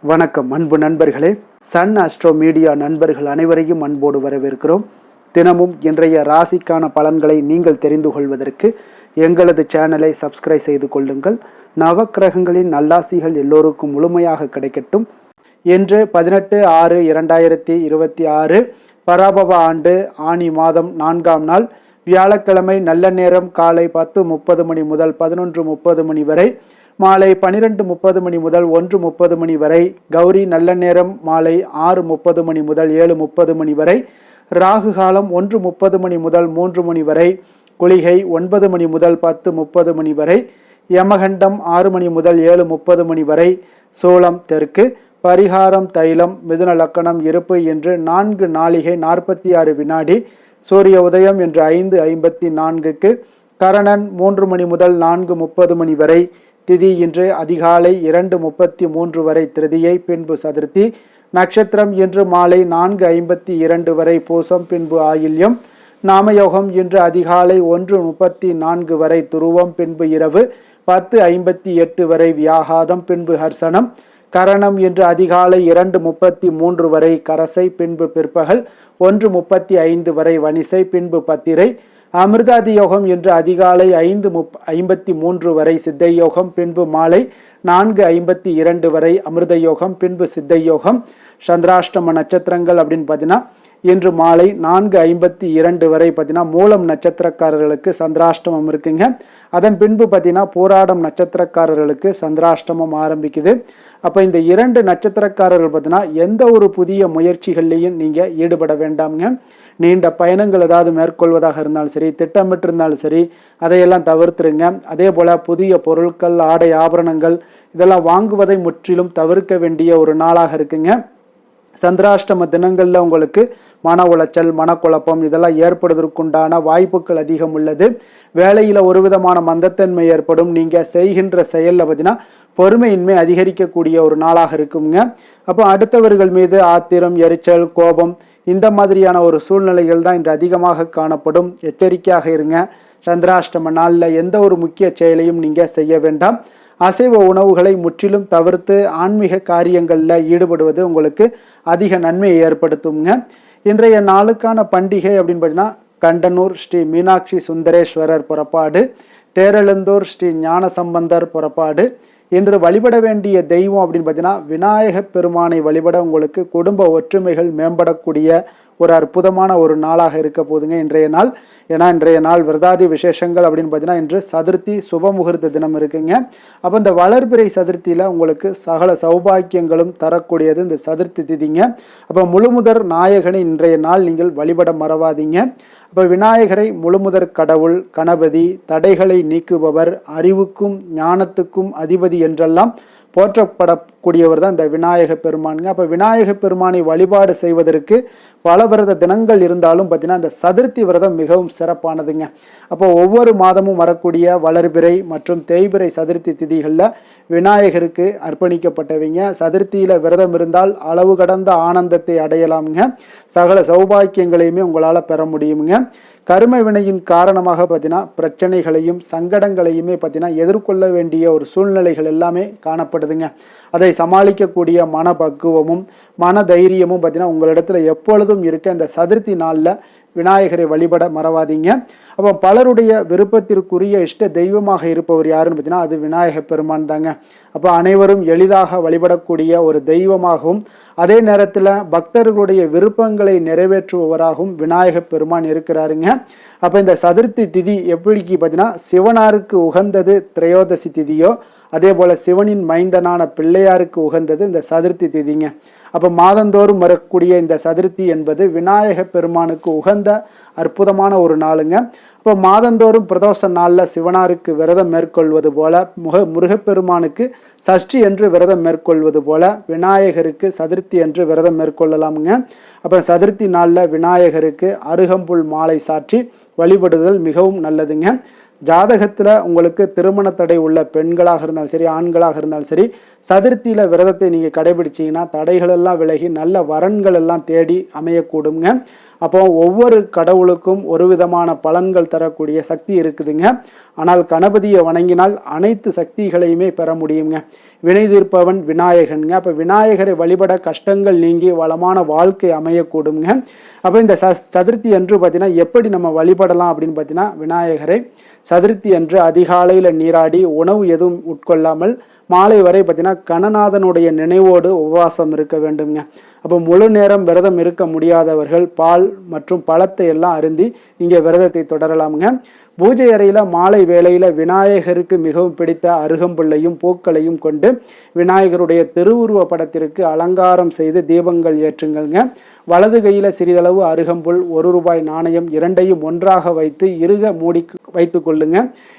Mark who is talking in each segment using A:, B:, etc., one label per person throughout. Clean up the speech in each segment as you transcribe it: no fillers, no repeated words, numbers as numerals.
A: வணக்கம் அன்பு நண்பர்களே. சன் அஸ்ட்ரோ மீடியா நண்பர்கள் அனைவரையும் அன்போடு வரவேற்கிறோம். தினமும் இன்றைய ராசிக்கான பலன்களை நீங்கள் தெரிந்து கொள்வதற்கு எங்களது சேனலை சப்ஸ்கிரைப் செய்து கொள்ளுங்கள். நவக்கிரகங்களின் நல்லாசிகள் எல்லோருக்கும் முழுமையாக கிடைக்கட்டும். இன்று 18/6/2026 பராபவ ஆண்டு ஆனி மாதம் 4ஆம் நாள் வியாழக்கிழமை. நல்ல நேரம் காலை 10:30 மணி முதல் 11:30 மணி வரை, மாலை 12:30 மணி முதல் 1:30 மணி வரை. கௌரி நல்ல நேரம் மாலை 6:30 மணி முதல் 7:30 மணி வரை. ராகு காலம் 1:30 மணி முதல் 3 மணி வரை. குளிகை 9 மணி முதல் 10:30 மணி வரை. யமகண்டம் 6 மணி முதல் 7:30 மணி வரை. சோளம் தெற்கு. பரிகாரம் தைலம். மிதுன லக்கணம் இருப்பு என்று 4 நாளிகை 46 வினாடி. சூரிய உதயம் என்று 5:54க்கு. கரணன் 3 மணி முதல் 4:30 மணி வரை. திதி இன்று அதிகாலை 2:33 வரை திருதியை, பின்பு சதுர்த்தி. நட்சத்திரம் இன்று மாலை 4:52 வரை பூசம், பின்பு ஆயில்யம். நாமயோகம் இன்று அதிகாலை 1:34 வரை துருவம், பின்பு இரவு 10:58 வரை வியாகாதம், பின்பு ஹர்சனம். கரணம் இன்று அதிகாலை 2:33 வரை கரசை, பின்பு பிற்பகல் 1:35 வரை வணிசை, பின்பு பத்திரை. அமிர்தாதி யோகம் இன்று அதிகாலை 5:53 வரை சித்தை யோகம், பின்பு மாலை 4:52 வரை அமிர்த யோகம், பின்பு சித்தை யோகம். சந்திராஷ்டம நட்சத்திரங்கள் அப்படின்னு பார்த்தீங்கன்னா இன்று மாலை 4:52 வரை பார்த்தீங்கன்னா மூலம் நட்சத்திரக்காரர்களுக்கு சந்திராஷ்டமம் இருக்குங்க. அதன் பின்பு பார்த்தீங்கன்னா போராடம் நட்சத்திரக்காரர்களுக்கு சந்திராஷ்டமம் ஆரம்பிக்குது. அப்போ இந்த 2 நட்சத்திரக்காரர்கள் பார்த்தீங்கன்னா எந்த ஒரு புதிய முயற்சிகள்லையும் நீங்கள் ஈடுபட வேண்டாம்ங்க. நீண்ட பயணங்கள் ஏதாவது மேற்கொள்வதாக இருந்தாலும் சரி, திட்டமிட்டு இருந்தாலும் சரி, அதையெல்லாம் தவிர்த்துருங்க. அதே போல் புதிய பொருட்கள், ஆடை ஆபரணங்கள் இதெல்லாம் வாங்குவதை முற்றிலும் தவிர்க்க வேண்டிய ஒரு நாளாக இருக்குங்க. சந்திராஷ்டம தினங்களில் உங்களுக்கு மன உளைச்சல், மனக்குழப்பம் இதெல்லாம் ஏற்படுவதற்குண்டான வாய்ப்புகள் அதிகம் உள்ளது. வேலையில் ஒரு விதமான மந்தத்தன்மை ஏற்படும். நீங்கள் செய்கின்ற செயலில் பார்த்தீங்கன்னா பொறுமையின்மை அதிகரிக்கக்கூடிய ஒரு நாளாக இருக்குங்க. அப்போ அடுத்தவர்கள் மீது ஆத்திரம், எரிச்சல், கோபம் இந்த மாதிரியான ஒரு சூழ்நிலைகள் தான் இன்று அதிகமாக காணப்படும். எச்சரிக்கையாக இருங்க. சந்திராஷ்டம நாளில் எந்த ஒரு முக்கிய செயலையும் நீங்கள் செய்ய வேண்டாம். அசைவ உணவுகளை முற்றிலும் தவிர்த்து ஆன்மீக காரியங்களில் ஈடுபடுவது உங்களுக்கு அதிக நன்மையை ஏற்படுத்துங்க. இன்றைய நாளுக்கான பண்டிகை அப்படின்னு பார்த்தீங்கன்னா கண்டனூர் ஸ்ரீ மீனாட்சி சுந்தரேஸ்வரர் புறப்பாடு, தேரெழுந்தூர் ஸ்ரீ ஞானசம்பந்தர் புறப்பாடு. இன்று வழிபட வேண்டிய தெய்வம் அப்படின்னு பார்த்தீங்கன்னா விநாயக பெருமானை வழிபட உங்களுக்கு குடும்ப ஒற்றுமைகள் மேம்படக்கூடிய ஒரு அற்புதமான ஒரு நாளாக இருக்க போதுங்க இன்றைய நாள். ஏன்னா இன்றைய நாள் விரதாதி விசேஷங்கள் அப்படின்னு பார்த்தீங்கன்னா இன்று சதுர்த்தி சுப முகூர்த்த தினம் இருக்குங்க. அப்போ இந்த வளர்பிறை சதுர்த்தியில் உங்களுக்கு சகல சௌபாக்கியங்களும் தரக்கூடியது இந்த சதுர்த்தி திதிங்க. அப்போ முழுமுதற் நாயகனை இன்றைய நாள் நீங்கள் வழிபட மறவாதீங்க. அப்போ விநாயகரை முழுமுதற் கடவுள், கணபதி, தடைகளை நீக்குபவர், அறிவுக்கும் ஞானத்துக்கும் அதிபதி என்றெல்லாம் போற்றப்படக்கூடியவர் தான் இந்த விநாயக பெருமானுங்க. அப்போ விநாயக பெருமானை வழிபாடு செய்வதற்கு பல விரத தினங்கள் இருந்தாலும் பார்த்தீங்கன்னா இந்த சதுர்த்தி விரதம் மிகவும் சிறப்பானதுங்க. அப்போ ஒவ்வொரு மாதமும் வரக்கூடிய வளர்பிறை மற்றும் தேய்பிறை சதுர்த்தி திதிகளில் விநாயகருக்கு அர்ப்பணிக்கப்பட்டவங்க. சதுர்த்தியில் விரதம் இருந்தால் அளவு கடந்த ஆனந்தத்தை அடையலாமுங்க. சகல சௌபாக்கியங்களையுமே உங்களால் பெற முடியுங்க. கர்ம வினையின் காரணமாக பார்த்தீங்கன்னா பிரச்சனைகளையும் சங்கடங்களையுமே பார்த்தீங்கன்னா எதிர்கொள்ள வேண்டிய ஒரு சூழ்நிலைகள் எல்லாமே காணப்படுதுங்க. அதை சமாளிக்கக்கூடிய மனப்பக்குவமும் மன தைரியமும் பார்த்தீங்கன்னா உங்களிடத்துல எப்பொழுதும் இருக்க இந்த சதுர்த்தி நாளில் விநாயகரை வழிபட மறவாதீங்க. அப்போ பலருடைய விருப்பத்திற்குரிய இஷ்ட தெய்வமாக இருப்பவர் யாருன்னு பார்த்தீங்கன்னா அது விநாயக பெருமான் தாங்க. அப்போ அனைவரும் எளிதாக வழிபடக்கூடிய ஒரு தெய்வமாகவும் அதே நேரத்தில் பக்தர்களுடைய விருப்பங்களை நிறைவேற்றுபவராகவும் விநாயக பெருமான் இருக்கிறாருங்க. அப்போ இந்த சதுர்த்தி திதி எப்படிக்கு பார்த்தீங்கன்னா சிவனாருக்கு உகந்தது திரையோதசி திதியோ அதே போல் சிவனின் மைந்தனான பிள்ளையாருக்கு உகந்தது இந்த சதுர்த்தி திதிங்க. அப்போ மாதந்தோறும் வரக்கூடிய இந்த சதுர்த்தி என்பது விநாயக பெருமானுக்கு உகந்த அற்புதமான ஒரு நாளுங்க. இப்போ மாதந்தோறும் பிரதோஷ நாளில் சிவனாருக்கு விரதம் மேற்கொள்வது போல முருகப்பெருமானுக்கு சஷ்டி என்று விரதம் மேற்கொள்வது போல விநாயகருக்கு சதுர்த்தி என்று விரதம் மேற்கொள்ளலாமுங்க. அப்போ சதுர்த்தி நாளில் விநாயகருக்கு அருகம்புல் மாலை சாற்றி வழிபடுதல் மிகவும் நல்லதுங்க. ஜாதகத்தில் உங்களுக்கு திருமண தடை உள்ள பெண்களாக இருந்தாலும் சரி, ஆண்களாக இருந்தாலும் சரி, சதுர்த்தியில் விரதத்தை நீங்கள் கடைபிடிச்சிங்கன்னா தடைகளெல்லாம் விலகி நல்ல வரன்கள் எல்லாம் தேடி அமையக்கூடுங்க. அப்போ ஒவ்வொரு கடவுளுக்கும் ஒரு விதமான பலன்கள் தரக்கூடிய சக்தி இருக்குதுங்க. ஆனால் கணபதியை வணங்கினால் அனைத்து சக்திகளையுமே பெற முடியுங்க. வினை தீர்ப்பவன் விநாயகனுங்க. அப்போ விநாயகரை வழிபட கஷ்டங்கள் நீங்கி வளமான வாழ்க்கை அமையக்கூடுங்க. அப்போ இந்த சதுர்த்தி அன்று பார்த்தீங்கன்னா எப்படி நம்ம வழிபடலாம் அப்படின்னு பார்த்தீங்கன்னா, விநாயகரை சதுர்த்தி அன்று அதிகாலையில் நீராடி உணவு எதுவும் உட்கொள்ளாமல் மாலை வரை பார்த்தீங்கன்னா கணநாதனுடைய நினைவோடு உபவாசம் இருக்க வேண்டுங்க. அப்போ முழு நேரம் விரதம் இருக்க முடியாதவர்கள் பால் மற்றும் பழத்தை எல்லாம் அருந்தி நீங்கள் விரதத்தை தொடரலாமுங்க. பூஜை அறையில் மாலை வேளையில் விநாயகருக்கு மிகவும் பிடித்த அருகம்புல்லையும் பூக்களையும் கொண்டு விநாயகருடைய திருவுருவ படத்திற்கு அலங்காரம் செய்து தீபங்கள் ஏற்றுங்கள்ங்க. வலது கையில் சிறிதளவு அருகம்புல், ₹1 நாணயம் இரண்டையும் ஒன்றாக வைத்து இறுக மூடி வைத்து கொள்ளுங்க.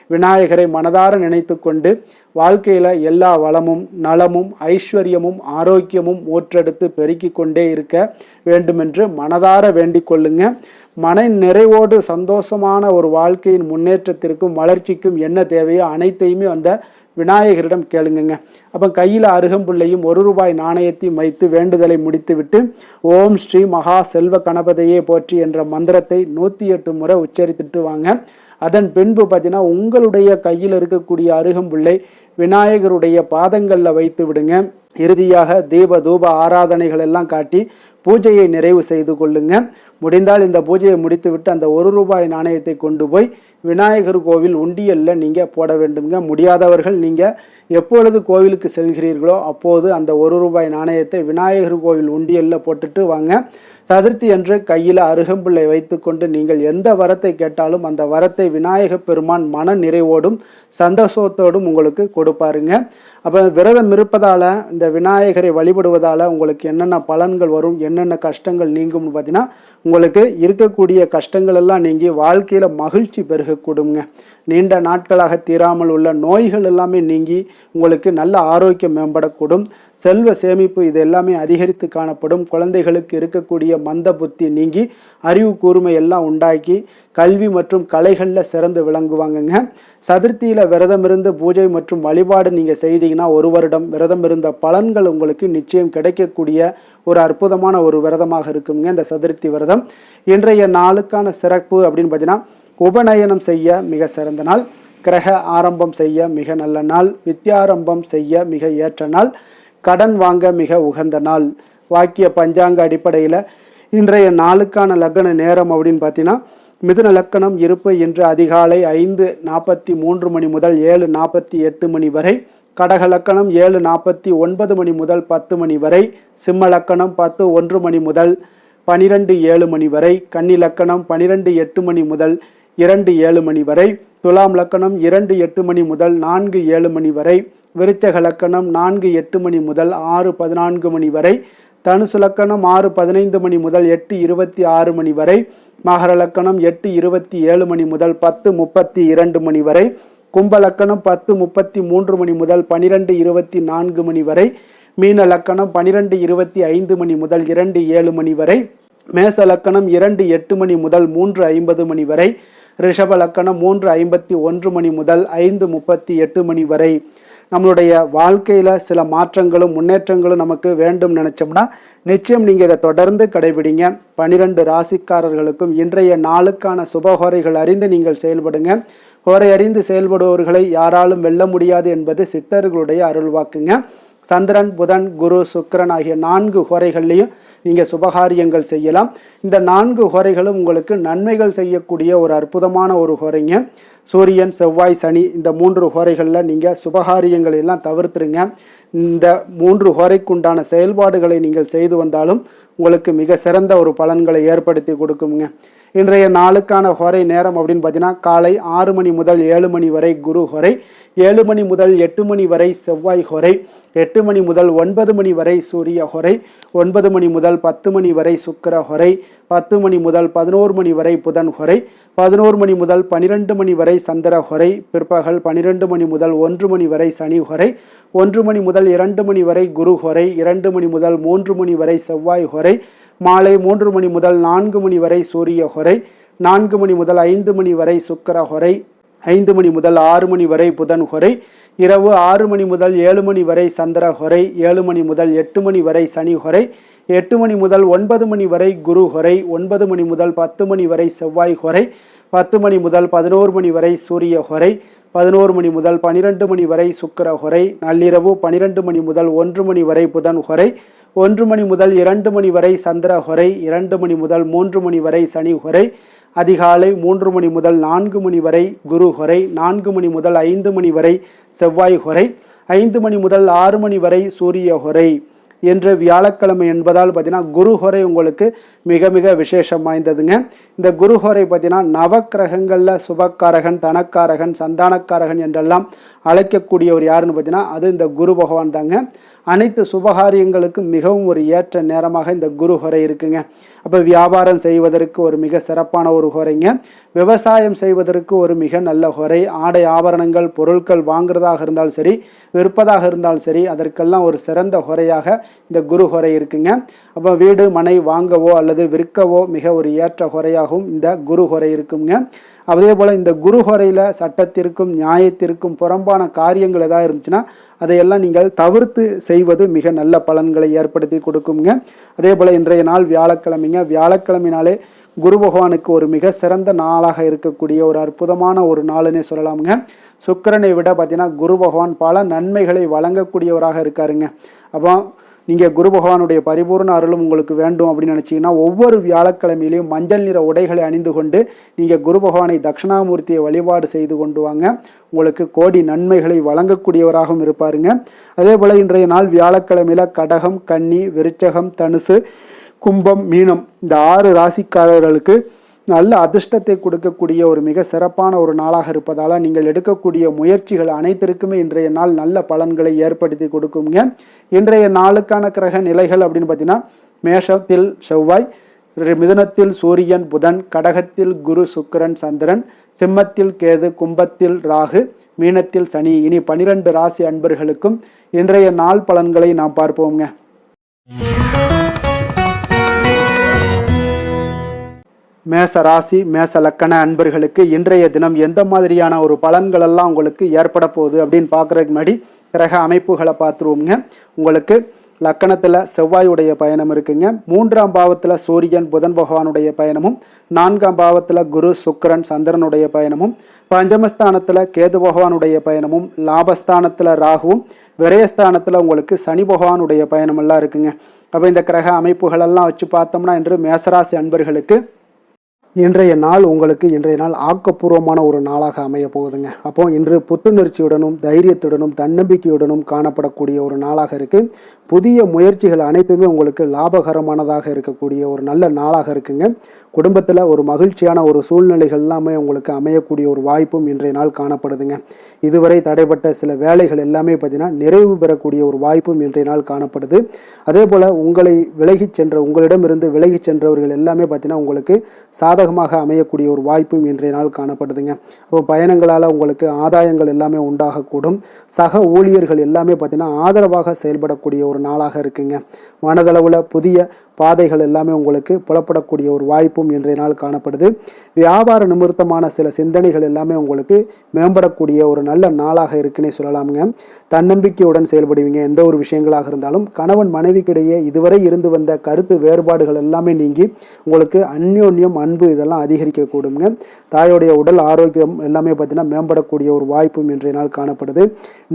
A: விநாயகரை மனதார நினைத்து கொண்டு வாழ்க்கையில் எல்லா வளமும் நலமும் ஐஸ்வர்யமும் ஆரோக்கியமும் ஊற்றெடுத்து பெருக்கி கொண்டே இருக்க வேண்டுமென்று மனதார வேண்டிக் கொள்ளுங்க. மன நிறைவோடு சந்தோஷமான ஒரு வாழ்க்கையின் முன்னேற்றத்திற்கும் வளர்ச்சிக்கும் என்ன தேவையோ அனைத்தையுமே அந்த விநாயகரிடம் கேளுங்க. அப்போ கையில் அருகம்புல்லையும் ₹1 நாணயத்தையும் வைத்து வேண்டுதலை முடித்துவிட்டு ஓம் ஸ்ரீ மகா செல்வ கணபதியே போற்றி என்ற மந்திரத்தை 108 முறை உச்சரித்துட்டு வாங்க. அதன் பின்பு பார்த்தீங்கன்னா உங்களுடைய கையில் இருக்கக்கூடிய அருகம்புல்லை விநாயகருடைய பாதங்களில் வைத்து விடுங்க. இறுதியாக தீப தூப ஆராதனைகள் எல்லாம் காட்டி பூஜையை நிறைவு செய்து கொள்ளுங்க. முடிந்தால் இந்த பூஜையை முடித்துவிட்டு அந்த ₹1 நாணயத்தை கொண்டு போய் விநாயகர் கோவில் உண்டியல்ல நீங்கள் போட வேண்டுங்க. முடியாதவர்கள் நீங்கள் எப்பொழுது கோவிலுக்கு செல்கிறீர்களோ அப்போது அந்த ₹1 நாணயத்தை விநாயகர் கோவில் உண்டியல்ல போட்டுட்டு வாங்க. சதுர்த்தி அன்று கையில் அருகம்புல்லை வைத்துக்கொண்டு நீங்கள் எந்த வரத்தை கேட்டாலும் அந்த வரத்தை விநாயகப் பெருமான் மன நிறைவோடும் சந்தோஷத்தோடும் உங்களுக்கு கொடுப்பாருங்க. அப்போ விரதம் இருப்பதால் இந்த விநாயகரை வழிபடுவதால் உங்களுக்கு என்னென்ன பலன்கள் வரும், என்னென்ன கஷ்டங்கள் நீங்கும்னு பார்த்தீங்கன்னா, உங்களுக்கு இருக்கக்கூடிய கஷ்டங்கள் எல்லாம் நீங்கி வாழ்க்கையில் மகிழ்ச்சி பெருகக்கூடுங்க. நீண்ட நாட்களாக தீராமல் உள்ள நோய்கள் எல்லாமே நீங்கி உங்களுக்கு நல்ல ஆரோக்கியம் மேம்படக்கூடும். செல்வ சேமிப்பு இது எல்லாமே அதிகரித்து காணப்படும். குழந்தைகளுக்கு இருக்கக்கூடிய மந்த புத்தி நீங்கி அறிவு கூர்மை எல்லாம் உண்டாக்கி கல்வி மற்றும் கலைகளில் சிறந்து விளங்குவாங்கங்க. சதுர்த்தியில் விரதம் இருந்து பூஜை மற்றும் வழிபாடு நீங்கள் செய்தீங்கன்னா 1 வருடம் விரதம் இருந்த பலன்கள் உங்களுக்கு நிச்சயம் கிடைக்கக்கூடிய ஒரு அற்புதமான ஒரு விரதமாக இருக்குங்க இந்த சதுர்த்தி விரதம். இன்றைய நாளுக்கான சிறப்பு அப்படின்னு பார்த்தீங்கன்னா, உபநயனம் செய்ய மிக சிறந்த நாள், கிரக ஆரம்பம் செய்ய மிக நல்ல நாள், வித்யாரம்பம் செய்ய மிக ஏற்ற நாள், கடன் வாங்க மிக உகந்த நாள். வாக்கிய பஞ்சாங்க அடிப்படையில் இன்றைய நாளுக்கான லக்ன நேரம் அப்படின்னு பார்த்தீங்கன்னா, மிதுன லக்கணம் இருப்பு இன்று அதிகாலை 5:43 மணி முதல் 7:48 மணி வரை, கடக லக்கணம் 7:49 மணி முதல் 10 மணி வரை, சிம்ம லக்கணம் 10:01 மணி முதல் 12:07 மணி வரை, கன்னி லக்கணம் 12:08 மணி முதல் 2:07 மணி வரை, துலாம் லக்கணம் 2:08 மணி முதல் 4:07 மணி வரை, விருச்சக லக்கணம் 4:08 மணி முதல் 6:14 மணி வரை, தனுசு லக்கணம் 6:15 மணி முதல் 8:26 மணி வரை, மகர லக்கணம் 8:27 மணி முதல் 10:32 மணி வரை, கும்ப லக்கணம் 10:33 மணி முதல் 12:24 மணி வரை, மீன லக்கணம் 12:25 மணி முதல் 2:07 மணி வரை, மேச லக்கணம் 2:08 மணி முதல் 3:50 மணி வரை, ரிஷப லக்கணம் 3:51 மணி முதல் 5:38 மணி வரை. நம்மளுடைய வாழ்க்கையில் சில மாற்றங்களும் முன்னேற்றங்களும் நமக்கு வேண்டும் நினைச்சோம்னா நிச்சயம் நீங்கள் இதை தொடர்ந்து கடைபிடிங்க. 12 ராசிக்காரர்களுக்கும் இன்றைய நாளுக்கான சுபஹோரைகள் அறிந்து நீங்கள் செயல்படுங்க. ஹோரை அறிந்து செயல்படுபவர்களை யாராலும் வெல்ல முடியாது என்பது சித்தர்களுடைய அருள்வாக்குங்க. சந்திரன், புதன், குரு, சுக்கிரன் ஆகிய 4 ஹோரைகள்லையும் நீங்கள் சுபகாரியங்கள் செய்யலாம். இந்த 4 ஹோரைகளும் உங்களுக்கு நன்மைகள் செய்யக்கூடிய ஒரு அற்புதமான ஒரு ஹோரைங்க. சூரியன், செவ்வாய், சனி இந்த 3 ஹோரைகளில் நீங்கள் சுபகாரியங்களை எல்லாம் தவிர்த்துருங்க. இந்த 3 ஹோரைக்குண்டான செயல்பாடுகளை நீங்கள் செய்து வந்தாலும் உங்களுக்கு மிக சிறந்த ஒரு பலன்களை ஏற்படுத்தி கொடுக்குங்க. இன்றைய நாளுக்கான ஹோரை நேரம் அப்படின்னு பார்த்தீங்கன்னா, காலை 6 மணி முதல் 7 மணி வரை குரு ஹோரை, 7 மணி முதல் 8 மணி வரை செவ்வாய் ஹோரை, 8 மணி முதல் 9 மணி வரை சூரிய ஹோரை, 9 மணி முதல் 10 மணி வரை சுக்கிர ஹோரை, 10 மணி முதல் 11 மணி வரை புதன் ஹோரை, 11 மணி முதல் 12 மணி வரை சந்திர ஹோரை, பிற்பகல் 12 மணி முதல் 1 மணி வரை சனி ஹோரை, 1 மணி முதல் 2 மணி வரை குரு ஹோரை, 2 மணி முதல் 3 மணி வரை செவ்வாய் ஹோரை, மாலை 3 மணி முதல் 4 மணி வரை சூரிய ஹோரை, 4 மணி முதல் 5 மணி வரை சுக்கிர ஹோரை, 5 மணி முதல் 6 மணி வரை புதன் ஹோரை, இரவு 6 மணி முதல் 7 மணி வரை சந்திர ஹோரை, 7 மணி முதல் 8 மணி வரை சனி ஹோரை, 8 மணி முதல் 9 மணி வரை குரு ஹொரை, 9 மணி முதல் 10 மணி வரை செவ்வாய் ஹொரை, 10 மணி முதல் 11 மணி வரை சூரிய ஹொரை, 11 மணி முதல் 12 மணி வரை சுக்கிர ஹொரை, நள்ளிரவு 12 மணி முதல் 1 மணி வரை புதன் ஹொரை, 1 மணி முதல் 2 மணி வரை சந்திர ஹொரை, 2 மணி முதல் 3 மணி வரை சனி ஹொரை, அதிகாலை 3 மணி முதல் 4 மணி வரை குரு ஹொரை, 4 மணி முதல் 5 மணி வரை செவ்வாய் ஹொரை, 5 மணி முதல் 6 மணி வரை சூரிய ஹொரை என்று வியாழக்கிழமை என்பதால் பார்த்தீங்கன்னா குரு ஹோரை உங்களுக்கு மிக மிக விசேஷம் வாய்ந்ததுங்க. இந்த குரு ஹோரை பார்த்தீங்கன்னா நவக்கிரகங்களில் சுபக்காரகன், தனக்காரகன், சந்தானக்காரகன் என்றெல்லாம் அழைக்கக்கூடியவர் யாருன்னு பார்த்தீங்கன்னா அது இந்த குரு பகவான் தாங்க. அனைத்து சுபகாரியங்களுக்கும் மிகவும் ஒரு ஏற்ற நேரமாக இந்த குரு ஹோரை இருக்குங்க. அப்போ வியாபாரம் செய்வதற்கு ஒரு மிக சிறப்பான ஒரு ஹோரைங்க. விவசாயம் செய்வதற்கு ஒரு மிக நல்ல ஹோரை. ஆடை ஆபரணங்கள் பொருட்கள் வாங்குறதாக இருந்தாலும் சரி, விற்பதாக இருந்தாலும் சரி, அதற்கெல்லாம் ஒரு சிறந்த ஹோரையாக இந்த குரு ஹோரை இருக்குங்க. அப்போ வீடு மனை வாங்கவோ அல்லது விற்கவோ மிக ஒரு ஏற்ற ஹோரையாகவும் இந்த குரு ஹோரை இருக்குங்க. அதே போல் இந்த குரு ஹோரையில் சட்டத்திற்கும் நியாயத்திற்கும் புறம்பான காரியங்கள் ஏதாவது இருந்துச்சுன்னா அதையெல்லாம் நீங்கள் தவிர்த்து செய்வது மிக நல்ல பலன்களை ஏற்படுத்தி கொடுக்குங்க. அதே போல் இன்றைய நாள் வியாழக்கிழமைங்க. வியாழக்கிழமைனாலே குரு பகவானுக்கு ஒரு மிக சிறந்த நாளாக இருக்கக்கூடிய ஒரு அற்புதமான ஒரு நாளுன்னே சொல்லலாமுங்க. சுக்கிரனை விட பார்த்தீங்கன்னா குரு பகவான் பல நன்மைகளை வழங்கக்கூடியவராக இருக்காருங்க. அப்போ நீங்கள் குரு பகவானுடைய பரிபூர்ண அருளும் உங்களுக்கு வேண்டும் அப்படின்னு நினச்சிங்கன்னா ஒவ்வொரு வியாழக்கிழமையிலையும் மஞ்சள் நிற உடைகளை அணிந்து கொண்டு நீங்கள் குரு பகவானை தட்சிணாமூர்த்தியை வழிபாடு செய்து கொண்டு வாங்க. உங்களுக்கு கோடி நன்மைகளை வழங்கக்கூடியவராகவும் இருப்பாருங்க. அதே போல் இன்றைய நாள் வியாழக்கிழமையில் கடகம், கன்னி, விருச்சகம், தனுசு, கும்பம், மீனம் இந்த 6 ராசிக்காரர்களுக்கு நல்ல அதிர்ஷ்டத்தை கொடுக்கக்கூடிய ஒரு மிக சிறப்பான ஒரு நாளாக இருப்பதால் நீங்கள் எடுக்கக்கூடிய முயற்சிகள் அனைத்திற்குமே இன்றைய நாள் நல்ல பலன்களை ஏற்படுத்தி கொடுக்குங்க. இன்றைய நாளுக்கான கிரக நிலைகள் அப்படின்னு பார்த்தீங்கன்னா மேஷத்தில் செவ்வாய், மிதுனத்தில் சூரியன் புதன், கடகத்தில் குரு சுக்கிரன் சந்திரன், சிம்மத்தில் கேது, கும்பத்தில் ராகு, மீனத்தில் சனி. இனி 12 ராசி அன்பர்களுக்கும் இன்றைய நாள் பலன்களை நாம் பார்ப்போங்க. மேச ராசி மேச லக்கண அன்பர்களுக்கு இன்றைய தினம் எந்த மாதிரியான ஒரு பலன்கள் எல்லாம் உங்களுக்கு ஏற்பட போகுது அப்படின்னு பார்க்குறதுக்கு முன்னாடி கிரக அமைப்புகளை பார்த்துருவோங்க. உங்களுக்கு லக்கணத்தில் செவ்வாயுடைய பயணம் இருக்குங்க. 3ஆம் பாவத்தில் சூரியன் புதன் பகவானுடைய பயணமும், 4ஆம் பாவத்தில் குரு சுக்கிரன் சந்திரனுடைய பயணமும், பஞ்சமஸ்தானத்தில் கேது பகவானுடைய பயணமும், லாபஸ்தானத்தில் ராகுவும், விரயஸ்தானத்தில் உங்களுக்கு சனி பகவானுடைய பயணம் எல்லாம் இருக்குங்க. அப்போ இந்த கிரக அமைப்புகளெல்லாம் வச்சு பார்த்தோம்னா இன்று மேசராசி அன்பர்களுக்கு இன்றைய நாள் உங்களுக்கு ஆக்கப்பூர்வமான ஒரு நாளாக அமைய போகுதுங்க. அப்போ இன்று புத்துணர்ச்சியுடனும் தைரியத்துடனும் தன்னம்பிக்கையுடனும் காணப்படக்கூடிய ஒரு நாளாக இருக்கு. புதிய முயற்சிகள் அனைத்துமே உங்களுக்கு லாபகரமானதாக இருக்கக்கூடிய ஒரு நல்ல நாளாக இருக்குங்க. குடும்பத்தில் ஒரு மகிழ்ச்சியான ஒரு சூழ்நிலைகள் எல்லாமே உங்களுக்கு அமையக்கூடிய ஒரு வாய்ப்பும் இன்றைய நாள் காணப்படுதுங்க. இதுவரை தடைப்பட்ட சில வேலைகள் எல்லாமே பார்த்தீங்கன்னா நிறைவு பெறக்கூடிய ஒரு வாய்ப்பும் இன்றைய நாள் காணப்படுது. அதே போல் உங்களிடமிருந்து விலகி சென்றவர்கள் எல்லாமே பார்த்தீங்கன்னா உங்களுக்கு சாதகமாக அமையக்கூடிய ஒரு வாய்ப்பும் இன்றைய நாள் காணப்படுதுங்க. அப்போ பயணங்களால் உங்களுக்கு ஆதாயங்கள் எல்லாமே உண்டாகக்கூடும். சக ஊழியர்கள் எல்லாமே பார்த்தீங்கன்னா ஆதரவாக செயல்படக்கூடிய ஒரு நாளாக இருக்குங்க. மனதளவில் புதிய பாதைகள் எல்லாமே உங்களுக்கு புலப்படக்கூடிய ஒரு வாய்ப்பும் இன்றைய நாள் காணப்படுது. வியாபார நிமித்தமான சில சிந்தனைகள் எல்லாமே உங்களுக்கு மேம்படக்கூடிய ஒரு நல்ல நாளாக இருக்குன்னே சொல்லலாமுங்க. தன்னம்பிக்கையுடன் செயல்படுவீங்க. எந்த ஒரு விஷயங்களாக இருந்தாலும் கணவன் மனைவிக்கிடையே இதுவரை இருந்து வந்த கருத்து வேறுபாடுகள் எல்லாமே நீங்கி உங்களுக்கு அந்யோன்யம் அன்பு இதெல்லாம் அதிகரிக்கக்கூடுங்க. தாயோடைய உடல் ஆரோக்கியம் எல்லாமே பார்த்தீங்கன்னா மேம்படக்கூடிய ஒரு வாய்ப்பும் இன்றைய நாள் காணப்படுது.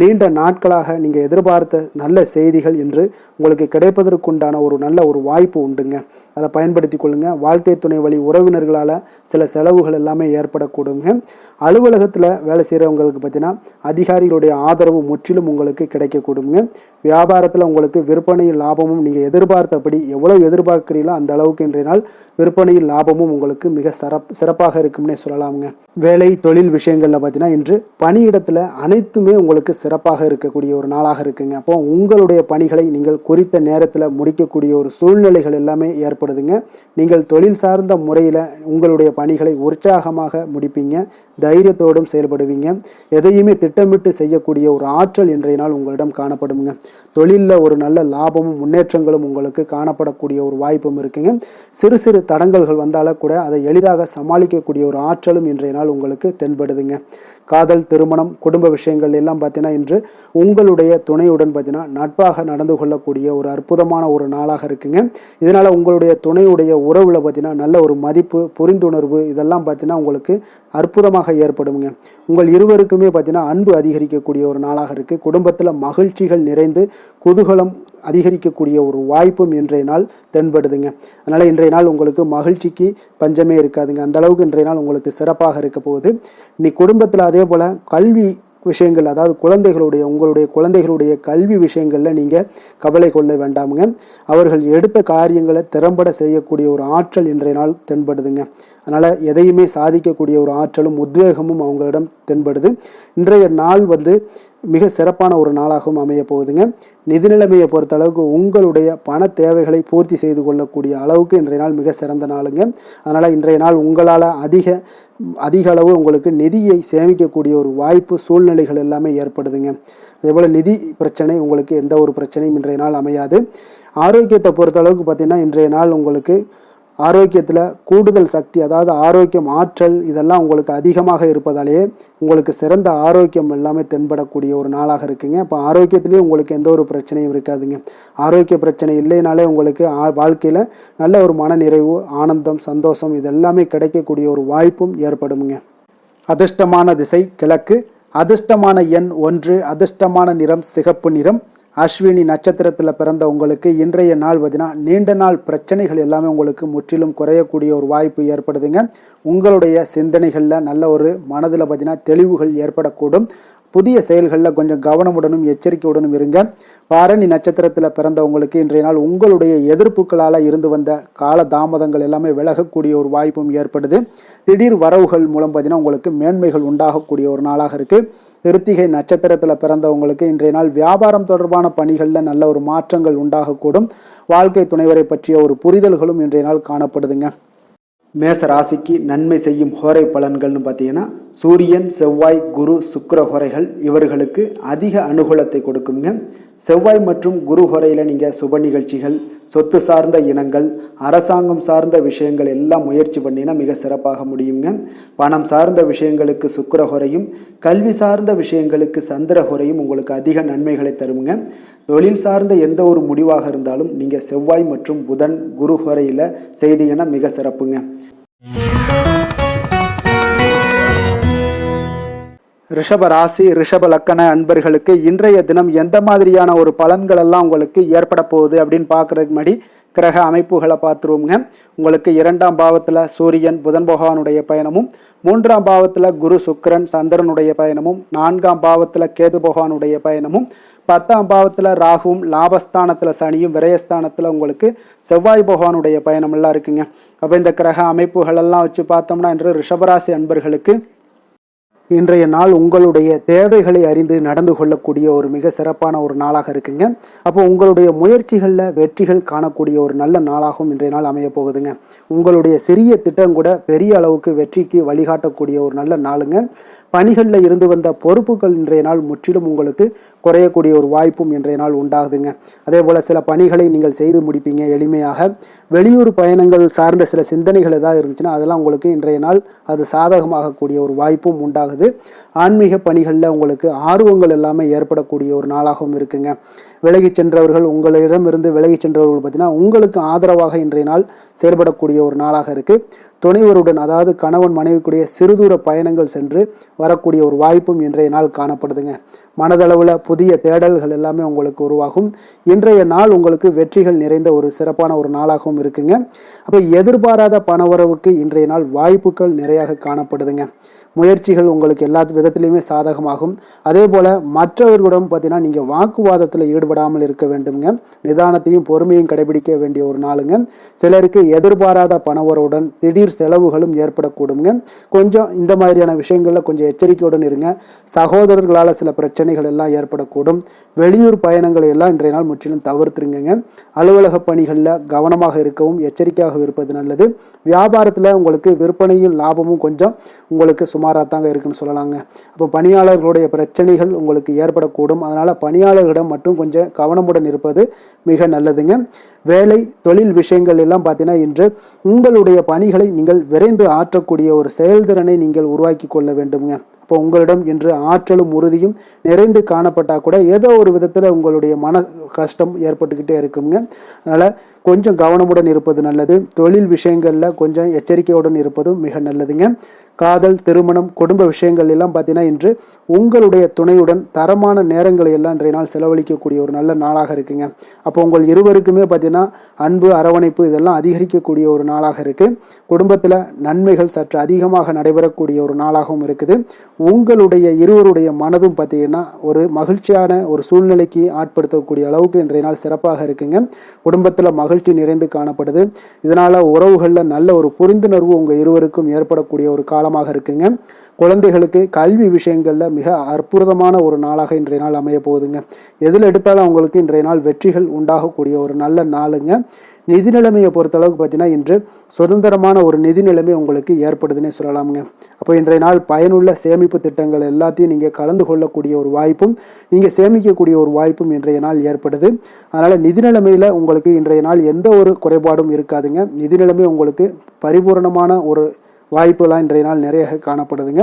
A: நீண்ட நாட்களாக நீங்கள் எதிர்பார்த்த நல்ல செய்திகள் இன்று உங்களுக்கு கிடைப்பதற்குண்டான ஒரு நல்ல ஒரு வாய்ப்பு உண்டுங்க. அதை பயன்படுத்தி கொள்ளுங்க. வாழ்க்கை துணை வழி உறவினர்களால் சில செலவுகள் எல்லாமே ஏற்படக்கூடுங்க. அலுவலகத்தில் வேலை செய்கிறவங்களுக்கு பார்த்தீங்கன்னா அதிகாரிகளுடைய ஆதரவு முற்றிலும் உங்களுக்கு கிடைக்கக்கூடுங்க. வியாபாரத்தில் உங்களுக்கு விற்பனையில் லாபமும் நீங்கள் எதிர்பார்த்தபடி எவ்வளவு எதிர்பார்க்கிறீங்களோ அந்த அளவுக்கு இன்றைய நாள் விற்பனையில் லாபமும் உங்களுக்கு மிக சிறப்பாக இருக்கும்னே சொல்லலாமுங்க. வேலை தொழில் விஷயங்களில் பார்த்தீங்கன்னா இன்று பணியிடத்தில் அனைத்துமே உங்களுக்கு சிறப்பாக இருக்கக்கூடிய ஒரு நாளாக இருக்குங்க. அப்போ உங்களுடைய பணிகளை நீங்கள் குறித்த நேரத்தில் முடிக்கக்கூடிய ஒரு சூழ்நிலைகள் எல்லாமே ஏற்படுதுங்க. நீங்கள் தொழில் சார்ந்த முறையில் உங்களுடைய பணிகளை உற்சாகமாக முடிப்பீங்க. தைரியத்தோடும் செயல்படுவீங்க. எதையுமே திட்டமிட்டு செய்யக்கூடிய ஒரு ஆற்றல் இன்றைய நாள் உங்களிடம் காணப்படுங்க. தொழிலில் ஒரு நல்ல லாபமும் முன்னேற்றங்களும் உங்களுக்கு காணப்படக்கூடிய ஒரு வாய்ப்பும் இருக்குங்க. சிறு சிறு தடங்கல்கள் வந்தாலும் கூட அதை எளிதாக சமாளிக்கக்கூடிய ஒரு ஆற்றலும் இன்றைய நாள் உங்களுக்கு தென்படுதுங்க. காதல், திருமணம், குடும்ப விஷயங்கள் எல்லாம் பார்த்தீங்கன்னா இன்று உங்களுடைய துணையுடன் பார்த்தீங்கன்னா நட்பாக நடந்து கொள்ளக்கூடிய ஒரு அற்புதமான ஒரு நாளாக இருக்குங்க. இதனால் உங்களுடைய துணையுடைய உறவில் பார்த்தீங்கன்னா நல்ல ஒரு மதிப்பு, புரிந்துணர்வு இதெல்லாம் பார்த்தீங்கன்னா உங்களுக்கு அற்புதமாக ஏற்படுங்க. உங்கள் இருவருக்குமே பார்த்தீங்கன்னா அன்பு அதிகரிக்கக்கூடிய ஒரு நாளாக இருக்குது. குடும்பத்தில் மகிழ்ச்சிகள் நிறைந்து குதூகலம் அதிகரிக்கக்கூடிய ஒரு வாய்ப்பும் இன்றைய நாள் தென்படுதுங்க. அதனால் இன்றைய நாள் உங்களுக்கு மகிழ்ச்சிக்கு பஞ்சமே இருக்காதுங்க. அந்த அளவுக்கு இன்றைய நாள் உங்களுக்கு சிறப்பாக இருக்க போகுது. இன்னைக்கு குடும்பத்தில் அதே போல் கல்வி விஷயங்கள், அதாவது உங்களுடைய குழந்தைகளுடைய கல்வி விஷயங்களில் நீங்கள் கவலை கொள்ள வேண்டாமுங்க. அவர்கள் எடுத்த காரியங்களை திறம்பட செய்யக்கூடிய ஒரு ஆற்றல் இன்றைய நாள் தென்படுதுங்க. அதனால் எதையுமே சாதிக்கக்கூடிய ஒரு ஆற்றலும் உத்வேகமும் அவங்களிடம் தென்படுது. இன்றைய நாள் மிக சிறப்பான ஒரு நாளாகவும் அமைய போகுதுங்க. நிதி நிலைமையை பொறுத்த அளவுக்கு உங்களுடைய பண தேவைகளை பூர்த்தி செய்து கொள்ளக்கூடிய அளவுக்கு இன்றைய நாள் மிக சிறந்த நாளுங்க. அதனால் இன்றைய நாள் உங்களால் அதிக அளவு உங்களுக்கு நிதியை சேமிக்கக்கூடிய ஒரு வாய்ப்பு, சூழ்நிலைகள் எல்லாமே ஏற்படுதுங்க. அதேபோல் நிதி பிரச்சனை உங்களுக்கு எந்த ஒரு பிரச்சனையும் இன்றைய நாள் அமையாது. ஆரோக்கியத்தை பொறுத்த அளவுக்கு பார்த்தீங்கன்னா இன்றைய நாள் உங்களுக்கு ஆரோக்கியத்தில் கூடுதல் சக்தி, அதாவது ஆரோக்கியம், ஆற்றல் இதெல்லாம் உங்களுக்கு அதிகமாக இருப்பதாலேயே உங்களுக்கு சிறந்த ஆரோக்கியம் எல்லாமே தென்படக்கூடிய ஒரு நாளாக இருக்குங்க. அப்போ ஆரோக்கியத்திலேயே உங்களுக்கு எந்த ஒரு பிரச்சனையும் இருக்காதுங்க. ஆரோக்கிய பிரச்சனை இல்லைனாலே உங்களுக்கு வாழ்க்கையில் நல்ல ஒரு மனநிறைவு, ஆனந்தம், சந்தோஷம் இதெல்லாமே கிடைக்கக்கூடிய ஒரு வாய்ப்பும் ஏற்படுமுங்க. அதிர்ஷ்டமான திசை கிழக்கு, அதிர்ஷ்டமான எண் 1, அதிர்ஷ்டமான நிறம் சிகப்பு நிறம். அஸ்வினி நட்சத்திரத்தில் பிறந்த உங்களுக்கு இன்றைய நாள் பார்த்தீங்கன்னா நீண்ட நாள் பிரச்சனைகள் எல்லாமே உங்களுக்கு முற்றிலும் குறையக்கூடிய ஒரு வாய்ப்பு ஏற்படுதுங்க. உங்களுடைய சிந்தனைகளில் நல்ல ஒரு மனதில் பார்த்தீங்கன்னா தெளிவுகள் ஏற்படக்கூடும். புதிய செயல்களில் கொஞ்சம் கவனமுடனும் எச்சரிக்கையுடனும் இருங்க. பரணி நட்சத்திரத்தில் பிறந்தவங்களுக்கு இன்றைய நாள் உங்களுடைய எதிர்ப்புகளால் இருந்து வந்த கால தாமதங்கள் எல்லாமே விலகக்கூடிய ஒரு வாய்ப்பும் ஏற்படுது. திடீர் வரவுகள் மூலம் பார்த்தீங்கன்னா உங்களுக்கு மேன்மைகள் உண்டாகக்கூடிய ஒரு நாளாக இருக்குது. கிருத்திகை நட்சத்திரத்தில் பிறந்தவங்களுக்கு இன்றைய நாள் வியாபாரம் தொடர்பான பணிகளில் நல்ல ஒரு மாற்றங்கள் உண்டாகக்கூடும். வாழ்க்கை துணைவரை பற்றிய ஒரு புரிதல்களும் இன்றைய நாள் காணப்படுதுங்க. மேச ராசிக்கு நன்மை செய்யும் ஹோரை பலன்கள்னு பார்த்தீங்கன்னா சூரியன், செவ்வாய், குரு, சுக்கிர ஹோரைகள் இவர்களுக்கு அதிக அனுகூலத்தை கொடுக்குங்க. செவ்வாய் மற்றும் குரு ஹோரையில் நீங்கள் சுப நிகழ்ச்சிகள், சொத்து சார்ந்த இனங்கள், அரசாங்கம் சார்ந்த விஷயங்கள் எல்லாம் முயற்சி பண்ணினா மிக சிறப்பாக முடியுங்க. பணம் சார்ந்த விஷயங்களுக்கு சுக்கிர ஹோரையும், கல்வி சார்ந்த விஷயங்களுக்கு சந்திர ஹோரையும் உங்களுக்கு அதிக நன்மைகளை தருங்க. தொழில் சார்ந்த எந்த ஒரு முடிவாக இருந்தாலும் நீங்கள் செவ்வாய் மற்றும் புதன், குரு ஹோரையில் செய்தீங்கன்னா மிக சிறப்புங்க. ரிஷப ராசி, ரிஷப லக்கண அன்பர்களுக்கு இன்றைய தினம் எந்த மாதிரியான ஒரு பலன்கள் எல்லாம் உங்களுக்கு ஏற்பட போகுது அப்படின்னு பார்க்கறதுக்கு முன்னாடி கிரக அமைப்புகளை பார்த்துருவோங்க. உங்களுக்கு 2ஆம் பாவத்தில் சூரியன், புதன் பகவானுடைய பயணமும், 3ஆம் பாவத்தில் குரு, சுக்கிரன், சந்திரனுடைய பயணமும், 4ஆம் பாவத்தில் கேது பகவானுடைய பயணமும், 10ஆம் பாவத்தில் ராகுவும், லாபஸ்தானத்தில் சனியும், விரயஸ்தானத்தில் உங்களுக்கு செவ்வாய் பகவானுடைய பயணம் எல்லாம் இருக்குங்க. அப்போ இந்த கிரக அமைப்புகள் எல்லாம் வச்சு பார்த்தோம்னா இன்று ரிஷபராசி அன்பர்களுக்கு இன்றைய நாள் உங்களுடைய தேவைகளை அறிந்து நடந்து கொள்ளக்கூடிய ஒரு மிக சிறப்பான ஒரு நாளாக இருக்குங்க. அப்போ உங்களுடைய முயற்சிகளில் வெற்றிகள் காணக்கூடிய ஒரு நல்ல நாளாகவும் இன்றைய நாள் அமைய போகுதுங்க. உங்களுடைய சிறிய திட்டம் கூட பெரிய அளவுக்கு வெற்றிக்கு வழிகாட்டக்கூடிய ஒரு நல்ல நாளுங்க. பணிகளில் இருந்து வந்த பொறுப்புகள் இன்றைய நாள் முற்றிலும் உங்களுக்கு குறையக்கூடிய ஒரு வாய்ப்பும் இன்றைய நாள் உண்டாகுதுங்க. அதே போல் சில பணிகளை நீங்கள் செய்து முடிப்பீங்க எளிமையாக. வெளியூர் பயணங்கள் சார்ந்த சில சிந்தனைகள் ஏதாவது இருந்துச்சுன்னா அதெல்லாம் உங்களுக்கு இன்றைய நாள் அது சாதகமாகக்கூடிய ஒரு வாய்ப்பும் உண்டாகுது. ஆன்மீக பணிகளில் உங்களுக்கு ஆர்வங்கள் எல்லாமே ஏற்படக்கூடிய ஒரு நாளாகவும் இருக்குங்க. விலகி சென்றவர்கள், உங்களிடமிருந்து விலகி சென்றவர்கள் பார்த்தீங்கன்னா உங்களுக்கு ஆதரவாக இன்றைய நாள் செயல்படக்கூடிய ஒரு நாளாக இருக்குது. துணைவருடன், அதாவது கணவன் மனைவிக்குடைய சிறுதூர பயணங்கள் சென்று வரக்கூடிய ஒரு வாய்ப்பும் இன்றைய நாள் காணப்படுதுங்க. மனதளவில் புதிய தேடல்கள் எல்லாமே உங்களுக்கு உருவாகும். இன்றைய நாள் உங்களுக்கு வெற்றிகள் நிறைந்த ஒரு சிறப்பான ஒரு நாளாகவும் இருக்குங்க. அப்போ எதிர்பாராத பணவரவுக்கு இன்றைய நாள் வாய்ப்புகள் நிறையாக காணப்படுதுங்க. முயற்சிகள் உங்களுக்கு எல்லா விதத்திலையுமே சாதகமாகும். அதே போல் மற்றவர்களிடம் பார்த்தீங்கன்னா நீங்கள் வாக்குவாதத்தில் ஈடுபடாமல் இருக்க வேண்டுங்க. நிதானத்தையும் பொறுமையும் கடைபிடிக்க வேண்டிய ஒரு நாளுங்க. சிலருக்கு எதிர்பாராத பணவரவுடன் திடீர் செலவுகளும் ஏற்படக்கூடுங்க. கொஞ்சம் இந்த மாதிரியான விஷயங்களில் கொஞ்சம் எச்சரிக்கையுடன் இருங்க. சகோதரர்களால் சில பிரச்சனைகள் எல்லாம் ஏற்படக்கூடும். வெளியூர் பயணங்களை எல்லாம் இன்றைய நாள் முற்றிலும் தவிர்த்துருங்க. அலுவலக பணிகளில் கவனமாக இருக்கவும் எச்சரிக்கையாக இருப்பது நல்லது. வியாபாரத்தில் உங்களுக்கு விற்பனையும் லாபமும் கொஞ்சம் உங்களுக்கு சுமாராக தாங்க இருக்குன்னு சொல்லலாங்க. அப்போ பணியாளர்களுடைய பிரச்சனைகள் உங்களுக்கு ஏற்படக்கூடும். அதனால் பணியாளர்களிடம் மட்டும் கொஞ்சம் கவனமுடன் இருப்பது மிக நல்லதுங்க. வேலை, தொழில் விஷயங்கள் எல்லாம் பார்த்தீங்கன்னா இன்று உங்களுடைய பணிகளை நீங்கள் விரைந்து ஆற்றக்கூடிய ஒரு செயல்திறனை நீங்கள் உருவாக்கி கொள்ள வேண்டுங்க. அப்போ உங்களிடம் இன்று ஆற்றலும் உறுதியும் நிறைந்து காணப்பட்டால் கூட ஏதோ ஒரு விதத்தில் உங்களுடைய மன கஷ்டம் ஏற்பட்டுக்கிட்டே இருக்குங்க. அதனால் கொஞ்சம் கவனமுடன் இருப்பது நல்லது. தொழில் விஷயங்களில் கொஞ்சம் எச்சரிக்கையுடன் இருப்பதும் மிக நல்லதுங்க. காதல், திருமணம், குடும்ப விஷயங்கள் எல்லாம் பார்த்தீங்கன்னா இன்று உங்களுடைய துணையுடன் தரமான நேரங்களை எல்லாம் இன்றைய நாள் செலவழிக்கக்கூடிய ஒரு நல்ல நாளாக இருக்குங்க. அப்போ உங்கள் இருவருக்குமே பார்த்தீங்கன்னா அன்பு, அரவணைப்பு இதெல்லாம் அதிகரிக்கக்கூடிய ஒரு நாளாக இருக்கு. குடும்பத்தில் நன்மைகள் சற்று அதிகமாக நடைபெறக்கூடிய ஒரு நாளாகவும் இருக்குது. உங்களுடைய இருவருடைய மனதும் பார்த்தீங்கன்னா ஒரு மகிழ்ச்சியான ஒரு சூழ்நிலைக்கு ஆட்படுத்தக்கூடிய அளவுக்கு இன்றைய நாள் சிறப்பாக இருக்குங்க. குடும்பத்தில் மகிழ்ச்சி நிறைந்து காணப்படுது. இதனால உறவுகளில் நல்ல ஒரு புரிந்துணர்வு உங்கள் இருவருக்கும் ஏற்படக்கூடிய ஒரு காலமாக இருக்குங்க. குழந்தைகளுக்கு கல்வி விஷயங்கள்ல மிக அற்புதமான ஒரு நாளாக இன்றைய நாள் அமைய போகுதுங்க. எதில் எடுத்தாலும் அவங்களுக்கு இன்றைய நாள் வெற்றிகள் உண்டாகக்கூடிய ஒரு நல்ல நாளுங்க. நிதி நிலைமையை பொறுத்தளவுக்கு பார்த்தீங்கன்னா இன்று சுதந்திரமான ஒரு நிதி நிலைமை உங்களுக்கு ஏற்படுதுன்னே சொல்லலாமுங்க. அப்போ இன்றைய நாள் பயனுள்ள சேமிப்பு திட்டங்கள் எல்லாத்தையும் நீங்கள் கலந்து கொள்ளக்கூடிய ஒரு வாய்ப்பும் நீங்கள் சேமிக்கக்கூடிய ஒரு வாய்ப்பும் இன்றைய நாள் ஏற்படுது. அதனால் நிதி நிலைமையில் உங்களுக்கு இன்றைய நாள் எந்த ஒரு குறைபாடும் இருக்காதுங்க. நிதி நிலைமை உங்களுக்கு பரிபூர்ணமான ஒரு வாய்ப்புலாம் இன்றைய நாள் நிறைய காணப்படுதுங்க.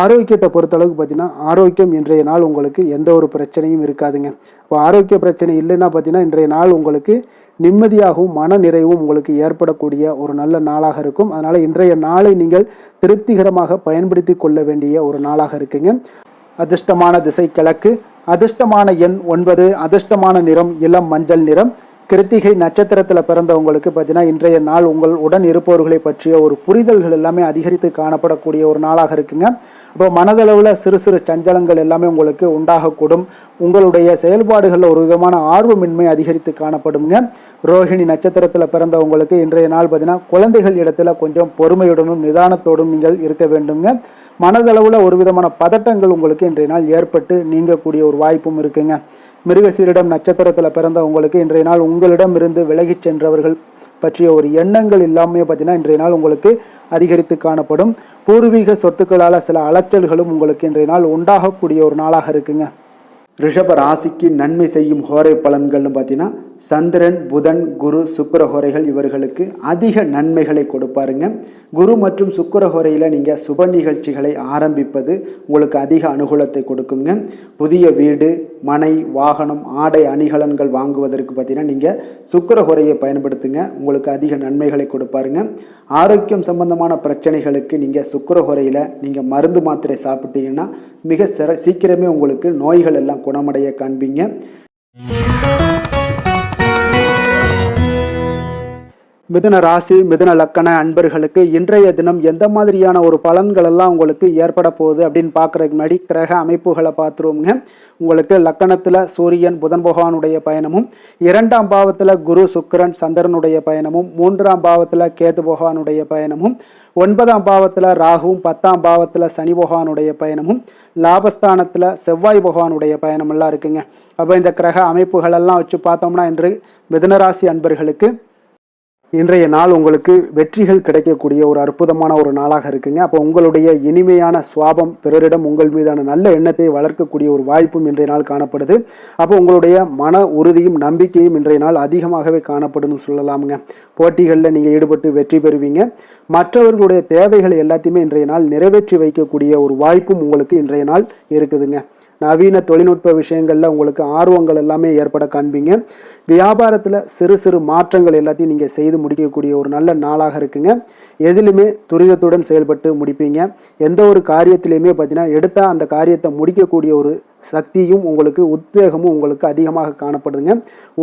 A: ஆரோக்கியத்தை பொறுத்தளவுக்கு பார்த்தீங்கன்னா ஆரோக்கியம் இன்றைய நாள் உங்களுக்கு எந்த ஒரு பிரச்சனையும் இருக்காதுங்க. இப்போ ஆரோக்கிய பிரச்சனை இல்லைன்னா பார்த்தீங்கன்னா இன்றைய நாள் உங்களுக்கு நிம்மதியாகவும் மன நிறைவும் உங்களுக்கு ஏற்படக்கூடிய ஒரு நல்ல நாளாக இருக்கும். அதனால் இன்றைய நாளை நீங்கள் திருப்திகரமாக பயன்படுத்தி கொள்ள வேண்டிய ஒரு நாளாக இருக்குங்க. அதிர்ஷ்டமான திசை கிழக்கு, அதிர்ஷ்டமான எண் 9, அதிர்ஷ்டமான நிறம் இளம் மஞ்சள் நிறம். கிருத்திகை நட்சத்திரத்தில் பிறந்தவங்களுக்கு பார்த்தீங்கன்னா இன்றைய நாள் உங்கள் உடன் இருப்பவர்களை பற்றிய ஒரு புரிதல்கள் எல்லாமே அதிகரித்து காணப்படக்கூடிய ஒரு நாளாக இருக்குங்க. இப்போ மனதளவில் சிறு சிறு சஞ்சலங்கள் எல்லாமே உங்களுக்கு உண்டாகக்கூடும். உங்களுடைய செயல்பாடுகளில் ஒரு விதமான ஆர்வமின்மை அதிகரித்து காணப்படுங்க. ரோஹிணி நட்சத்திரத்தில் பிறந்தவங்களுக்கு இன்றைய நாள் பார்த்தீங்கன்னா குழந்தைகள் இடத்துல கொஞ்சம் பொறுமையுடனும் நிதானத்தோடும் நீங்கள் இருக்க வேண்டுங்க. மனதளவில் ஒரு விதமான பதட்டங்கள் உங்களுக்கு இன்றைய நாள் ஏற்பட்டு நீங்கக்கூடிய ஒரு வாய்ப்பும் இருக்குங்க. மிருகசீரிடம் நட்சத்திரத்தில் பிறந்த உங்களுக்கு இன்றைய நாள் உங்களிடம் இருந்து விலகிச் சென்றவர்கள் பற்றிய ஒரு எண்ணங்கள் எல்லாமே பார்த்தீங்கன்னா இன்றைய நாள் உங்களுக்கு அதிகரித்து காணப்படும். பூர்வீக சொத்துக்களால் சில அலைச்சல்களும் உங்களுக்கு இன்றைய நாள் உண்டாகக்கூடிய ஒரு நாளாக இருக்குங்க. ரிஷப ராசிக்கு நன்மை செய்யும் ஹோரை பலன்கள்னு பார்த்தீங்கன்னா சந்திரன், புதன், குரு, சுக்கிர ஹோரைகள் இவர்களுக்கு அதிக நன்மைகளை கொடுப்பாருங்க. குரு மற்றும் சுக்கிர ஹோரையில் நீங்கள் சுப நிகழ்ச்சிகளை ஆரம்பிப்பது உங்களுக்கு அதிக அனுகூலத்தை கொடுக்குங்க. புதிய வீடு, மனை, வாகனம், ஆடை அணிகலன்கள் வாங்குவதற்கு பார்த்தீங்கன்னா நீங்கள் சுக்கிர ஹோரையை பயன்படுத்துங்க. உங்களுக்கு அதிக நன்மைகளை கொடுப்பாருங்க. ஆரோக்கியம் சம்பந்தமான பிரச்சனைகளுக்கு நீங்கள் சுக்கிர ஹோரையில் நீங்கள் மருந்து மாத்திரை சாப்பிட்டீங்கன்னா மிக சீக்கிரமே உங்களுக்கு நோய்கள் எல்லாம் குணமடைய காண்பீங்க. மிதுன ராசி, மிதுன லக்கண அன்பர்களுக்கு இன்றைய தினம் எந்த மாதிரியான ஒரு பலன்கள் எல்லாம் உங்களுக்கு ஏற்பட போகுது அப்படின்னு பார்க்குறதுக்கு முன்னாடி கிரக அமைப்புகளை பார்த்துருவோங்க. உங்களுக்கு லக்கணத்தில் சூரியன், புதன் பகவானுடைய பயணமும், 2ஆம் பாவத்தில் குரு, சுக்கிரன், சந்திரனுடைய பயணமும், 3ஆம் பாவத்தில் கேது பகவானுடைய பயணமும், 9ஆம் பாவத்தில் ராகுவும், 10ஆம் பாவத்தில் சனி பகவானுடைய பயணமும், லாபஸ்தானத்தில் செவ்வாய் பகவானுடைய பயணம் எல்லாம் இருக்குங்க. அப்போ இந்த கிரக அமைப்புகளெல்லாம் வச்சு பார்த்தோம்னா இன்று மிதுனராசி அன்பர்களுக்கு இன்றைய நாள் உங்களுக்கு வெற்றிகள் கிடைக்கக்கூடிய ஒரு அற்புதமான ஒரு நாளாக இருக்குங்க. அப்போ உங்களுடைய இனிமையான சுவாபம் பிறரிடம் உங்கள் மீதான நல்ல எண்ணத்தை வளர்க்கக்கூடிய ஒரு வாய்ப்பும் இன்றைய நாள் காணப்படுது. அப்போ உங்களுடைய மன உறுதியும் நம்பிக்கையும் இன்றைய நாள் அதிகமாகவே காணப்படும்னு சொல்லலாமுங்க. போட்டிகளில் நீங்கள் ஈடுபட்டு வெற்றி பெறுவீங்க. மற்றவர்களுடைய தேவைகளை எல்லாத்தையுமே இன்றைய நாள் நிறைவேற்றி வைக்கக்கூடிய ஒரு வாய்ப்பும் உங்களுக்கு இன்றைய நாள் இருக்குதுங்க. நவீன தொழில்நுட்ப விஷயங்களில் உங்களுக்கு ஆர்வங்கள் எல்லாமே ஏற்பட காண்பீங்க. வியாபாரத்தில் சிறு சிறு மாற்றங்கள் எல்லாத்தையும் நீங்கள் செய்து முடிக்கக்கூடிய ஒரு நல்ல நாளாக இருக்குங்க. எதிலுமே துரிதத்துடன் செயல்பட்டு முடிப்பீங்க. எந்த ஒரு காரியத்திலையுமே பார்த்தீங்கன்னா எடுத்தால் அந்த காரியத்தை முடிக்கக்கூடிய ஒரு சக்தியும் உங்களுக்கு உத்வேகமும் உங்களுக்கு அதிகமாக காணப்படுதுங்க.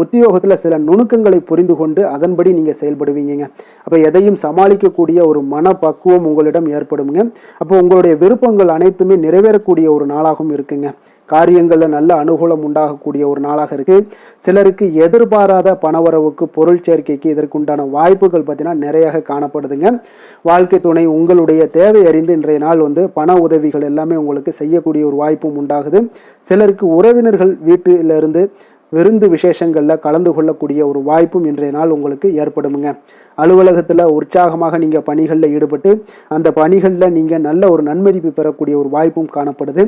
A: உத்தியோகத்தில் சில நுணுக்கங்களை புரிந்து கொண்டு அதன்படி நீங்கள் செயல்படுவீங்க. அப்போ எதையும் சமாளிக்கக்கூடிய ஒரு மனப்பக்குவம் உங்களிடம் ஏற்படுங்க. அப்போ உங்களுடைய விருப்பங்கள் அனைத்துமே நிறைவேறக்கூடிய ஒரு நாளாகவும் இருக்குங்க. காரியங்களில் நல்ல அனுகூலம் உண்டாகக்கூடிய ஒரு நாளாக இருக்கு. சிலருக்கு எதிர்பாராத பணவரவுக்கு, பொருள் சேர்க்கைக்கு இதற்குண்டான வாய்ப்புகள் பார்த்தீங்கன்னா நிறைய காணப்படுதுங்க. வாழ்க்கை துணை உங்களுடைய தேவை அறிந்து இன்றைய நாள் பண உதவிகள் எல்லாமே உங்களுக்கு செய்யக்கூடிய ஒரு வாய்ப்பும் உண்டாகுது. சிலருக்கு உறவினர்கள் வீட்டிலிருந்து விருந்து விசேஷங்களில் கலந்து கொள்ளக்கூடிய ஒரு வாய்ப்பும் இன்றைய நாள் உங்களுக்கு ஏற்படுமுங்க. அலுவலகத்தில் உற்சாகமாக நீங்கள் பணிகளில் ஈடுபட்டு அந்த பணிகளில் நீங்கள் நல்ல ஒரு நன்மதிப்பு பெறக்கூடிய ஒரு வாய்ப்பும் காணப்படுது.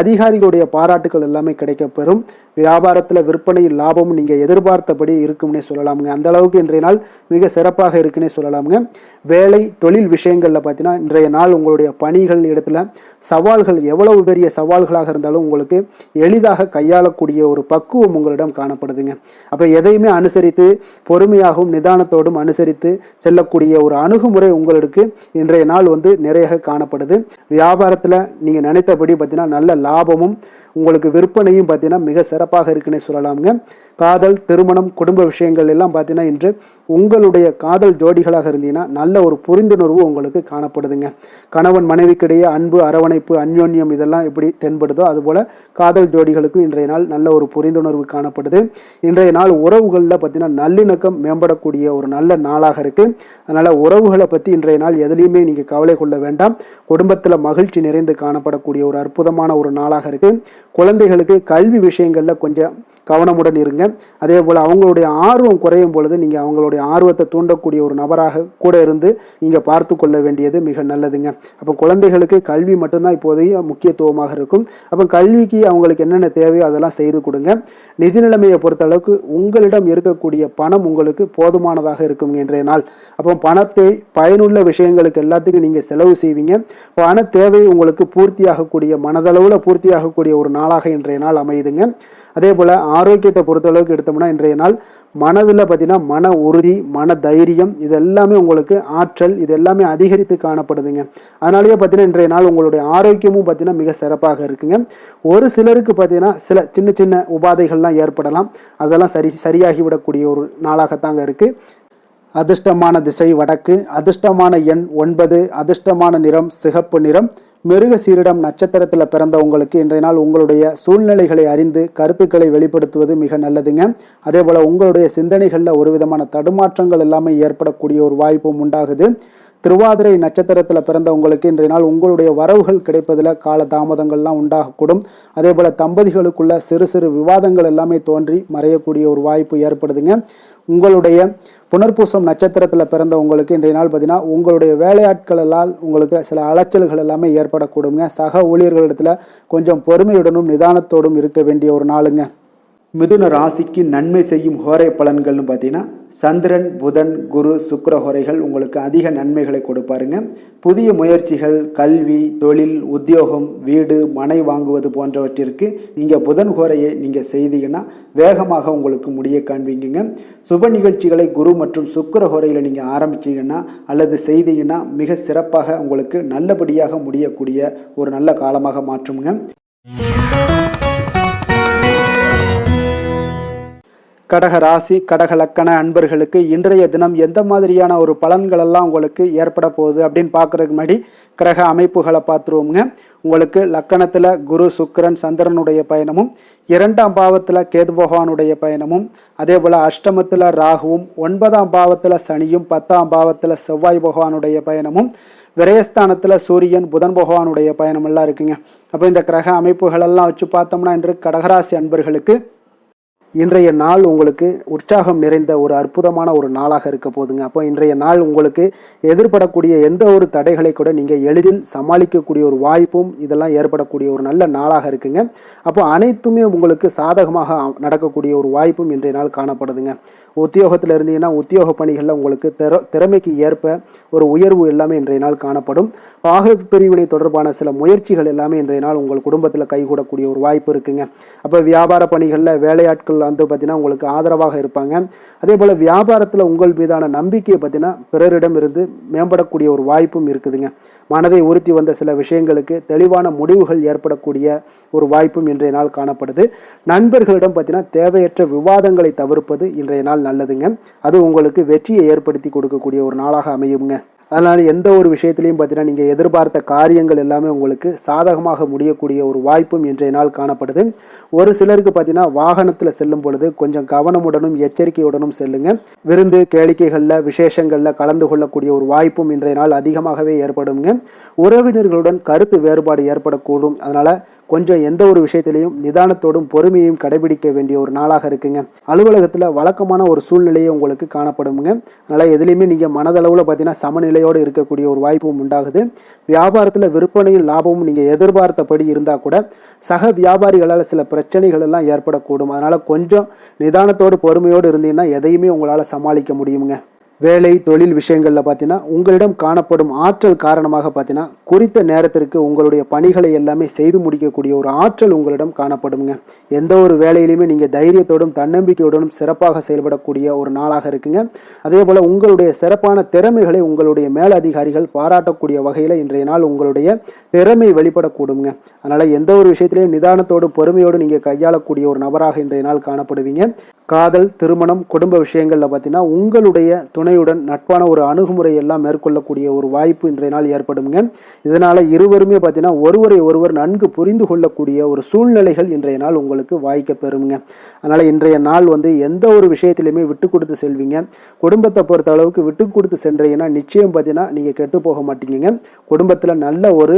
A: அதிகாரிகளுடைய பாராட்டுகள் எல்லாமே கிடைக்கப்பெறும். வியாபாரத்தில் விற்பனையில் லாபமும் நீங்கள் எதிர்பார்த்தபடி இருக்கும்னே சொல்லலாமுங்க. அந்த அளவுக்கு இன்றைய நாள் மிக சிறப்பாக இருக்குன்னே சொல்லலாமுங்க. வேலை தொழில் விஷயங்களில் பார்த்தீங்கன்னா இன்றைய நாள் உங்களுடைய பணிகள் இடத்துல சவால்கள் எவ்வளவு பெரிய சவால்களாக இருந்தாலும் உங்களுக்கு எளிதாக கையாளக்கூடிய ஒரு பக்குவம் உங்களிடம் காணப்படுதுங்க. அப்போ எதையுமே அனுசரித்து பொறுமையாகவும் நிதானத்தோடும் அனுசரித்து செல்லக்கூடிய ஒரு அணுகுமுறை உங்களுக்கு இன்றைய நாள் நிறைய காணப்படுது. வியாபாரத்தில் நீங்கள் நினைத்தபடி பார்த்தீங்கன்னா நல்ல லாபமும் உங்களுக்கு விற்பனையும் பார்த்தீங்கன்னா மிக சிறப்பாக இருக்குன்னே சொல்லலாமுங்க. காதல், திருமணம், குடும்ப விஷயங்கள் எல்லாம் பார்த்தீங்கன்னா இன்று உங்களுடைய காதல் ஜோடிகளாக இருந்தீங்கன்னா நல்ல ஒரு புரிந்துணர்வு உங்களுக்கு காணப்படுதுங்க. கணவன் மனைவிக்கிடையே அன்பு, அரவணைப்பு, அந்யோன்யம் இதெல்லாம் எப்படி தென்படுதோ அதுபோல் காதல் ஜோடிகளுக்கும் இன்றைய நாள் நல்ல ஒரு புரிந்துணர்வு காணப்படுது. இன்றைய நாள் உறவுகளில் பார்த்தீங்கன்னா நல்லிணக்கம் மேம்படக்கூடிய ஒரு நல்ல நாளாக இருக்குது. அதனால் உறவுகளை பற்றி இன்றைய நாள் எதுலேயுமே நீங்கள் கவலை கொள்ள வேண்டாம். குடும்பத்தில் மகிழ்ச்சி நிறைந்து காணப்படக்கூடிய ஒரு அற்புதமான ஒரு நாளாக இருக்குது. குழந்தைகளுக்கு கல்வி விஷயங்களில் கொஞ்சம் கவனமுடன் இருங்க. அதே போல் அவங்களுடைய ஆர்வம் குறையும் பொழுது நீங்கள் அவங்களுடைய ஆர்வத்தை தூண்டக்கூடிய ஒரு நபராக கூட இருந்து நீங்கள் பார்த்து கொள்ள வேண்டியது மிக நல்லதுங்க. அப்போ குழந்தைகளுக்கு கல்வி மட்டும்தான் இப்போதைய முக்கியத்துவமாக இருக்கும். அப்போ கல்விக்கு அவங்களுக்கு என்னென்ன தேவையோ அதெல்லாம் செய்து கொடுங்க. நிதி நிலைமையை பொறுத்தளவுக்கு உங்களிடம் இருக்கக்கூடிய பணம் உங்களுக்கு போதுமானதாக இருக்கும் இன்றைய நாள். அப்போ பணத்தை பயனுள்ள விஷயங்களுக்கு எல்லாத்துக்கும் நீங்கள் செலவு செய்வீங்க. பண தேவை உங்களுக்கு பூர்த்தியாகக்கூடிய மனதளவில் பூர்த்தியாகக்கூடிய ஒரு நாளாக இன்றைய நாள் அமையுதுங்க. அதே போல் ஆரோக்கியத்தை பொறுத்தளவுக்கு எடுத்தோம்னா இன்றைய நாள் மனதில் பார்த்தீங்கன்னா மன உறுதி, மன தைரியம் இது எல்லாமே உங்களுக்கு ஆற்றல் இது எல்லாமே அதிகரித்து காணப்படுதுங்க. அதனாலேயே பார்த்தீங்கன்னா இன்றைய நாள் உங்களுடைய ஆரோக்கியமும் பார்த்தீங்கன்னா மிக சிறப்பாக இருக்குங்க. ஒரு சிலருக்கு பார்த்தீங்கன்னா சில சின்ன சின்ன உபாதைகள்லாம் ஏற்படலாம். அதெல்லாம் சரியாகிவிடக்கூடிய ஒரு நாளாகத்தாங்க இருக்குது. அதிர்ஷ்டமான திசை வடக்கு, அதிர்ஷ்டமான எண் 9, அதிர்ஷ்டமான நிறம் சிகப்பு நிறம். மிருக சீரிடம் நட்சத்திரத்தில் பிறந்த உங்களுக்கு இன்றைய நாள் உங்களுடைய சூழ்நிலைகளை அறிந்து கருத்துக்களை வெளிப்படுத்துவது மிக நல்லதுங்க. அதே போல் உங்களுடைய சிந்தனைகளில் ஒரு விதமான தடுமாற்றங்கள் எல்லாமே ஏற்படக்கூடிய ஒரு வாய்ப்பும் உண்டாகுது. திருவாதிரை நட்சத்திரத்தில் பிறந்த உங்களுக்கு இன்றைய நாள் உங்களுடைய வரவுகள் கிடைப்பதில் கால தாமதங்கள்லாம் உண்டாகக்கூடும். அதே போல் தம்பதிகளுக்குள்ள சிறு சிறு விவாதங்கள் எல்லாமே தோன்றி மறையக்கூடிய ஒரு வாய்ப்பு ஏற்படுதுங்க. உங்களுடைய புனர்பூசம் நட்சத்திரத்தில் பிறந்த உங்களுக்கு இன்றைய நாள் பார்த்தீங்கன்னா உங்களுடைய வேலையாட்களால் உங்களுக்கு சில அலைச்சல்கள் எல்லாமே ஏற்படக்கூடுங்க. சக ஊழியர்களிடத்தில் கொஞ்சம் பொறுமையுடனும் நிதானத்தோடும் இருக்க வேண்டிய ஒரு நாளுங்க. மிதுன ராசிக்கு நன்மை செய்யும் ஹோரை பலன்கள்னு பார்த்தீங்கன்னா சந்திரன், புதன், குரு, சுக்கிர ஹோரைகள் உங்களுக்கு அதிக நன்மைகளை கொடுப்பாருங்க. புதிய முயற்சிகள், கல்வி, தொழில், உத்தியோகம், வீடு, மனை வாங்குவது போன்றவற்றிற்கு நீங்கள் புதன் ஹோரையை நீங்கள் செய்தீங்கன்னா வேகமாக உங்களுக்கு முடிய காண்பீங்க. சுப நிகழ்ச்சிகளை குரு மற்றும் சுக்கிர ஹோரையில் நீங்கள் ஆரம்பிச்சிங்கன்னா அல்லது செய்தீங்கன்னா மிக சிறப்பாக உங்களுக்கு நல்லபடியாக முடியக்கூடிய ஒரு நல்ல காலமாக மாற்றுங்க. கடக ராசி, கடக லக்கண அன்பர்களுக்கு இன்றைய தினம் எந்த மாதிரியான ஒரு பலன்களெல்லாம் உங்களுக்கு ஏற்பட போகுது அப்படின்னு பார்க்குறதுக்கு முன்னாடி கிரக அமைப்புகளை பார்த்துருவோங்க. உங்களுக்கு லக்கணத்தில் குரு, சுக்கிரன், சந்திரனுடைய பயணமும், 2ஆம் பாவத்தில் கேது பகவானுடைய பயணமும், அதே போல் அஷ்டமத்தில் ராகுவும், 9ஆம் பாவத்தில் சனியும், 10ஆம் பாவத்தில் செவ்வாய் பகவானுடைய பயணமும், விரயஸ்தானத்தில் சூரியன், புதன் பகவானுடைய பயணமெல்லாம் இருக்குங்க. அப்போ இந்த கிரக அமைப்புகளெல்லாம் வச்சு பார்த்தோம்னா இன்று கடகராசி அன்பர்களுக்கு இன்றைய நாள் உங்களுக்கு உற்சாகம் நிறைந்த ஒரு அற்புதமான ஒரு நாளாக இருக்க போதுங்க. அப்போ இன்றைய நாள் உங்களுக்கு எதிர்படக்கூடிய எந்த ஒரு தடைகளை கூட நீங்கள் எளிதில் சமாளிக்கக்கூடிய ஒரு வாய்ப்பும் இதெல்லாம் ஏற்படக்கூடிய ஒரு நல்ல நாளாக இருக்குங்க. அப்போ அனைத்துமே உங்களுக்கு சாதகமாக நடக்கக்கூடிய ஒரு வாய்ப்பும் இன்றைய நாள் காணப்படுதுங்க. உத்தியோகத்தில் இருந்தீங்கன்னா உத்தியோக பணிகளில் உங்களுக்கு திறமைக்கு ஏற்ப ஒரு உயர்வு எல்லாமே இன்றைய நாள் காணப்படும். பாக பிரிவினை தொடர்பான சில முயற்சிகள் எல்லாமே இன்றைய நாள் உங்கள் குடும்பத்தில் கைகூடக்கூடிய ஒரு வாய்ப்பு இருக்குங்க. அப்போ வியாபார பணிகளில் வேலையாட்கள் பார்த்தீங்கன்னா உங்களுக்கு ஆதரவாக இருப்பாங்க. அதே போல் வியாபாரத்தில் உங்கள் மீதான நம்பிக்கையை பார்த்தீங்கன்னா பிறரிடம் இருந்து மேம்படக்கூடிய ஒரு வாய்ப்பும் இருக்குதுங்க. மனதை உறுத்தி வந்த சில விஷயங்களுக்கு தெளிவான முடிவுகள் ஏற்படக்கூடிய ஒரு வாய்ப்பும் இன்றைய நாள் காணப்படுது. நண்பர்களிடம் பார்த்தீங்கன்னா தேவையற்ற விவாதங்களை தவிர்ப்பது இன்றைய நாள் நல்லதுங்க. அது உங்களுக்கு வெற்றியை ஏற்படுத்தி கொடுக்கக்கூடிய ஒரு நாளாக அமையுங்க. அதனால் எந்த ஒரு விஷயத்திலையும் பார்த்தீங்கன்னா நீங்கள் எதிர்பார்த்த காரியங்கள் எல்லாமே உங்களுக்கு சாதகமாக முடியக்கூடிய ஒரு வாய்ப்பும் இன்றைய நாள் காணப்படுது. ஒரு சிலருக்கு பார்த்தீங்கன்னா வாகனத்தில் செல்லும் பொழுது கொஞ்சம் கவனமுடனும் எச்சரிக்கையுடனும் செல்லுங்க. விருந்து கேளிக்கைகளில் விசேஷங்களில் கலந்து கொள்ளக்கூடிய ஒரு வாய்ப்பும் இன்றைய நாள் அதிகமாகவே ஏற்படுங்க. உறவினர்களுடன் கருத்து வேறுபாடு ஏற்படக்கூடும். அதனால் கொஞ்சம் எந்த ஒரு விஷயத்திலையும் நிதானத்தோடும் பொறுமையையும் கடைபிடிக்க வேண்டிய ஒரு நாளாக இருக்குங்க. அலுவலகத்தில் வழக்கமான ஒரு சூழ்நிலையை உங்களுக்கு காணப்படுங்க. அதனால் எதுலேயுமே நீங்கள் மனதளவில் பார்த்தீங்கன்னா சமநிலையோடு இருக்கக்கூடிய ஒரு வாய்ப்பும் உண்டாகுது. வியாபாரத்தில் விற்பனையும் லாபமும் நீங்கள் எதிர்பார்த்தபடி இருந்தால் கூட சக வியாபாரிகளால் சில பிரச்சனைகள் எல்லாம் ஏற்படக்கூடும். அதனால் கொஞ்சம் நிதானத்தோடு பொறுமையோடு இருந்தீங்கன்னா எதையுமே உங்களால் சமாளிக்க முடியுங்க. வேலை தொழில் விஷயங்களில் பார்த்தீங்கன்னா உங்களிடம் காணப்படும் ஆற்றல் காரணமாக பார்த்தீங்கன்னா குறித்த நேரத்திற்கு உங்களுடைய பணிகளை எல்லாமே செய்து முடிக்கக்கூடிய ஒரு ஆற்றல் உங்களிடம் காணப்படுங்க. எந்த ஒரு வேலையிலையுமே நீங்கள் தைரியத்தோடும் தன்னம்பிக்கையோடும் சிறப்பாக செயல்படக்கூடிய ஒரு நாளாக இருக்குங்க. அதே போல் உங்களுடைய சிறப்பான திறமைகளை உங்களுடைய மேலதிகாரிகள் பாராட்டக்கூடிய வகையில் இன்றைய நாள் உங்களுடைய திறமை வெளிப்படக்கூடுங்க. அதனால் எந்த ஒரு விஷயத்திலையும் நிதானத்தோடு பொறுமையோடு நீங்கள் கையாளக்கூடிய ஒரு நபராக இன்றைய நாள் காணப்படுவீங்க. காதல், திருமணம், குடும்ப விஷயங்களில் பார்த்தீங்கன்னா உங்களுடைய துணையுடன் நட்பான ஒரு அணுகுமுறை எல்லாம் மேற்கொள்ளக்கூடிய ஒரு வாய்ப்பு இன்றைய நாள் ஏற்படுங்க. இதனால் இருவருமே பார்த்தீங்கன்னா ஒருவரை ஒருவர் நன்கு புரிந்து கொள்ளக்கூடிய ஒரு சூழ்நிலைகள் இன்றைய நாள் உங்களுக்கு வாய்க்க பெறுங்க. அதனால் இன்றைய நாள் எந்த ஒரு விஷயத்திலையுமே விட்டு கொடுத்து செல்வீங்க. குடும்பத்தை பொறுத்த அளவுக்கு விட்டு கொடுத்து சென்றீங்கன்னா நிச்சயம் பார்த்தீங்கன்னா நீங்கள் கெட்டு போக மாட்டீங்க. குடும்பத்தில் நல்ல ஒரு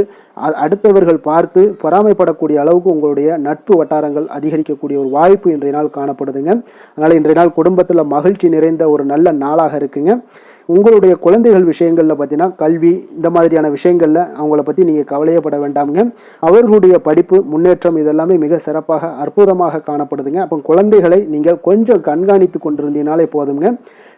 A: அடுத்தவர்கள் பார்த்து பொறாமைப்படக்கூடிய அளவுக்கு உங்களுடைய நட்பு வட்டாரங்கள் அதிகரிக்கக்கூடிய ஒரு வாய்ப்பு இன்றைய நாள் காணப்படுதுங்க. அதனால் இன்றைய நாள் குடும்பத்தில் மகிழ்ச்சி நிறைந்த ஒரு நல்ல நாளாக இருக்குங்க. உங்களுடைய குழந்தைகள் விஷயங்களில் பார்த்தீங்கன்னா கல்வி இந்த மாதிரியான விஷயங்களில் அவங்கள பற்றி நீங்கள் கவலையப்பட வேண்டாமுங்க. அவர்களுடைய படிப்பு முன்னேற்றம் இதெல்லாமே மிக சிறப்பாக அற்புதமாக காணப்படுதுங்க. அப்போ குழந்தைகளை நீங்கள் கொஞ்சம் கண்காணித்து கொண்டிருந்தீங்கனாலே போதுங்க.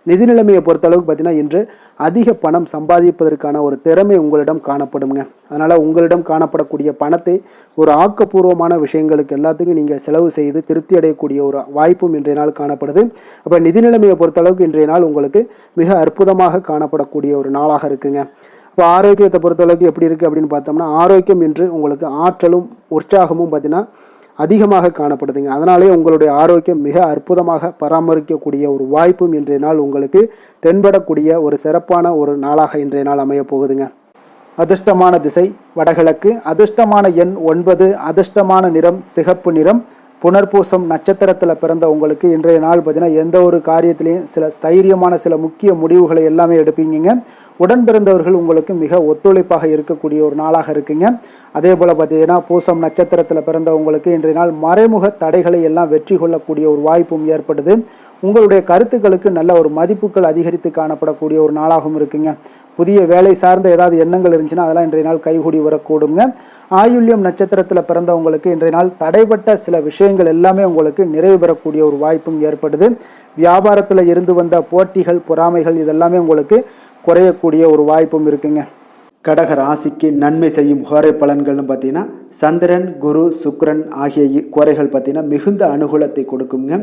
A: நிதி நிலைமையை பொறுத்தளவுக்கு பார்த்தீங்கன்னா இன்று அதிக பணம் சம்பாதிப்பதற்கான ஒரு திறமை உங்களிடம் காணப்படுங்க. அதனால் உங்களிடம் காணப்படக்கூடிய பணத்தை ஒரு ஆக்கப்பூர்வமான விஷயங்களுக்கு எல்லாத்துக்கும் நீங்கள் செலவு செய்து திருப்தி அடையக்கூடிய ஒரு வாய்ப்பும் இன்றைய நாள் காணப்படுது. அப்போ நிதி நிலைமையை பொறுத்தளவுக்கு இன்றைய நாள் உங்களுக்கு மிக அற்புதமாக காணப்படக்கூடிய ஒரு நாளாக இருக்குங்க. இப்போ ஆரோக்கியத்தை பொறுத்தளவுக்கு எப்படி இருக்குது அப்படின்னு பார்த்தோம்னா ஆரோக்கியம் இன்று உங்களுக்கு ஆற்றலும் உற்சாகமும் பார்த்தீங்கன்னா அதிகமாக காணப்படுதுங்க. அதனாலே உங்களுடைய ஆரோக்கியம் மிக அற்புதமாக பராமரிக்கக்கூடிய ஒரு வாய்ப்பும் இன்றைய நாள் உங்களுக்கு தென்படக்கூடிய ஒரு சிறப்பான ஒரு நாளாக இன்றைய நாள் அமைய போகுதுங்க. அதிர்ஷ்டமான திசை வடகிழக்கு, அதிர்ஷ்டமான எண் 9, அதிர்ஷ்டமான நிறம் சிகப்பு நிறம். புனர்பூசம் நட்சத்திரத்தில் பிறந்த உங்களுக்கு இன்றைய நாள் பார்த்தீங்கன்னா எந்த ஒரு காரியத்திலையும் சில தைரியமான சில முக்கிய முடிவுகளை எல்லாமே எடுப்பீங்க. உடன் பிறந்தவர்கள் உங்களுக்கு மிக ஒத்துழைப்பாக இருக்கக்கூடிய ஒரு நாளாக இருக்குங்க. அதே போல் பார்த்தீங்கன்னா பூசம் நட்சத்திரத்தில் பிறந்த உங்களுக்கு இன்றைய நாள் மறைமுக தடைகளை எல்லாம் வெற்றி கொள்ளக்கூடிய ஒரு வாய்ப்பும் ஏற்படுது. உங்களுடைய கருத்துக்களுக்கு நல்ல ஒரு மதிப்புகள் அதிகரித்து காணப்படக்கூடிய ஒரு நாளாகவும் இருக்குங்க. புதிய வேலை சார்ந்த ஏதாவது எண்ணங்கள் இருந்துச்சுன்னா அதெல்லாம் இன்றைய நாள் கைகூடி வரக்கூடுங்க. ஆயுள்யம் நட்சத்திரத்தில் பிறந்தவங்களுக்கு இன்றைய நாள் தடைப்பட்ட சில விஷயங்கள் எல்லாமே உங்களுக்கு நிறைவு பெறக்கூடிய ஒரு வாய்ப்பும் ஏற்படுது. வியாபாரத்தில் இருந்து வந்த போட்டிகள் பொறாமைகள் இதெல்லாமே உங்களுக்கு குறையக்கூடிய ஒரு வாய்ப்பும் இருக்குங்க. கடக ராசிக்கு நன்மை செய்யும் ஹோரை பலன்கள்னு பார்த்தீங்கன்னா சந்திரன், குரு, சுக்கிரன் ஆகிய குறைகள் பார்த்தீங்கன்னா மிகுந்த அனுகூலத்தை கொடுக்குங்க.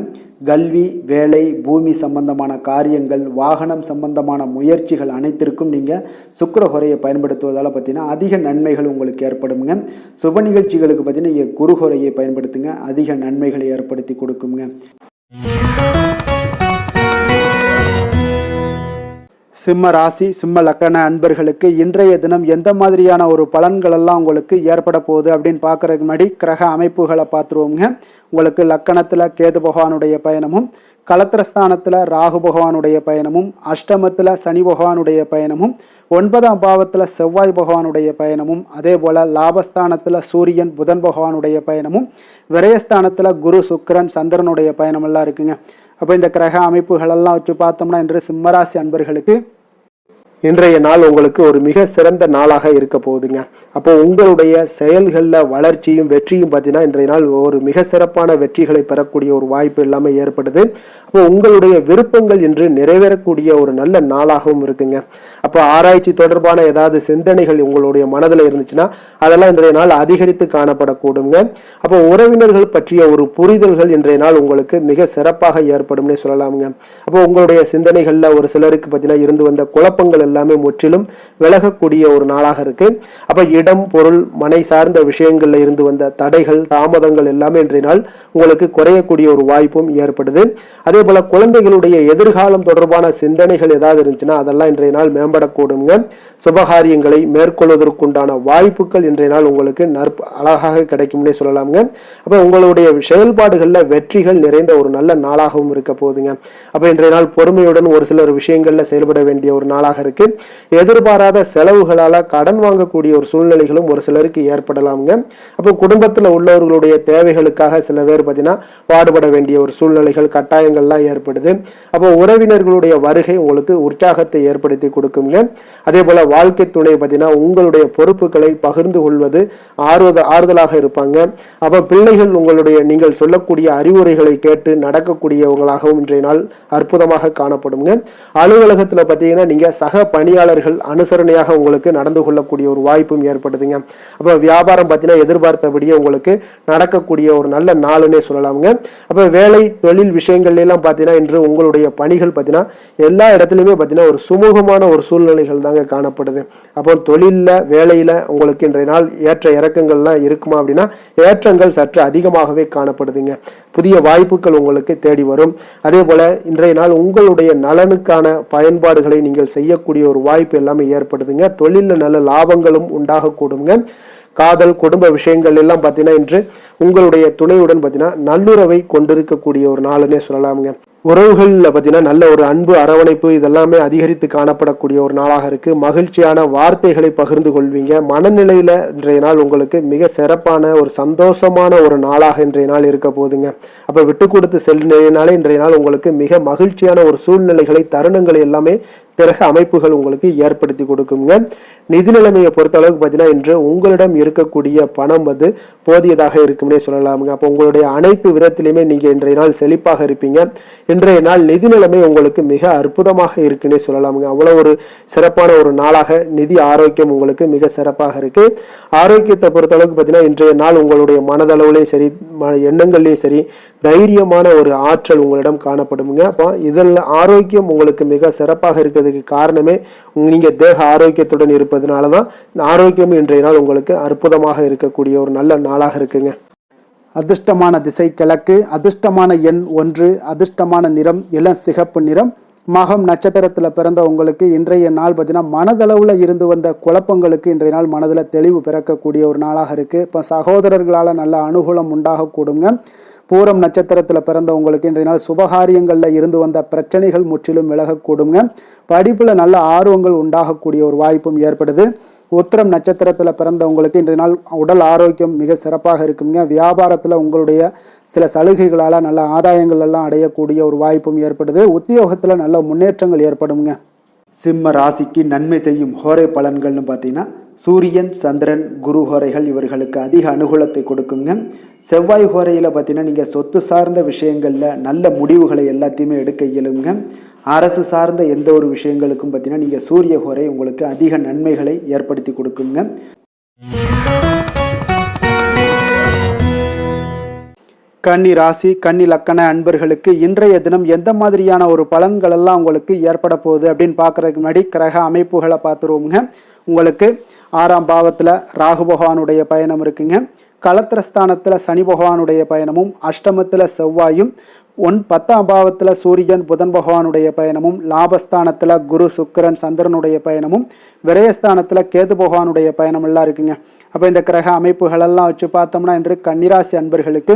A: கல்வி, வேலை, பூமி சம்பந்தமான காரியங்கள், வாகனம் சம்பந்தமான முயற்சிகள் அனைத்திற்கும் நீங்கள் சுக்கிர ஹோரையை பயன்படுத்துவதால் பார்த்தீங்கன்னா அதிக நன்மைகள் உங்களுக்கு ஏற்படுங்க. சுப நிகழ்ச்சிகளுக்கு பார்த்தீங்கன்னா நீங்கள் குரு ஹோரையை பயன்படுத்துங்க, அதிக நன்மைகளை ஏற்படுத்தி கொடுக்குங்க. சிம்ம ராசி சிம்ம லக்கண அன்பர்களுக்கு இன்றைய தினம் எந்த மாதிரியான ஒரு பலன்கள் எல்லாம் உங்களுக்கு ஏற்பட போகுது அப்படின்னு பார்க்கறதுக்கு முன்னாடி கிரக அமைப்புகளை பார்த்துருவோங்க. உங்களுக்கு லக்கணத்தில் கேது பகவானுடைய பயணமும், கலத்திரஸ்தானத்தில் ராகு பகவானுடைய பயணமும், அஷ்டமத்தில் சனி பகவானுடைய பயணமும், 9ஆம் பாவத்தில் செவ்வாய் பகவானுடைய பயணமும், அதே போல் லாபஸ்தானத்தில் சூரியன் புதன் பகவானுடைய பயணமும், விரயஸ்தானத்தில் குரு சுக்கிரன் சந்திரனுடைய பயணமெல்லாம் இருக்குங்க. அப்போ இந்த கிரக அமைப்புகளெல்லாம் வச்சு பார்த்தோம்னா இன்று சிம்மராசி அன்பர்களுக்கு இன்றைய நாள் உங்களுக்கு ஒரு மிக சிறந்த நாளாக இருக்க போகுதுங்க. அப்போ உங்களுடைய செயல்களில் வளர்ச்சியும் வெற்றியும் பார்த்தீங்கன்னா இன்றைய நாள் ஒரு மிக சிறப்பான வெற்றிகளை பெறக்கூடிய ஒரு வாய்ப்பு எல்லாமே ஏற்படுது. அப்போ உங்களுடைய விருப்பங்கள் இன்று நிறைவேறக்கூடிய ஒரு நல்ல நாளாகவும் இருக்குங்க. அப்போ ஆராய்ச்சி தொடர்பான ஏதாவது சிந்தனைகள் உங்களுடைய மனதில் இருந்துச்சுன்னா அதெல்லாம் இன்றைய நாள் அதிகரித்து காணப்படக்கூடுங்க. அப்போ உறவினர்கள் பற்றிய ஒரு புரிதல்கள் இன்றைய நாள் உங்களுக்கு மிக சிறப்பாக ஏற்படும்னே சொல்லலாமுங்க. அப்போ உங்களுடைய சிந்தனைகளில் ஒரு சிலருக்கு பார்த்தீங்கன்னா இருந்து வந்த குழப்பங்கள் எல்லாமே முற்றிலும் விலகக்கூடிய ஒரு நாளாக இருக்கு. அப்ப இடம், பொருள், மனை சார்ந்த விஷயங்கள்ல இருந்து வந்த தடைகள் தாமதங்கள் எல்லாமே இன்றைய நாள் உங்களுக்கு குறையக்கூடிய ஒரு வாய்ப்பும் ஏற்படுது. அதே
B: அதே போல குழந்தைகளுடைய எதிர்காலம் தொடர்பான சிந்தனைகள் ஏதாவது இருந்துச்சுன்னா அதெல்லாம் இன்றைய நாள் மேம்படக்கூடுங்க. சுபகாரியங்களை மேற்கொள்வதற்குண்டான வாய்ப்புகள் இன்றைய நாள் உங்களுக்கு அழகாக கிடைக்கும்னே சொல்லலாமுங்க. அப்ப உங்களுடைய செயல்பாடுகள்ல வெற்றிகள் நிறைந்த ஒரு நல்ல நாளாகவும் இருக்க போகுதுங்க. அப்ப இன்றைய நாள் பொறுமையுடன் ஒரு சிலர் விஷயங்கள்ல செயல்பட வேண்டிய ஒரு நாளாக இருக்கு. எதிர்பாராத செலவுகளால கடன் வாங்கக்கூடிய ஒரு சூழ்நிலைகளும் ஒரு சிலருக்கு ஏற்படலாமுங்க. அப்போ குடும்பத்துல உள்ளவர்களுடைய தேவைகளுக்காக சில பேர் பார்த்தீங்கன்னா பாடுபட வேண்டிய ஒரு சூழ்நிலைகள் கட்டாயங்கள்லாம் ஏற்படுது. அப்போ உறவினர்களுடைய வருகை உங்களுக்கு உற்சாகத்தை ஏற்படுத்தி கொடுக்குங்க. அதே போல வாழ்க்கை துணை பார்த்தீங்கன்னா உங்களுடைய பொறுப்புகளை பகிர்ந்து கொள்வது ஆறுதலாக இருப்பாங்க. அப்ப பிள்ளைகள் உங்களுடைய நீங்கள் சொல்லக்கூடிய அறிவுரைகளை கேட்டு நடக்கக்கூடியவங்களாகவும் இன்றைய நாள் அற்புதமாக காணப்படுங்க. அலுவலகத்துல பார்த்தீங்கன்னா நீங்க சக பணியாளர்கள் அனுசரணையாக உங்களுக்கு நடந்து கொள்ளக்கூடிய ஒரு வாய்ப்பும் ஏற்படுதுங்க. அப்ப வியாபாரம் பார்த்தீங்கன்னா எதிர்பார்த்தபடியே உங்களுக்கு நடக்கக்கூடிய ஒரு நல்ல நாளுன்னே சொல்லலாமுங்க. அப்ப வேலை தொழில் விஷயங்கள்ல எல்லாம் பார்த்தீங்கன்னா இன்று உங்களுடைய பணிகள் பார்த்தீங்கன்னா எல்லா இடத்துலையுமே பார்த்தீங்கன்னா ஒரு சுமூகமான ஒரு சூழ்நிலைகள் தாங்க காணப்படுது. அப்போ தொழில்ல வேலையில உங்களுக்கு இன்றைய நாள் ஏற்ற இறக்கங்கள்லாம் இருக்குமா அப்படின்னா ஏற்றங்கள் சற்று அதிகமாகவே காணப்படுதுங்க. புதிய வாய்ப்புகள் உங்களுக்கு தேடி வரும். அதே போல இன்றைய நாள் உங்களுடைய நலனுக்கான பயன்பாடுகளை நீங்கள் செய்யக்கூடிய ஒரு வாய்ப்பு எல்லாமே ஏற்படுதுங்க. தொழில நல்ல லாபங்களும் உண்டாகக்கூடுங்க. காதல் குடும்ப விஷயங்கள் எல்லாம் பார்த்தீங்கன்னா இன்று உங்களுடைய துணையுடன் பார்த்தீங்கன்னா நல்லுறவை கொண்டிருக்கக்கூடிய ஒரு நாளுன்னே சொல்லலாமுங்க. உறவுகளில் பார்த்தீங்கன்னா நல்ல ஒரு அன்பு அரவணைப்பு இதெல்லாமே அதிகரித்து காணப்படக்கூடிய ஒரு நாளாக இருக்கு. மகிழ்ச்சியான வார்த்தைகளை பகிர்ந்து கொள்வீங்க. மனநிலையில இன்றைய நாள் உங்களுக்கு மிக சிறப்பான ஒரு சந்தோஷமான ஒரு நாளாக இன்றைய நாள் இருக்க போகுதுங்க. அப்ப விட்டு கொடுத்து செல்லினாலே இன்றைய நாள் உங்களுக்கு மிக மகிழ்ச்சியான ஒரு சூழ்நிலைகளை தருணங்களை எல்லாமே பிறகு அமைப்புகள் உங்களுக்கு ஏற்படுத்தி கொடுக்குங்க. நிதி நிலைமையை பொறுத்த அளவுக்கு பார்த்தீங்கன்னா இன்று உங்களிடம் இருக்கக்கூடிய பணம் போதியதாக இருக்கும்னே சொல்லலாமுங்க. அப்போ உங்களுடைய அனைத்து விதத்திலையுமே நீங்க இன்றைய நாள் செழிப்பாக இருப்பீங்க. இன்றைய நாள் நிதி நிலைமை உங்களுக்கு மிக அற்புதமாக இருக்குன்னே சொல்லலாமுங்க. அவ்வளவு ஒரு சிறப்பான ஒரு நாளாக நிதி ஆரோக்கியம் உங்களுக்கு மிக சிறப்பாக இருக்கு. ஆரோக்கியத்தை பொறுத்த அளவுக்கு பார்த்தீங்கன்னா இன்றைய நாள் உங்களுடைய மனதளவுலையும் சரி எண்ணங்கள்லையும் சரி தைரியமான ஒரு ஆற்றல் உங்களிடம் காணப்படுங்க. அப்போ இதில் ஆரோக்கியம் உங்களுக்கு மிக சிறப்பாக இருக்கிறதுக்கு காரணமே நீங்க தேக ஆரோக்கியத்துடன் இருப்பதனாலதான் ஆரோக்கியம் இன்றைய நாள் உங்களுக்கு அற்புதமாக இருக்கக்கூடிய ஒரு நல்ல நாளாக இருக்குங்க.
A: அதிர்ஷ்டமான திசை கிழக்கு, அதிர்ஷ்டமான எண் 1, அதிர்ஷ்டமான நிறம் இளம் சிகப்பு நிறம். மகம் நட்சத்திரத்தில் பிறந்த உங்களுக்கு இன்றைய நாள் பார்த்தீங்கன்னா மனதளவில் இருந்து வந்த குழப்பங்களுக்கு இன்றைய நாள் மனதில் தெளிவு பிறக்கக்கூடிய ஒரு நாளாக இருக்குது. இப்போ சகோதரர்களால் நல்ல அனுகூலம் உண்டாகக்கூடுங்க. பூரம் நட்சத்திரத்தில் பிறந்த உங்களுக்கு இன்றைய நாள் சுபகாரியங்களில் இருந்து வந்த பிரச்சனைகள் முற்றிலும் விலகக்கூடுங்க. படிப்பில் நல்ல ஆர்வங்கள் உண்டாகக்கூடிய ஒரு வாய்ப்பும் ஏற்படுது. உத்திரம் நட்சத்திரத்தில் பிறந்தவங்களுக்கு இன்றைய நாள் உடல் ஆரோக்கியம் மிக சிறப்பாக இருக்குங்க. வியாபாரத்தில் உங்களுடைய சில சலுகைகளால் நல்ல ஆதாயங்கள் எல்லாம் அடையக்கூடிய ஒரு வாய்ப்பும் ஏற்படுது. உத்தியோகத்தில் நல்ல முன்னேற்றங்கள் ஏற்படுங்க. சிம்ம ராசிக்கு நன்மை செய்யும் ஹோரை பலன்கள்னு பார்த்தீங்கன்னா சூரியன் சந்திரன் குரு ஹோரைகள் இவர்களுக்கு அதிக அனுகூலத்தை கொடுக்குங்க. செவ்வாய் ஹோரையில் பார்த்தீங்கன்னா நீங்கள் சொத்து சார்ந்த விஷயங்களில் நல்ல முடிவுகளை எல்லாத்தையுமே எடுக்க இயலுங்க. அரசு சார்ந்த எந்த ஒரு விஷயங்களுக்கும் பார்த்தீங்கன்னா நீங்கள் சூரிய ஹோரை உங்களுக்கு அதிக நன்மைகளை ஏற்படுத்தி கொடுக்குங்க. கன்னி ராசி கன்னி லக்கண அன்பர்களுக்கு இன்றைய தினம் எந்த மாதிரியான ஒரு பலன்கள் எல்லாம் உங்களுக்கு ஏற்பட போகுது அப்படின்னு பார்க்கறதுக்கு முன்னாடி கிரக அமைப்புகளை பார்த்துருவோங்க. உங்களுக்கு 6ஆம் பாவத்தில் ராகு பகவானுடைய பயணம் இருக்குங்க. களத்திரஸ்தானத்தில் சனி பகவானுடைய பயணமும், அஷ்டமத்தில் செவ்வாயும், 10ஆம் பாவத்தில் சூரியன் புதன் பகவானுடைய பயணமும், லாபஸ்தானத்தில் குரு சுக்கிரன் சந்திரனுடைய பயணமும், விரயஸ்தானத்தில் கேது பகவானுடைய பயணம் எல்லாம் இருக்குங்க. அப்போ இந்த கிரக அமைப்புகளெல்லாம் வச்சு பார்த்தோம்னா இன்று கன்னிராசி அன்பர்களுக்கு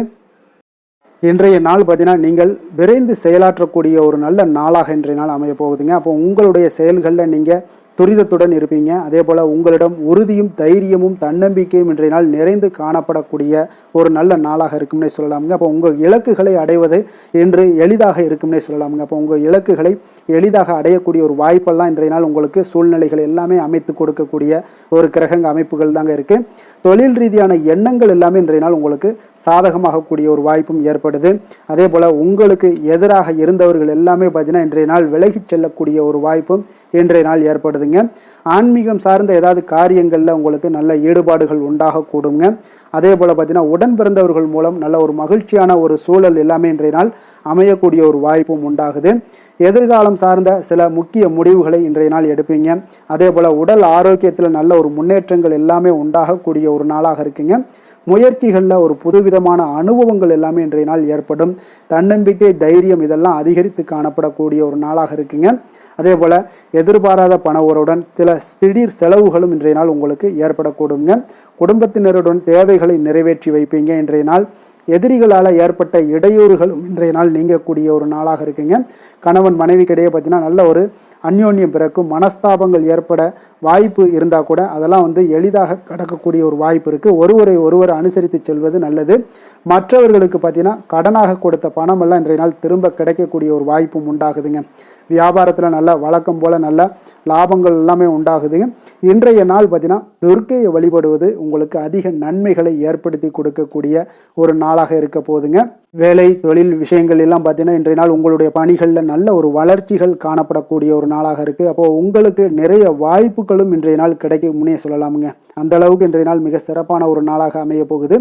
A: இன்றைய நாள் பார்த்தீங்கன்னா நீங்கள் விரைந்து செயலாற்றக்கூடிய ஒரு நல்ல நாளாக இன்றைய நாள் அமைய போகுதுங்க. அப்போ உங்களுடைய செயல்களில் நீங்கள் துரிதத்துடன் இருப்பீங்க. அதே போல் உங்களிடம் உறுதியும் தைரியமும் தன்னம்பிக்கையும் இன்றைய நாள் நிறைந்து காணப்படக்கூடிய ஒரு நல்ல நாளாக இருக்கும்னே சொல்லலாமுங்க. அப்போ உங்கள் இலக்குகளை அடைவது இன்று எளிதாக இருக்கும்னே சொல்லலாமுங்க. அப்போ உங்கள் இலக்குகளை எளிதாக அடையக்கூடிய ஒரு வாய்ப்பெல்லாம் இன்றைய நாள் உங்களுக்கு சூழ்நிலைகள் எல்லாமே அமைத்து கொடுக்கக்கூடிய ஒரு கிரகங்க அமைப்புகள் தாங்க இருக்குது. தொழில் ரீதியான எண்ணங்கள் எல்லாமே இன்றைய நாள் உங்களுக்கு சாதகமாகக்கூடிய ஒரு வாய்ப்பும் ஏற்படுது. அதே போல் உங்களுக்கு எதிராக இருந்தவர்கள் எல்லாமே பார்த்தீங்கன்னா இன்றைய நாள் விலகிச் செல்லக்கூடிய ஒரு வாய்ப்பும் இன்றைய நாள் ஏற்படுதுங்க. ஆன்மீகம் சார்ந்த ஏதாவது காரியங்களில் உங்களுக்கு நல்ல ஈடுபாடுகள் உண்டாகக்கூடுங்க. அதே போல் பார்த்தீங்கன்னா உடன் பிறந்தவர்கள் மூலம் நல்ல ஒரு மகிழ்ச்சியான ஒரு சூழல் எல்லாமே இன்றைய நாள் அமையக்கூடிய ஒரு வாய்ப்பும் உண்டாகுது. எதிர்காலம் சார்ந்த சில முக்கிய முடிவுகளை இன்றைய நாள் எடுப்பீங்க. அதே போல் உடல் ஆரோக்கியத்தில் நல்ல ஒரு முன்னேற்றங்கள் எல்லாமே உண்டாகக்கூடிய ஒரு நாளாக இருக்குங்க. முயற்சிகளில் ஒரு புதுவிதமான அனுபவங்கள் எல்லாமே இன்றைய நாள் ஏற்படும். தன்னம்பிக்கை, தைரியம் இதெல்லாம் அதிகரித்து காணப்படக்கூடிய ஒரு நாளாக இருக்குங்க. அதே போல் எதிர்பாராத பணவருடன் சில திடீர் செலவுகளும் இன்றைய நாள் உங்களுக்கு ஏற்படக்கூடுங்க. குடும்பத்தினருடன் தேவைகளை நிறைவேற்றி வைப்பீங்க. இன்றைய நாள் எதிரிகளால் ஏற்பட்ட இடையூறுகளும் இன்றைய நாள் நீங்கக்கூடிய ஒரு நாளாக இருக்குங்க. கணவன் மனைவிக்கிடையே பார்த்தீங்கன்னா நல்ல ஒரு அந்யோன்யம் பிறக்கும். மனஸ்தாபங்கள் ஏற்பட வாய்ப்பு இருந்தால் கூட அதெல்லாம் எளிதாக கடக்கக்கூடிய ஒரு வாய்ப்பு இருக்குது. ஒருவரை அனுசரித்து செல்வது நல்லது. மற்றவர்களுக்கு பார்த்தீங்கன்னா கடனாக கொடுத்த பணமெல்லாம் இன்றைய நாள் திரும்ப கிடைக்கக்கூடிய ஒரு வாய்ப்பும் உண்டாகுதுங்க. வியாபாரத்தில் நல்ல வழக்கம் போல் நல்ல லாபங்கள் எல்லாமே உண்டாகுதுங்க. இன்றைய நாள் பார்த்தீங்கன்னா துர்க்கையை வழிபடுவது உங்களுக்கு அதிக நன்மைகளை ஏற்படுத்தி கொடுக்கக்கூடிய ஒரு நாளாக இருக்க போகுதுங்க. வேலை தொழில் விஷயங்கள் எல்லாம் பார்த்தீங்கன்னா இன்றைய நாள் உங்களுடைய பணிகளில் நல்ல ஒரு வளர்ச்சிகள் காணப்படக்கூடிய ஒரு நாளாக இருக்குது. அப்போது உங்களுக்கு நிறைய வாய்ப்புகளும் இன்றைய நாள் கிடைக்க முன்னே சொல்லலாமுங்க. அந்த அளவுக்கு இன்றைய நாள் மிக சிறப்பான ஒரு நாளாக அமைய போகுது.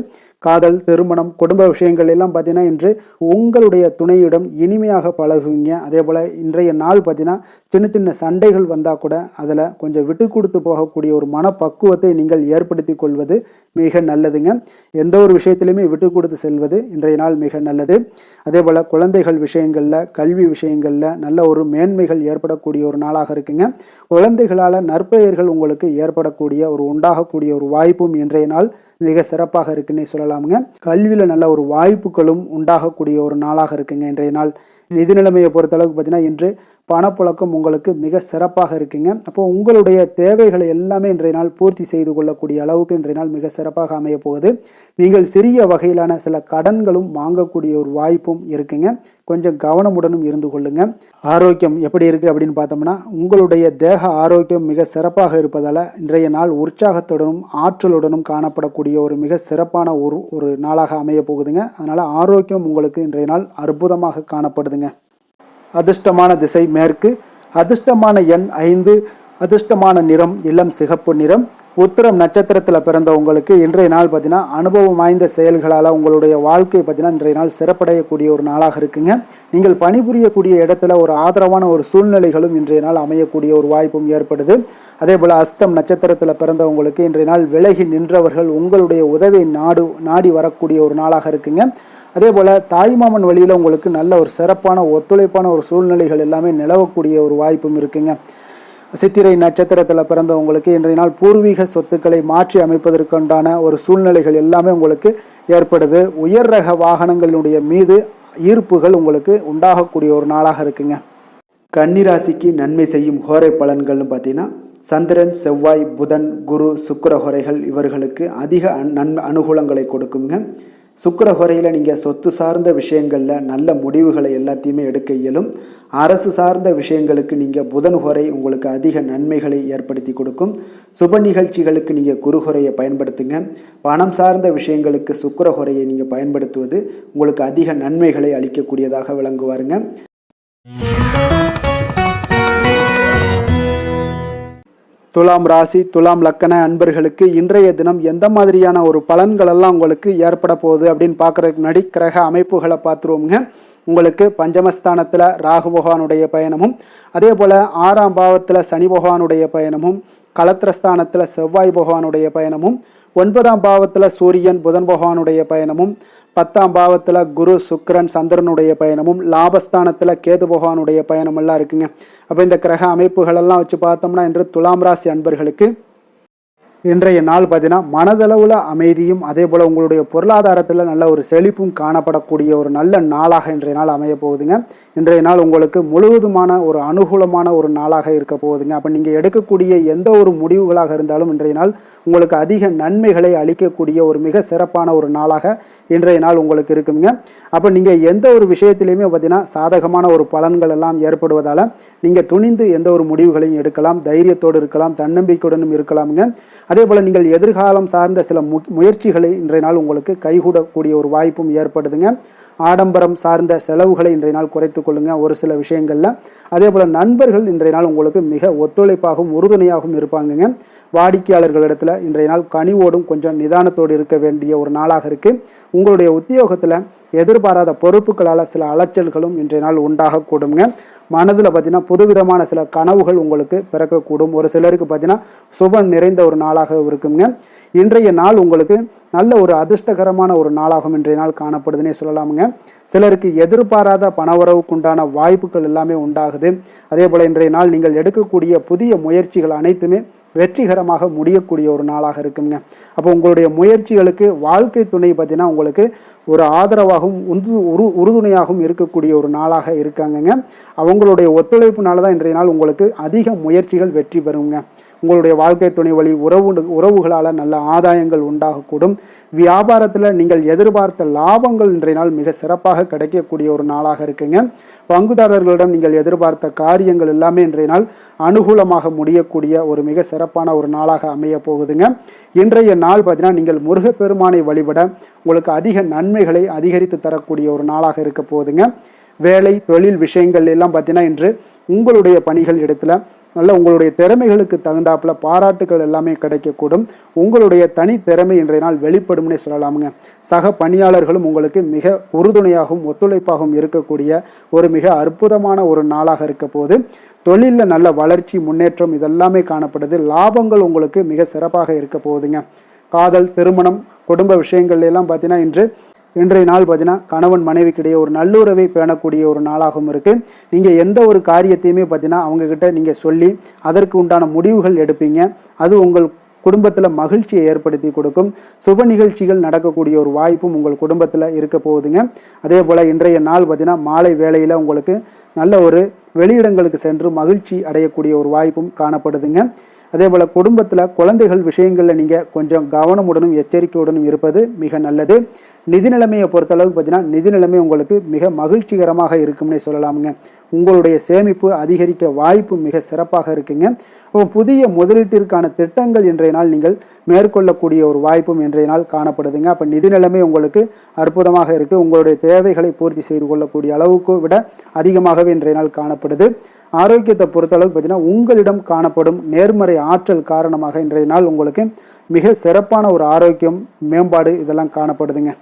A: காதல், திருமணம், குடும்ப விஷயங்கள் எல்லாம் பார்த்தீங்கன்னா இன்று உங்களுடைய துணையிடம் இனிமையாக பழகுவீங்க. அதே போல் இன்றைய நாள் பார்த்தீங்கன்னா சின்ன சின்ன சண்டைகள் வந்தால் கூட அதில் கொஞ்சம் விட்டு கொடுத்து போகக்கூடிய ஒரு மனப்பக்குவத்தை நீங்கள் ஏற்படுத்தி கொள்வது மிக நல்லதுங்க. எந்த ஒரு விஷயத்திலுமே விட்டு கொடுத்து செல்வது இன்றைய நாள் மிக நல்லது. அதே போல் குழந்தைகள் விஷயங்களில், கல்வி விஷயங்களில் நல்ல ஒரு மேன்மைகள் ஏற்படக்கூடிய ஒரு நாளாக இருக்குங்க. குழந்தைகளால் நற்பெயர்கள் உங்களுக்கு ஏற்படக்கூடிய உண்டாகக்கூடிய ஒரு வாய்ப்பும் இன்றைய நாள் மிக சிறப்பாக இருக்குன்னே சொல்லலாமுங்க. கல்வியில் நல்ல ஒரு வாய்ப்புகளும் உண்டாகக்கூடிய ஒரு நாளாக இருக்குங்க இன்றைய நாள். நிதி நிலைமையை பொறுத்தளவுக்கு பார்த்தீங்கன்னா இன்று பணப்புழக்கம் உங்களுக்கு மிக சிறப்பாக இருக்குங்க. அப்போ உங்களுடைய தேவைகளை எல்லாமே இன்றைய நாள் பூர்த்தி செய்து கொள்ளக்கூடிய அளவுக்கு இன்றைய நாள் மிக சிறப்பாக அமைய போகுது. நீங்கள் சிறிய வகையிலான சில கடன்களும் வாங்கக்கூடிய ஒரு வாய்ப்பும் இருக்குங்க. கொஞ்சம் கவனமுடனும் இருந்து கொள்ளுங்க. ஆரோக்கியம் எப்படி இருக்குது அப்படின்னு பார்த்தோம்னா உங்களுடைய தேக ஆரோக்கியம் மிக சிறப்பாக இருப்பதால் இன்றைய நாள் உற்சாகத்துடனும் ஆற்றலுடனும் காணப்படக்கூடிய ஒரு மிக சிறப்பான ஒரு நாளாக அமைய போகுதுங்க. அதனால் ஆரோக்கியம் உங்களுக்கு இன்றைய நாள் அற்புதமாக காணப்படுதுங்க. அதிர்ஷ்டமான திசை மேற்கு, அதிர்ஷ்டமான எண் 5, அதிர்ஷ்டமான நிறம் இளம் சிகப்பு நிறம். உத்திரம் நட்சத்திரத்தில் பிறந்த உங்களுக்கு இன்றைய நாள் பார்த்தீங்கன்னா அனுபவம் வாய்ந்த செயல்களால் உங்களுடைய வாழ்க்கை பார்த்தீங்கன்னா இன்றைய நாள் சிறப்படையக்கூடிய ஒரு நாளாக இருக்குங்க. நீங்கள் பணிபுரியக்கூடிய இடத்துல ஒரு ஆதரவான ஒரு சூழ்நிலைகளும் இன்றைய நாள் அமையக்கூடிய ஒரு வாய்ப்பும் ஏற்படுது. அதே போல் அஸ்தம் நட்சத்திரத்தில் பிறந்தவங்களுக்கு இன்றைய நாள் விலகி நின்றவர்கள் உங்களுடைய உதவியை நாடி வரக்கூடிய ஒரு நாளாக இருக்குங்க. அதே போல் தாய்மாமன் வழியில் உங்களுக்கு நல்ல ஒரு சிறப்பான ஒத்துழைப்பான ஒரு சூழ்நிலைகள் எல்லாமே நிலவக்கூடிய ஒரு வாய்ப்பும் இருக்குங்க. சித்திரை நட்சத்திரத்தில் பிறந்தவங்களுக்கு இன்றைய நாள் பூர்வீக சொத்துக்களை மாற்றி அமைப்பதற்குண்டான ஒரு சூழ்நிலைகள் எல்லாமே உங்களுக்கு ஏற்படுது. உயர் ரக வாகனங்களுடைய மீது ஈர்ப்புகள் உங்களுக்கு உண்டாகக்கூடிய ஒரு நாளாக இருக்குங்க. கன்னிராசிக்கு நன்மை செய்யும் ஹோரை பலன்கள்னு பார்த்தீங்கன்னா சந்திரன், செவ்வாய், புதன், குரு, சுக்கிர ஹோரைகள் இவர்களுக்கு அதிக அனுகூலங்களை கொடுக்குங்க. சுக்கிர ஹோரையில் நீங்கள் சொத்து சார்ந்த விஷயங்களில் நல்ல முடிவுகளை எல்லாத்தையுமே எடுக்க இயலும். அரசு சார்ந்த விஷயங்களுக்கு நீங்கள் புதன் ஹோரை உங்களுக்கு அதிக நன்மைகளை ஏற்படுத்தி கொடுக்கும். சுப நிகழ்ச்சிகளுக்கு நீங்கள் குரு ஹோரையை பயன்படுத்துங்க. பணம் சார்ந்த விஷயங்களுக்கு சுக்கிர ஹோரையை நீங்கள் பயன்படுத்துவது உங்களுக்கு அதிக நன்மைகளை அளிக்கக்கூடியதாக விளங்குவாருங்க. துலாம் ராசி, துலாம் லக்கண அன்பர்களுக்கு இன்றைய தினம் எந்த மாதிரியான ஒரு பலன்களெல்லாம் உங்களுக்கு ஏற்பட போகுது அப்படின்னு பார்க்குறதுக்கு முன்னாடி கிரக அமைப்புகளை பார்த்துருவோங்க. உங்களுக்கு பஞ்சமஸ்தானத்தில் ராகு பகவானுடைய பயணமும், அதே போல் 6ஆம் பாவத்தில் சனி பகவானுடைய பயணமும், களத்திரஸ்தானத்தில் செவ்வாய் பகவானுடைய பயணமும், 9ஆம் பாவத்தில் சூரியன் புதன் பகவானுடைய பயணமும், 10ஆம் பாவத்தில் குரு சுக்கிரன் சந்திரனுடைய பயணமும், லாபஸ்தானத்தில் கேது பகவானுடைய பயணமெல்லாம் இருக்குங்க. அப்போ இந்த கிரக அமைப்புகளெல்லாம் வச்சு பார்த்தோம்னா இன்று துலாம் ராசி அன்பர்களுக்கு இன்றைய நாள் பார்த்தீங்கன்னா மனதளவில் அமைதியும் அதே போல் உங்களுடைய பொருளாதாரத்தில் நல்ல ஒரு செழிப்பும் காணப்படக்கூடிய ஒரு நல்ல நாளாக இன்றைய நாள் அமைய போகுதுங்க. இன்றைய நாள் உங்களுக்கு முழுவதுமான ஒரு அனுகூலமான ஒரு நாளாக இருக்க போகுதுங்க. அப்போ நீங்கள் எடுக்கக்கூடிய எந்த ஒரு முடிவுகளாக இருந்தாலும் இன்றைய நாள் உங்களுக்கு அதிக நன்மைகளை அளிக்கக்கூடிய ஒரு மிக சிறப்பான ஒரு நாளாக இன்றைய நாள் உங்களுக்கு இருக்குங்க. அப்போ நீங்கள் எந்த ஒரு விஷயத்திலையுமே பார்த்தீங்கன்னா சாதகமான ஒரு பலன்கள் எல்லாம் ஏற்படுவதால் நீங்கள் துணிந்து எந்த ஒரு முடிவுகளையும் எடுக்கலாம், தைரியத்தோடு இருக்கலாம், தன்னம்பிக்கையுடனும் இருக்கலாமுங்க. அதே போல் நீங்கள் எதிர்காலம் சார்ந்த சில முயற்சிகளை இன்றைய நாள் உங்களுக்கு கைகூடக்கூடிய ஒரு வாய்ப்பும் ஏற்படுதுங்க. ஆடம்பரம் சார்ந்த செலவுகளை இன்றைய நாள் குறைத்து கொள்ளுங்க ஒரு சில விஷயங்களில். அதே போல் நண்பர்கள் இன்றைய நாள் உங்களுக்கு மிக ஒத்துழைப்பாகவும் உறுதுணையாகவும் இருப்பாங்கங்க. வாடிக்கையாளர்களிடத்தில் இன்றைய நாள் கனிவோடும் கொஞ்சம் நிதானத்தோடு இருக்க வேண்டிய ஒரு நாளாக இருக்குது. உங்களுடைய உத்தியோகத்தில் எதிர்பாராத பொறுப்புகளால் சில அலைச்சல்களும் இன்றைய நாள் உண்டாகக்கூடுங்க. மனதில் பார்த்தீங்கன்னா புதுவிதமான சில கனவுகள் உங்களுக்கு பிறக்கக்கூடும். ஒரு சிலருக்கு பார்த்தீங்கன்னா சுபம் நிறைந்த ஒரு நாளாக இருக்குங்க. இன்றைய நாள் உங்களுக்கு நல்ல ஒரு அதிர்ஷ்டகரமான ஒரு நாளாகும் இன்றைய நாள் காணப்படுதுன்னே சொல்லலாமுங்க. சிலருக்கு எதிர்பாராத பணவரவுக்குண்டான வாய்ப்புகள் எல்லாமே உண்டாகுது. அதே போல் இன்றைய நாள் நீங்கள் எடுக்கக்கூடிய புதிய முயற்சிகள் அனைத்துமே வெற்றிகரமாக முடியக்கூடிய ஒரு நாளாக இருக்குங்க. அப்போ உங்களுடைய முயற்சிகளுக்கு வாழ்க்கை துணை பார்த்தீங்கன்னா உங்களுக்கு ஒரு ஆதரவாகவும் உறுதுணையாகவும் இருக்கக்கூடிய ஒரு நாளாக இருக்காங்கங்க. அவங்களுடைய ஒத்துழைப்புனால தான் இன்றைய நாள் உங்களுக்கு அதிக முயற்சிகள் வெற்றி பெறுங்க. உங்களுடைய வாழ்க்கை துணை வழி உறவுகளால் நல்ல ஆதாயங்கள் உண்டாகக்கூடும். வியாபாரத்தில் நீங்கள் எதிர்பார்த்த லாபங்கள் இன்றைய நாள் மிக சிறப்பாக கிடைக்கக்கூடிய ஒரு நாளாக இருக்குங்க. பங்குதாரர்களிடம் நீங்கள் எதிர்பார்த்த காரியங்கள் எல்லாமே இன்றைய நாள் அனுகூலமாக முடியக்கூடிய ஒரு மிக சிறப்பான ஒரு நாளாக அமைய போகுதுங்க. இன்றைய நாள் பார்த்தீங்கன்னா நீங்கள் முருகப்பெருமானை வழிபட உங்களுக்கு அதிக நன்மைகளை அதிகரித்து தரக்கூடிய ஒரு நாளாக இருக்க போகுதுங்க. வேலை தொழில் விஷயங்கள் எல்லாம் பார்த்தீங்கன்னா இன்று உங்களுடைய பணிகள் இடத்துல நல்ல உங்களுடைய திறமைகளுக்கு தகுந்தாப்புல பாராட்டுகள் எல்லாமே கிடைக்கக்கூடும். உங்களுடைய தனி திறமை இன்றைய நாள் வெளிப்படும்னே சொல்லலாமுங்க. சக பணியாளர்களும் உங்களுக்கு மிக உறுதுணையாகவும் ஒத்துழைப்பாகவும் இருக்கக்கூடிய ஒரு மிக அற்புதமான ஒரு நாளாக இருக்க போது. தொழிலில் நல்ல வளர்ச்சி முன்னேற்றம் இதெல்லாமே காணப்படுது. லாபங்கள் உங்களுக்கு மிக சிறப்பாக இருக்க போகுதுங்க. காதல் திருமணம் குடும்ப விஷயங்கள் எல்லாம் பார்த்தீங்கன்னா இன்றைய நாள் பார்த்தீங்கன்னா கணவன் மனைவிக்கிடையே ஒரு நல்லுறவை பேணக்கூடிய ஒரு நாளாகவும் இருக்குது. நீங்கள் எந்த ஒரு காரியத்தையுமே பார்த்தீங்கன்னா அவங்கக்கிட்ட நீங்கள் சொல்லி அதற்கு உண்டான முடிவுகள் எடுப்பீங்க. அது உங்கள் குடும்பத்தில் மகிழ்ச்சியை ஏற்படுத்தி கொடுக்கும். சுப நிகழ்ச்சிகள் நடக்கக்கூடிய ஒரு வாய்ப்பும் உங்கள் குடும்பத்தில் இருக்க போகுதுங்க. அதே போல் இன்றைய நாள் பார்த்தீங்கன்னா மாலை வேளையில் உங்களுக்கு நல்ல ஒரு வெளியிடங்களுக்கு சென்று மகிழ்ச்சி அடையக்கூடிய ஒரு வாய்ப்பும் காணப்படுதுங்க. அதே போல் குடும்பத்தில் குழந்தைகள் விஷயங்களில் நீங்கள் கொஞ்சம் கவனமுடனும் எச்சரிக்கையுடனும் இருப்பது மிக நல்லது. நிதி நிலைமையை பொறுத்தளவுக்கு பார்த்தீங்கன்னா நிதி நிலைமை உங்களுக்கு மிக மகிழ்ச்சிகரமாக இருக்கும்னே சொல்லலாமுங்க. உங்களுடைய சேமிப்பு அதிகரிக்க வாய்ப்பு மிக சிறப்பாக இருக்குங்க. புதிய முதலீட்டிற்கான திட்டங்கள் இன்றைய நாள் நீங்கள் மேற்கொள்ளக்கூடிய ஒரு வாய்ப்பும் இன்றைய நாள் காணப்படுதுங்க. அப்போ நிதி நிலைமை உங்களுக்கு அற்புதமாக இருக்குது. உங்களுடைய தேவைகளை பூர்த்தி செய்து கொள்ளக்கூடிய அளவுக்கு விட அதிகமாகவே இன்றைய நாள் காணப்படுது. ஆரோக்கியத்தை பொறுத்தளவுக்கு பார்த்தீங்கன்னா உங்களிடம் காணப்படும் நேர்மறை ஆற்றல் காரணமாக இன்றைய நாள் உங்களுக்கு மிக சிறப்பான ஒரு ஆரோக்கியம் மேம்பாடு இதெல்லாம் காணப்படுதுங்க.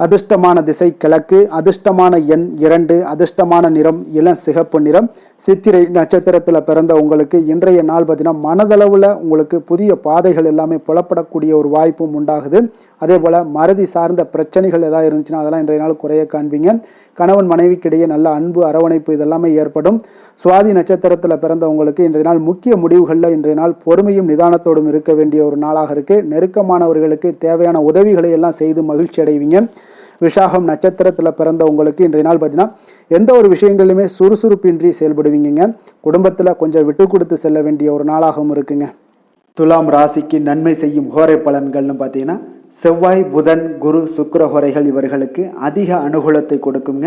A: அதிர்ஷ்டமான திசை கிழக்கு, அதிர்ஷ்டமான எண் 2, அதிர்ஷ்டமான நிறம் இளம் சிகப்பு நிறம். சித்திரை நட்சத்திரத்தில் பிறந்த உங்களுக்கு இன்றைய நாள் பார்த்தீங்கன்னா மனதளவில் உங்களுக்கு புதிய பாதைகள் எல்லாமே புலப்படக்கூடிய ஒரு வாய்ப்பும் உண்டாகுது. அதே போல் மறதி சார்ந்த பிரச்சனைகள் ஏதாவது இருந்துச்சுன்னா அதெல்லாம் இன்றைய நாள் குறைய காண்பீங்க. கணவன் மனைவிக்கிடையே நல்ல அன்பு அரவணைப்பு இதெல்லாமே ஏற்படும். சுவாதி நட்சத்திரத்தில் பிறந்தவங்களுக்கு இன்றைய நாள் முக்கிய முடிவுகளில் இன்றைய நாள் பொறுமையும் நிதானத்தோடும் இருக்க வேண்டிய ஒரு நாளாக இருக்குது. நெருக்கமானவர்களுக்கு தேவையான உதவிகளை எல்லாம் செய்து மகிழ்ச்சி அடைவீங்க. விஷாகம் நட்சத்திரத்தில் பிறந்தவங்களுக்கு இன்றைய நாள் பார்த்தீங்கன்னா எந்த ஒரு விஷயங்களிலுமே சுறுசுறுப்பின்றி செயல்படுவீங்க. குடும்பத்தில் கொஞ்சம் விட்டு கொடுத்து செல்ல வேண்டிய ஒரு நாளாகவும் இருக்குங்க. துலாம் ராசிக்கு நன்மை செய்யும் ஹோரை பலன்கள்னு பார்த்தீங்கன்னா செவ்வாய் புதன் குரு சுக்கிர ஹோரைகள் இவர்களுக்கு அதிக அனுகூலத்தை கொடுக்குங்க.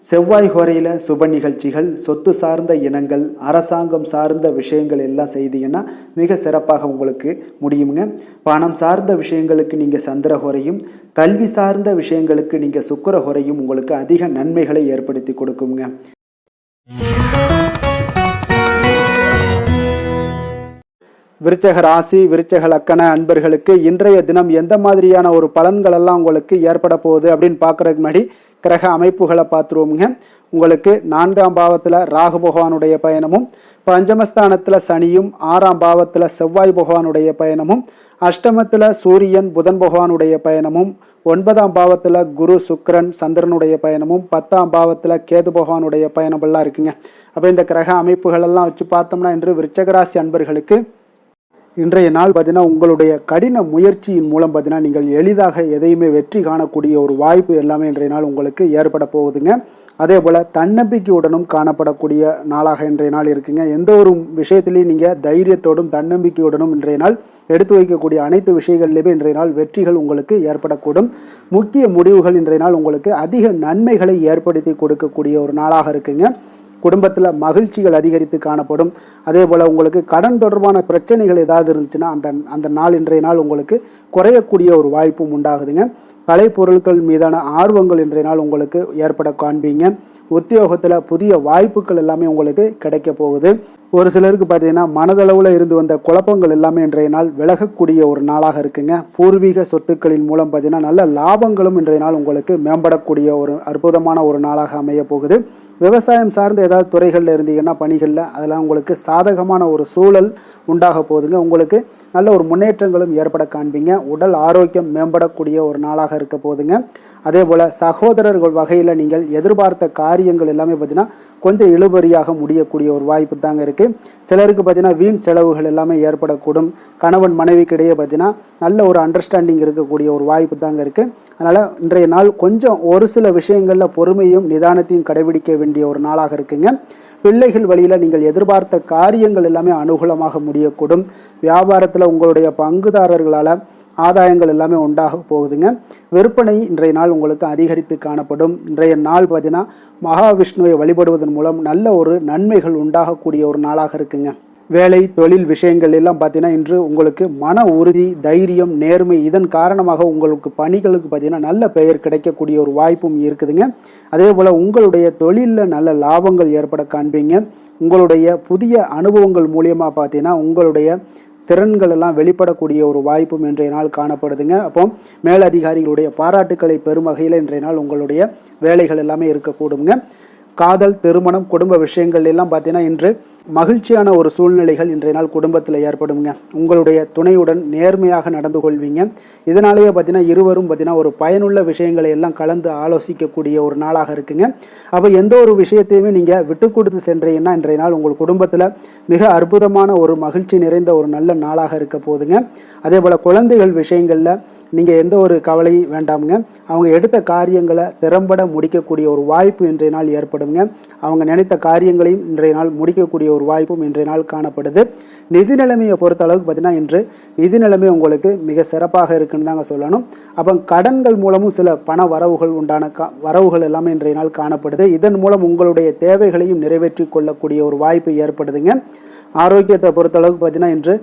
A: செவ்வாய் ஹோரையில் சுப நிகழ்ச்சிகள் சொத்து சார்ந்த இனங்கள் அரசாங்கம் சார்ந்த விஷயங்கள் எல்லாம் செய்தீங்கன்னா மிக சிறப்பாக உங்களுக்கு முடியுங்க. பணம் சார்ந்த விஷயங்களுக்கு நீங்கள் சந்திர ஹோரையும் கல்வி சார்ந்த விஷயங்களுக்கு நீங்கள் சுக்கிர ஹோரையும் உங்களுக்கு அதிக நன்மைகளை ஏற்படுத்தி கொடுக்குங்க. விருச்சக ராசி விருச்சக லக்கண அன்பர்களுக்கு இன்றைய தினம் எந்த மாதிரியான ஒரு பலன்கள் எல்லாம் உங்களுக்கு ஏற்பட போகுது அப்படின்னு பார்க்குறதுக்கு முன்னாடி கிரக அமைப்புகளை பார்த்துருவோமுங்க. உங்களுக்கு 4ஆம் பாவத்தில் ராகு பகவானுடைய பயணமும், பஞ்சமஸ்தானத்தில் சனியும், 6ஆம் பாவத்தில் செவ்வாய் பகவானுடைய பயணமும், அஷ்டமத்தில் சூரியன் புதன் பகவானுடைய பயணமும், 9ஆம் பாவத்தில் குரு சுக்கிரன் சந்திரனுடைய பயணமும், 10ஆம் பாவத்தில் கேது பகவானுடைய பயணமெல்லாம் இருக்குங்க. அப்போ இந்த கிரக அமைப்புகளெல்லாம் வச்சு பார்த்தோம்னா இன்று விருச்சகராசி அன்பர்களுக்கு இன்றைய நாள் பார்த்தீங்கன்னா உங்களுடைய கடின முயற்சியின் மூலம் பார்த்தீங்கன்னா நீங்கள் எளிதாக எதையுமே வெற்றி காணக்கூடிய ஒரு வாய்ப்பு எல்லாமே இன்றைய நாள் உங்களுக்கு ஏற்பட போகுதுங்க. அதே போல் தன்னம்பிக்கையுடனும் காணப்படக்கூடிய நாளாக இன்றைய நாள் இருக்குங்க. எந்த ஒரு விஷயத்திலையும் நீங்கள் தைரியத்தோடும் தன்னம்பிக்கையுடனும் இன்றைய நாள் எடுத்து வைக்கக்கூடிய அனைத்து விஷயங்கள்லையுமே இன்றைய நாள் வெற்றிகள் உங்களுக்கு ஏற்படக்கூடும். முக்கிய முடிவுகள் இன்றைய நாள் உங்களுக்கு அதிக நன்மைகளை ஏற்படுத்தி கொடுக்கக்கூடிய ஒரு நாளாக இருக்குங்க. குடும்பத்தில் மகிழ்ச்சிகள் அதிகரித்து காணப்படும். அதே போல் உங்களுக்கு கடன் தொடர்பான பிரச்சனைகள் ஏதாவது இருந்துச்சுன்னா அந்த நாள் இன்றைய நாள் உங்களுக்கு குறையக்கூடிய ஒரு வாய்ப்பும் உண்டாகுதுங்க. கலைப்பொருட்கள் மீதான ஆர்வங்கள் இன்றைய நாள் உங்களுக்கு ஏற்பட காண்பீங்க. உத்தியோகத்தில் புதிய வாய்ப்புகள் எல்லாமே உங்களுக்கு கிடைக்க போகுது. ஒரு சிலருக்கு பார்த்தீங்கன்னா மனதளவில் இருந்து வந்த குழப்பங்கள் எல்லாமே இன்றைய நாள் விலகக்கூடிய ஒரு நாளாக இருக்குங்க. பூர்வீக சொத்துக்களின் மூலம் பார்த்தீங்கன்னா நல்ல லாபங்களும் இன்றைய நாள் உங்களுக்கு மேம்படக்கூடிய ஒரு அற்புதமான ஒரு நாளாக அமைய போகுது. விவசாயம் சார்ந்த ஏதாவது துறைகளில் இருந்தீங்கன்னா பணிகளில் அதெல்லாம் உங்களுக்கு சாதகமான ஒரு சூழல் உண்டாக போகுதுங்க. உங்களுக்கு நல்ல ஒரு முன்னேற்றங்களும் ஏற்பட காண்பீங்க. உடல் ஆரோக்கியம் மேம்படக்கூடிய ஒரு நாளாக இருக்க போகுதுங்க. அதே போல் சகோதரர்கள் வகையில் நீங்கள் எதிர்பார்த்த காரியங்கள் எல்லாமே பார்த்தீங்கன்னா கொஞ்சம் இழுபறியாக முடியக்கூடிய ஒரு வாய்ப்பு தாங்க இருக்குது. சிலருக்கு பார்த்தீங்கன்னா வீண் செலவுகள் எல்லாமே ஏற்படக்கூடும். கணவன் மனைவிக்கிடையே பார்த்தீங்கன்னா நல்ல ஒரு அண்டர்ஸ்டாண்டிங் இருக்கக்கூடிய ஒரு வாய்ப்பு தாங்க இருக்குது. அதனால் இன்றைய நாள் கொஞ்சம் ஒரு சில விஷயங்களில் பொறுமையும் நிதானத்தையும் கடைபிடிக்க வேண்டிய ஒரு நாளாக இருக்குங்க. பிள்ளைகள் வழியில் நீங்கள் எதிர்பார்த்த காரியங்கள் எல்லாமே அனுகூலமாக முடியக்கூடும். வியாபாரத்தில் உங்களுடைய பங்குதாரர்களால் ஆதாயங்கள் எல்லாமே உண்டாக போகுதுங்க. விற்பனை இன்றைய நாள் உங்களுக்கு அதிகரித்து காணப்படும். இன்றைய நாள் பார்த்தீங்கன்னா மகாவிஷ்ணுவை வழிபடுவதன் மூலம் நல்ல ஒரு நன்மைகள் உண்டாகக்கூடிய ஒரு நாளாக இருக்குங்க. வேலை தொழில் விஷயங்கள் எல்லாம் பார்த்தீங்கன்னா இன்று உங்களுக்கு மன உறுதி, தைரியம், நேர்மை இதன் காரணமாக உங்களுக்கு பணிகளுக்கு பார்த்தீங்கன்னா நல்ல பெயர் கிடைக்கக்கூடிய ஒரு வாய்ப்பும் இருக்குதுங்க. அதே போல் உங்களுடைய தொழிலில் நல்ல லாபங்கள் ஏற்பட காண்பீங்க. உங்களுடைய புதிய அனுபவங்கள் மூலியமாக பார்த்தீங்கன்னா உங்களுடைய திறன்கள் எல்லாம் வெளிப்படக்கூடிய ஒரு வாய்ப்பும் இன்றைய நாள் காணப்படுதுங்க. அப்போ மேலதிகாரிகளுடைய பாராட்டுக்களை பெறும் வகையில் இன்றைய நாள் உங்களுடைய வேலைகள் எல்லாமே இருக்கக்கூடுங்க. காதல், திருமணம், குடும்ப விஷயங்கள் எல்லாம் பார்த்தீங்கன்னா இன்று மகிழ்ச்சியான ஒரு சூழ்நிலைகள் இன்றைய நாள் குடும்பத்தில் ஏற்படுங்க. உங்களுடைய துணையுடன் நேர்மையாக நடந்து கொள்வீங்க. இதனாலேயே பார்த்தீங்கன்னா இருவரும் பார்த்தீங்கன்னா ஒரு பயனுள்ள விஷயங்களை எல்லாம் கலந்து ஆலோசிக்கக்கூடிய ஒரு நாளாக இருக்குங்க. அப்போ எந்த ஒரு விஷயத்தையுமே நீங்கள் விட்டு கொடுத்து சென்றீங்கன்னா இன்றைய நாள் உங்கள் குடும்பத்தில் மிக அற்புதமான ஒரு மகிழ்ச்சி நிறைந்த ஒரு நல்ல நாளாக இருக்க போகுதுங்க. அதே போல் குழந்தைகள் விஷயங்களில் நீங்கள் எந்த ஒரு கவலையும் வேண்டாமுங்க. அவங்க எடுத்த காரியங்களை திறம்பட முடிக்கக்கூடிய ஒரு வாய்ப்பு இன்றைய நாள் ஏற்படுங்க. அவங்க நினைத்த காரியங்களையும் இன்றைய நாள் முடிக்கக்கூடிய ஒரு வாய்ப்பும் இன்றைய நாள் காணப்படுது. நிதி நிலைமையை பொறுத்த அளவுக்கு பார்த்தீங்கன்னா இன்று நிதி நிலைமை உங்களுக்கு மிக சிறப்பாக இருக்குன்னு தாங்க சொல்லணும். அப்போ கடன்கள் மூலமும் சில பண வரவுகள் உண்டான வரவுகள் எல்லாமே இன்றைய நாள் காணப்படுது. இதன் மூலம் உங்களுடைய தேவைகளையும் நிறைவேற்றி கொள்ளக்கூடிய ஒரு வாய்ப்பு ஏற்படுதுங்க. ஆரோக்கியத்தை பொறுத்தளவுக்கு பார்த்தீங்கன்னா இன்று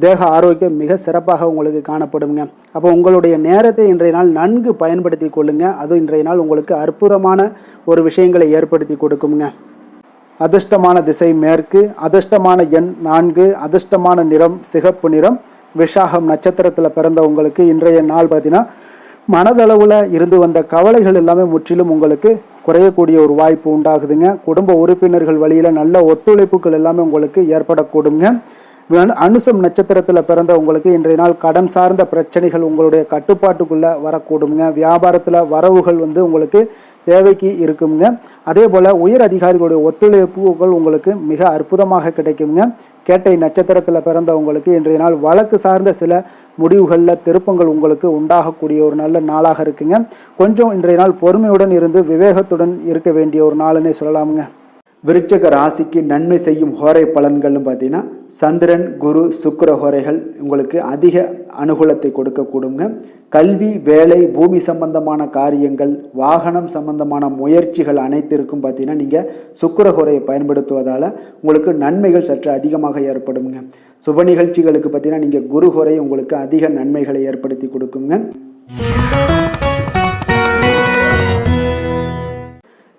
A: தேக ஆரோக்கியம் மிக சிறப்பாக உங்களுக்கு காணப்படுங்க. அப்போ உங்களுடைய நேரத்தை இன்றைய நாள் நன்கு பயன்படுத்தி கொள்ளுங்க. அது இன்றைய நாள் உங்களுக்கு அற்புதமான ஒரு விஷயங்களை ஏற்படுத்தி கொடுக்குங்க. அதிர்ஷ்டமான திசை மேற்கு, அதிர்ஷ்டமான எண் 4, அதிர்ஷ்டமான நிறம் சிகப்பு நிறம். விஷாகம் நட்சத்திரத்தில் பிறந்த உங்களுக்கு இன்றைய நாள் பார்த்தீங்கன்னா மனதளவில் இருந்து வந்த கவலைகள் எல்லாமே முற்றிலும் உங்களுக்கு குறையக்கூடிய ஒரு வாய்ப்பு உண்டாகுதுங்க. குடும்ப உறுப்பினர்கள் வழியில் நல்ல ஒத்துழைப்புகள் எல்லாமே உங்களுக்கு ஏற்படக்கூடுங்க. அனுசம் நட்சத்திரத்தில் பிறந்த உங்களுக்கு இன்றைய நாள் கடன் சார்ந்த பிரச்சனைகள் உங்களுடைய கட்டுப்பாட்டுக்குள்ளே வரக்கூடுங்க. வியாபாரத்தில் வரவுகள் உங்களுக்கு தேவைக்கு இருக்குங்க. அதே போல் உயர் அதிகாரிகளுடைய ஒத்துழைப்புகள் உங்களுக்கு மிக அற்புதமாக கிடைக்குங்க. கேட்டை நட்சத்திரத்தில் பிறந்தவங்களுக்கு இன்றைய நாள் வழக்கு சார்ந்த சில முடிவுகளில் திருப்பங்கள் உங்களுக்கு உண்டாகக்கூடிய ஒரு நல்ல நாளாக இருக்குங்க. கொஞ்சம் இன்றைய நாள் பொறுமையுடன் இருந்து விவேகத்துடன் இருக்க வேண்டிய ஒரு நாளுன்னே சொல்லலாமுங்க. விருச்சக ராசிக்கு நன்மை செய்யும் ஹோரை பலன்கள்னு பார்த்தீங்கன்னா சந்திரன், குரு, சுக்கிர ஹோரைகள் உங்களுக்கு அதிக அனுகூலத்தை கொடுக்கக்கூடுங்க. கல்வி, வேலை, பூமி சம்பந்தமான காரியங்கள், வாகனம் சம்பந்தமான முயற்சிகள் அனைத்திற்கும் பார்த்தீங்கன்னா நீங்கள் சுக்கிர ஹோரையை பயன்படுத்துவதால் உங்களுக்கு நன்மைகள் சற்று அதிகமாக ஏற்படுங்க. சுப நிகழ்ச்சிகளுக்கு பார்த்தீங்கன்னா நீங்கள் குரு ஹோரை உங்களுக்கு அதிக நன்மைகளை ஏற்படுத்தி கொடுக்குங்க.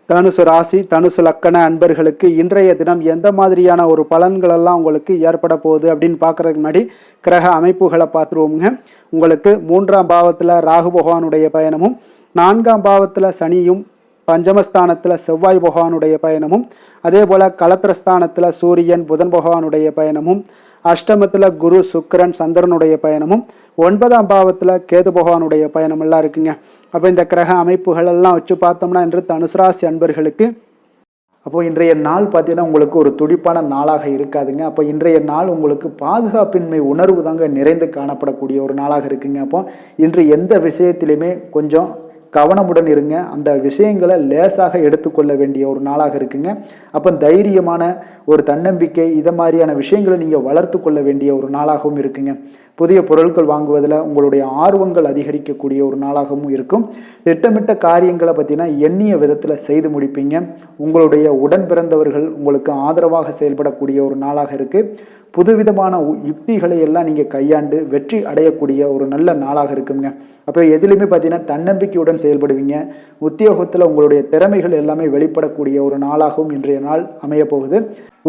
A: தனுசு ராசி, தனுசு லக்கண அன்பர்களுக்கு இன்றைய தினம் எந்த மாதிரியான ஒரு பலன்களெல்லாம் உங்களுக்கு ஏற்பட போகுது அப்படின்னு பார்க்குறதுக்கு முன்னாடி கிரக அமைப்புகளை பார்த்துருவோங்க. உங்களுக்கு 3ஆம் பாவத்தில் ராகு பகவானுடைய பயணமும், 4ஆம் பாவத்தில் சனியும், பஞ்சமஸ்தானத்தில் செவ்வாய் பகவானுடைய பயணமும், அதே போல் களத்திரஸ்தானத்தில் சூரியன், புதன் பகவானுடைய பயணமும், அஷ்டமத்தில் குரு, சுக்கிரன், சந்திரனுடைய பயணமும், 9ஆம் பாவத்தில் கேது பகவானுடைய பயணம் எல்லாம் இருக்குங்க. அப்போ இந்த கிரக அமைப்புகள் எல்லாம் வச்சு பார்த்தோம்னா இன்று தனுசு ராசி அன்பர்களுக்கு அப்போது இன்றைய நாள் பார்த்தீங்கன்னா உங்களுக்கு ஒரு துடிப்பான நாளாக இருக்காதுங்க. அப்போ இன்றைய நாள் உங்களுக்கு பாதுகாப்பின்மை உணர்வு தாங்க நிறைந்து காணப்படக்கூடிய ஒரு நாளாக இருக்குங்க. அப்போ இன்று எந்த விஷயத்திலையுமே கொஞ்சம் கவனமுடன் இருங்க. அந்த விஷயங்களை லேசாக எடுத்துக்கொள்ள வேண்டிய ஒரு நாளாக இருக்குங்க. அப்போ தைரியமான ஒரு தன்னம்பிக்கை இதை மாதிரியான விஷயங்களை நீங்கள் வளர்த்து கொள்ள வேண்டிய ஒரு நாளாகவும் இருக்குங்க. புதிய பொருட்கள் வாங்குவதில் உங்களுடைய ஆர்வங்கள் அதிகரிக்கக்கூடிய ஒரு நாளாகவும் இருக்கும். திட்டமிட்ட காரியங்களை பார்த்தீங்கன்னா எண்ணிய விதத்தில் செய்து முடிப்பீங்க. உங்களுடைய உடன் பிறந்தவர்கள் உங்களுக்கு ஆதரவாக செயல்படக்கூடிய ஒரு நாளாக இருக்குது. புதுவிதமான யுக்திகளை எல்லாம் நீங்கள் கையாண்டு வெற்றி அடையக்கூடிய ஒரு நல்ல நாளாக இருக்குங்க. அப்போ எதிலுமே பார்த்தீங்கன்னா தன்னம்பிக்கையுடன் செயல்படுவீங்க. உத்தியோகத்தில் உங்களுடைய திறமைகள் எல்லாமே வெளிப்படக்கூடிய ஒரு நாளாகவும் இன்றைய நாள் அமைய போகுது.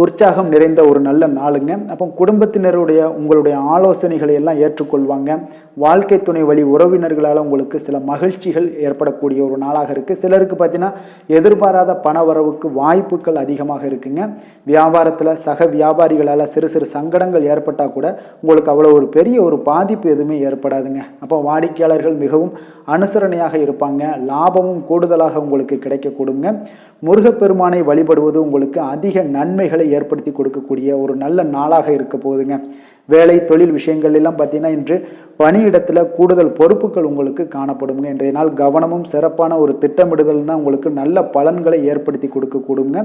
A: உற்சாகம் நிறைந்த ஒரு நல்ல நாளுங்க. அப்போ குடும்பத்தினருடைய உங்களுடைய ஆலோசனைகளை எல்லாம் ஏற்றுக்கொள்வாங்க. வாழ்க்கை துணை வழி உறவினர்களால் உங்களுக்கு சில மகிழ்ச்சிகள் ஏற்படக்கூடிய ஒரு நாளாக இருக்குது. சிலருக்கு பார்த்தீங்கன்னா எதிர்பாராத பண வரவுக்கு வாய்ப்புகள் அதிகமாக இருக்குங்க. வியாபாரத்தில் சக வியாபாரிகளால் சிறு சிறு சங்கடங்கள் ஏற்பட்டால் கூட உங்களுக்கு அவ்வளோ ஒரு பெரிய ஒரு பாதிப்பு எதுவுமே ஏற்படாதுங்க. அப்போ வாடிக்கையாளர்கள் மிகவும் அனுசரணையாக இருப்பாங்க. லாபமும் கூடுதலாக உங்களுக்கு கிடைக்கக்கூடுங்க. முருகப்பெருமானை வழிபடுவது உங்களுக்கு அதிக நன்மைகளை ஏற்படுத்தி கொடுக்கக்கூடிய ஒரு நல்ல நாளாக இருக்க போகுதுங்க. வேலை தொழில் விஷயங்கள் எல்லாம் பார்த்தீங்கன்னா இன்று பணியிடத்தில் கூடுதல் பொறுப்புகள் உங்களுக்கு காணப்படுங்க. இன்றைய நாள் கவனமும் சிறப்பான ஒரு திட்டமிடுதல் தான் உங்களுக்கு நல்ல பலன்களை ஏற்படுத்தி கொடுக்கக்கூடுங்க.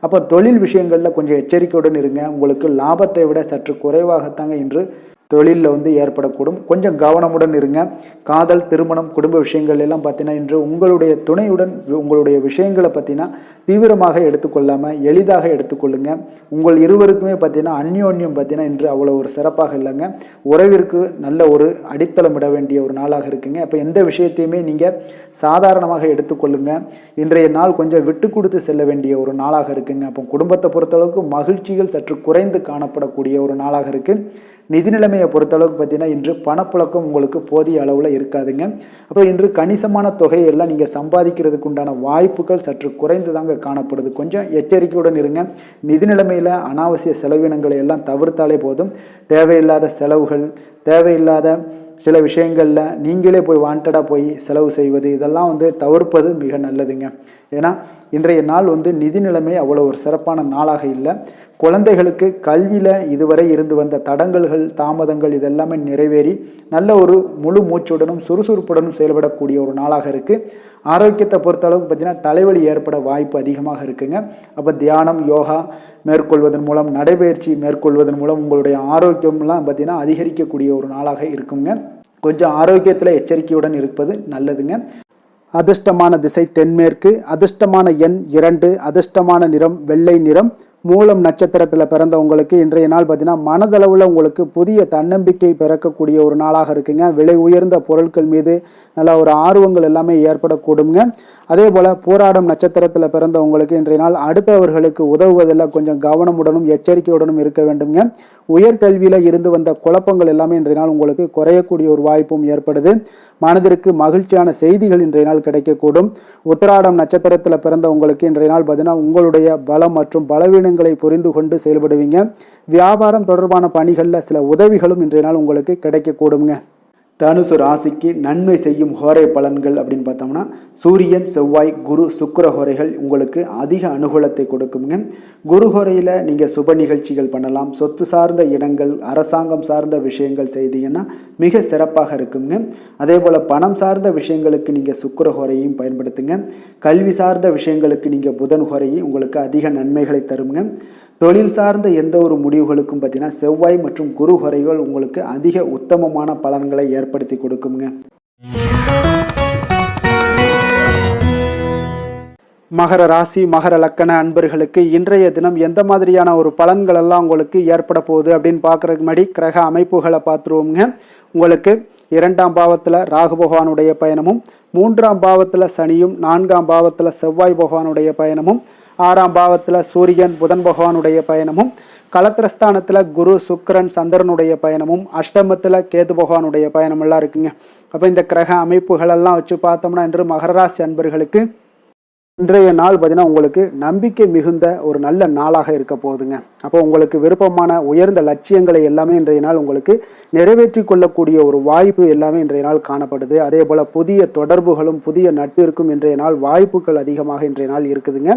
A: அப்போ தொழில் விஷயங்களில் கொஞ்சம் எச்சரிக்கையுடன் இருங்க. உங்களுக்கு லாபத்தை விட சற்று குறைவாகத்தாங்க இன்று தொழிலில் ஏற்படக்கூடும். கொஞ்சம் கவனமுடன் இருங்க. காதல், திருமணம், குடும்ப விஷயங்கள் எல்லாம் பார்த்தீங்கன்னா இன்று உங்களுடைய துணையுடன் உங்களுடைய விஷயங்களை பார்த்தீங்கன்னா தீவிரமாக எடுத்துக்கொள்ளாமல் எளிதாக எடுத்துக்கொள்ளுங்க. உங்கள் இருவருக்குமே பார்த்தீங்கன்னா அந்யோன்யம் பார்த்தீங்கன்னா இன்று அவ்வளோ ஒரு சிறப்பாக இல்லைங்க. உறவிற்கு நல்ல ஒரு அடித்தளம் இட வேண்டிய ஒரு நாளாக இருக்குங்க. அப்போ எந்த விஷயத்தையுமே நீங்கள் சாதாரணமாக எடுத்துக்கொள்ளுங்க. இன்றைய நாள் கொஞ்சம் விட்டு கொடுத்து செல்ல வேண்டிய ஒரு நாளாக இருக்குங்க. அப்போ குடும்பத்தை பொறுத்தளவுக்கு மகிழ்ச்சிகள் சற்று குறைந்து காணப்படக்கூடிய ஒரு நாளாக இருக்குது. நிதி நிலைமையை பொறுத்தளவுக்கு பார்த்தீங்கன்னா இன்று பணப்புழக்கம் உங்களுக்கு போதிய அளவில் இருக்காதுங்க. அப்போ இன்று கணிசமான தொகையெல்லாம் நீங்கள் சம்பாதிக்கிறதுக்கு உண்டான வாய்ப்புகள் சற்று குறைந்து தாங்க காணப்படுது. கொஞ்சம் எச்சரிக்கையுடன் இருங்க. நிதி நிலைமையில் அனாவசிய செலவினங்களை எல்லாம் தவிர்த்தாலே போதும். தேவையில்லாத செலவுகள், தேவையில்லாத சில விஷயங்களில் நீங்களே போய் வாண்டடாக போய் செலவு செய்வது இதெல்லாம் தவிர்ப்பது மிக நல்லதுங்க. ஏன்னா இன்றைய நாள் நிதி நிலைமை அவ்வளோ ஒரு சிறப்பான நாளாக இல்லை. குழந்தைகளுக்கு கல்வியில் இதுவரை இருந்து வந்த தடங்கல்கள், தாமதங்கள் இதெல்லாமே நிறைவேறி நல்ல ஒரு முழு மூச்சுடனும் சுறுசுறுப்புடனும் செயல்படக்கூடிய ஒரு நாளாக இருக்குது. ஆரோக்கியத்தை பொறுத்தளவுக்கு பார்த்தீங்கன்னா தலைவலி ஏற்பட வாய்ப்பு அதிகமாக இருக்குங்க. அப்போ தியானம், யோகா மேற்கொள்வதன் மூலம், நடைபயிற்சி மேற்கொள்வதன் மூலம் உங்களுடைய ஆரோக்கியம்லாம் பார்த்தீங்கன்னா அதிகரிக்கக்கூடிய ஒரு நாளாக இருக்குங்க. கொஞ்சம் ஆரோக்கியத்தில் எச்சரிக்கையுடன் இருப்பது நல்லதுங்க. அதிர்ஷ்டமான திசை தென்மேற்கு, அதிர்ஷ்டமான எண் 2, அதிர்ஷ்டமான நிறம் வெள்ளை நிறம். மூலம் நட்சத்திரத்தில் பிறந்தவங்களுக்கு இன்றைய நாள் பார்த்தீங்கன்னா மனதளவில் உங்களுக்கு புதிய தன்னம்பிக்கை பிறக்கக்கூடிய ஒரு நாளாக இருக்குங்க. விலை உயர்ந்த பொருட்கள் மீது நல்ல ஒரு ஆர்வங்கள் எல்லாமே ஏற்படக்கூடுங்க. அதே போல் போராடும் நட்சத்திரத்தில் பிறந்தவங்களுக்கு இன்றைய நாள் அடுத்தவர்களுக்கு உதவுவதில் கொஞ்சம் கவனமுடனும் எச்சரிக்கையுடனும் இருக்க வேண்டுங்க. உயர்கல்வியில் இருந்து வந்த குழப்பங்கள் எல்லாமே இன்றைய நாள் உங்களுக்கு குறையக்கூடிய ஒரு வாய்ப்பும் ஏற்படுது. மனதிற்கு மகிழ்ச்சியான செய்திகள் இன்றைய நாள் கிடைக்கக்கூடும். உத்திராடம் நட்சத்திரத்தில் பிறந்தவங்களுக்கு இன்றைய நாள் பார்த்தீங்கன்னா உங்களுடைய பலம் மற்றும் பலவீனங்களை புரிந்து கொண்டு செயல்படுவீங்க. வியாபாரம் தொடர்பான பணிகளில் சில உதவிகளும் இன்றைய நாள் உங்களுக்கு கிடைக்கக்கூடுங்க. தனுசு ராசிக்கு நன்மை செய்யும் ஹோரை பலன்கள் அப்படின்னு பார்த்தோம்னா சூரியன், செவ்வாய், குரு, சுக்கிர ஹோரைகள் உங்களுக்கு அதிக அனுகூலத்தை கொடுக்குங்க. குரு ஹோரையில் நீங்கள் சுப நிகழ்ச்சிகள் பண்ணலாம். சொத்து சார்ந்த இடங்கள், அரசாங்கம் சார்ந்த விஷயங்கள் செய்தீங்கன்னா மிக சிறப்பாக இருக்குங்க. அதே போல் பணம் சார்ந்த விஷயங்களுக்கு நீங்கள் சுக்கிர ஹோரையும் பயன்படுத்துங்க. கல்வி சார்ந்த விஷயங்களுக்கு நீங்கள் புதன் ஹோரையும் உங்களுக்கு அதிக நன்மைகளை தருங்க. தொழில் சார்ந்த எந்த ஒரு முடிவுகளுக்கும் பார்த்தீங்கன்னா செவ்வாய் மற்றும் குரு ஹோரைகள் உங்களுக்கு அதிக உத்தமமான பலன்களை ஏற்படுத்தி கொடுக்குங்க. மகர ராசி, மகர லக்கண அன்பர்களுக்கு இன்றைய தினம் எந்த மாதிரியான ஒரு பலன்கள் எல்லாம் உங்களுக்கு ஏற்பட போகுது அப்படின்னு பார்க்குறதுக்கு முன்னாடி கிரக அமைப்புகளை பார்த்துருவோங்க. உங்களுக்கு 2ஆம் பாவத்தில் ராகு பகவானுடைய பயணமும், 3ஆம் பாவத்தில் சனியும், 4ஆம் பாவத்தில் செவ்வாய் பகவானுடைய பயணமும், 6ஆம் பாவத்தில் சூரியன் புதன் பகவானுடைய பயணமும், களத்திரஸ்தானத்தில் குரு சுக்கிரன் சந்திரனுடைய பயணமும், அஷ்டமத்தில் கேது பகவானுடைய பயணம் எல்லாம் இருக்குங்க. அப்போ இந்த கிரக அமைப்புகளெல்லாம் வச்சு பார்த்தோம்னா இன்று மகர ராசி அன்பர்களுக்கு இன்றைய நாள் பார்த்தீங்கன்னா உங்களுக்கு நம்பிக்கை மிகுந்த ஒரு நல்ல நாளாக இருக்க போகுதுங்க. அப்போ உங்களுக்கு விருப்பமான உயர்ந்த லட்சியங்களை எல்லாமே இன்றைய நாள் உங்களுக்கு நிறைவேற்றி கொள்ளக்கூடிய ஒரு வாய்ப்பு எல்லாமே இன்றைய நாள் காணப்படுது. அதே போல் புதிய தொடர்புகளும் புதிய நட்பிற்கும் இன்றைய நாள் வாய்ப்புகள் அதிகமாக இன்றைய நாள் இருக்குதுங்க.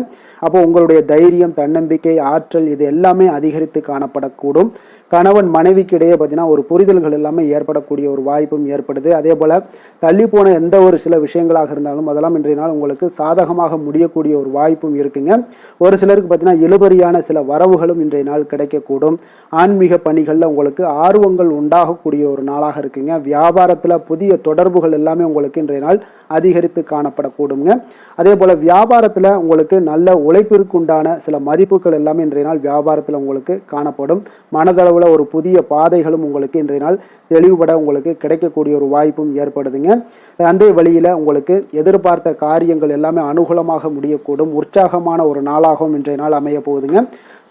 A: அப்போ உங்களுடைய தைரியம், தன்னம்பிக்கை, ஆற்றல் இது எல்லாமே அதிகரித்து காணப்படக்கூடும். கணவன் மனைவிக்கு இடையே பார்த்தீங்கன்னா ஒரு புரிதல்கள் எல்லாமே ஏற்படக்கூடிய ஒரு வாய்ப்பும் ஏற்படுது. அதே போல் தள்ளி போன எந்த ஒரு சில விஷயங்களாக இருந்தாலும் அதெல்லாம் இன்றைய நாள் உங்களுக்கு சாதகமாக முடியக்கூடிய ஒரு வாய்ப்பும் இருக்குங்க. ஒரு சிலருக்கு பார்த்தீங்கன்னா இழுபறியான சில வரவுகளும் இன்றைய நாள் கிடைக்கக்கூடும். ஆன்மீக பணிகளில் உங்களுக்கு ஆர்வங்கள் உண்டாகக்கூடிய ஒரு நாளாக இருக்குங்க. வியாபாரத்தில் புதிய தொடர்புகள் எல்லாமே உங்களுக்கு இன்றைய நாள் அதிகரித்து காணப்படக்கூடுங்க. அதே போல் வியாபாரத்தில் உங்களுக்கு நல்ல உழைப்பிற்கு உண்டான சில மதிப்புகள் எல்லாமே இன்றைய நாள் வியாபாரத்தில் உங்களுக்கு காணப்படும். மனதளவில் ஒரு புதிய பாதைகளும் உங்களுக்கு இன்றைய நாள் தெளிவுபட உங்களுக்கு கிடைக்கக்கூடிய ஒரு வாய்ப்பும் ஏற்படுதுங்க. அந்த வழியில் உங்களுக்கு எதிர்பார்த்த காரியங்கள் எல்லாமே அனுகூலமாக முடியக்கூடும். உற்சாகமான ஒரு நாளாகவும் இன்றைய நாள் அமைய போகுதுங்க.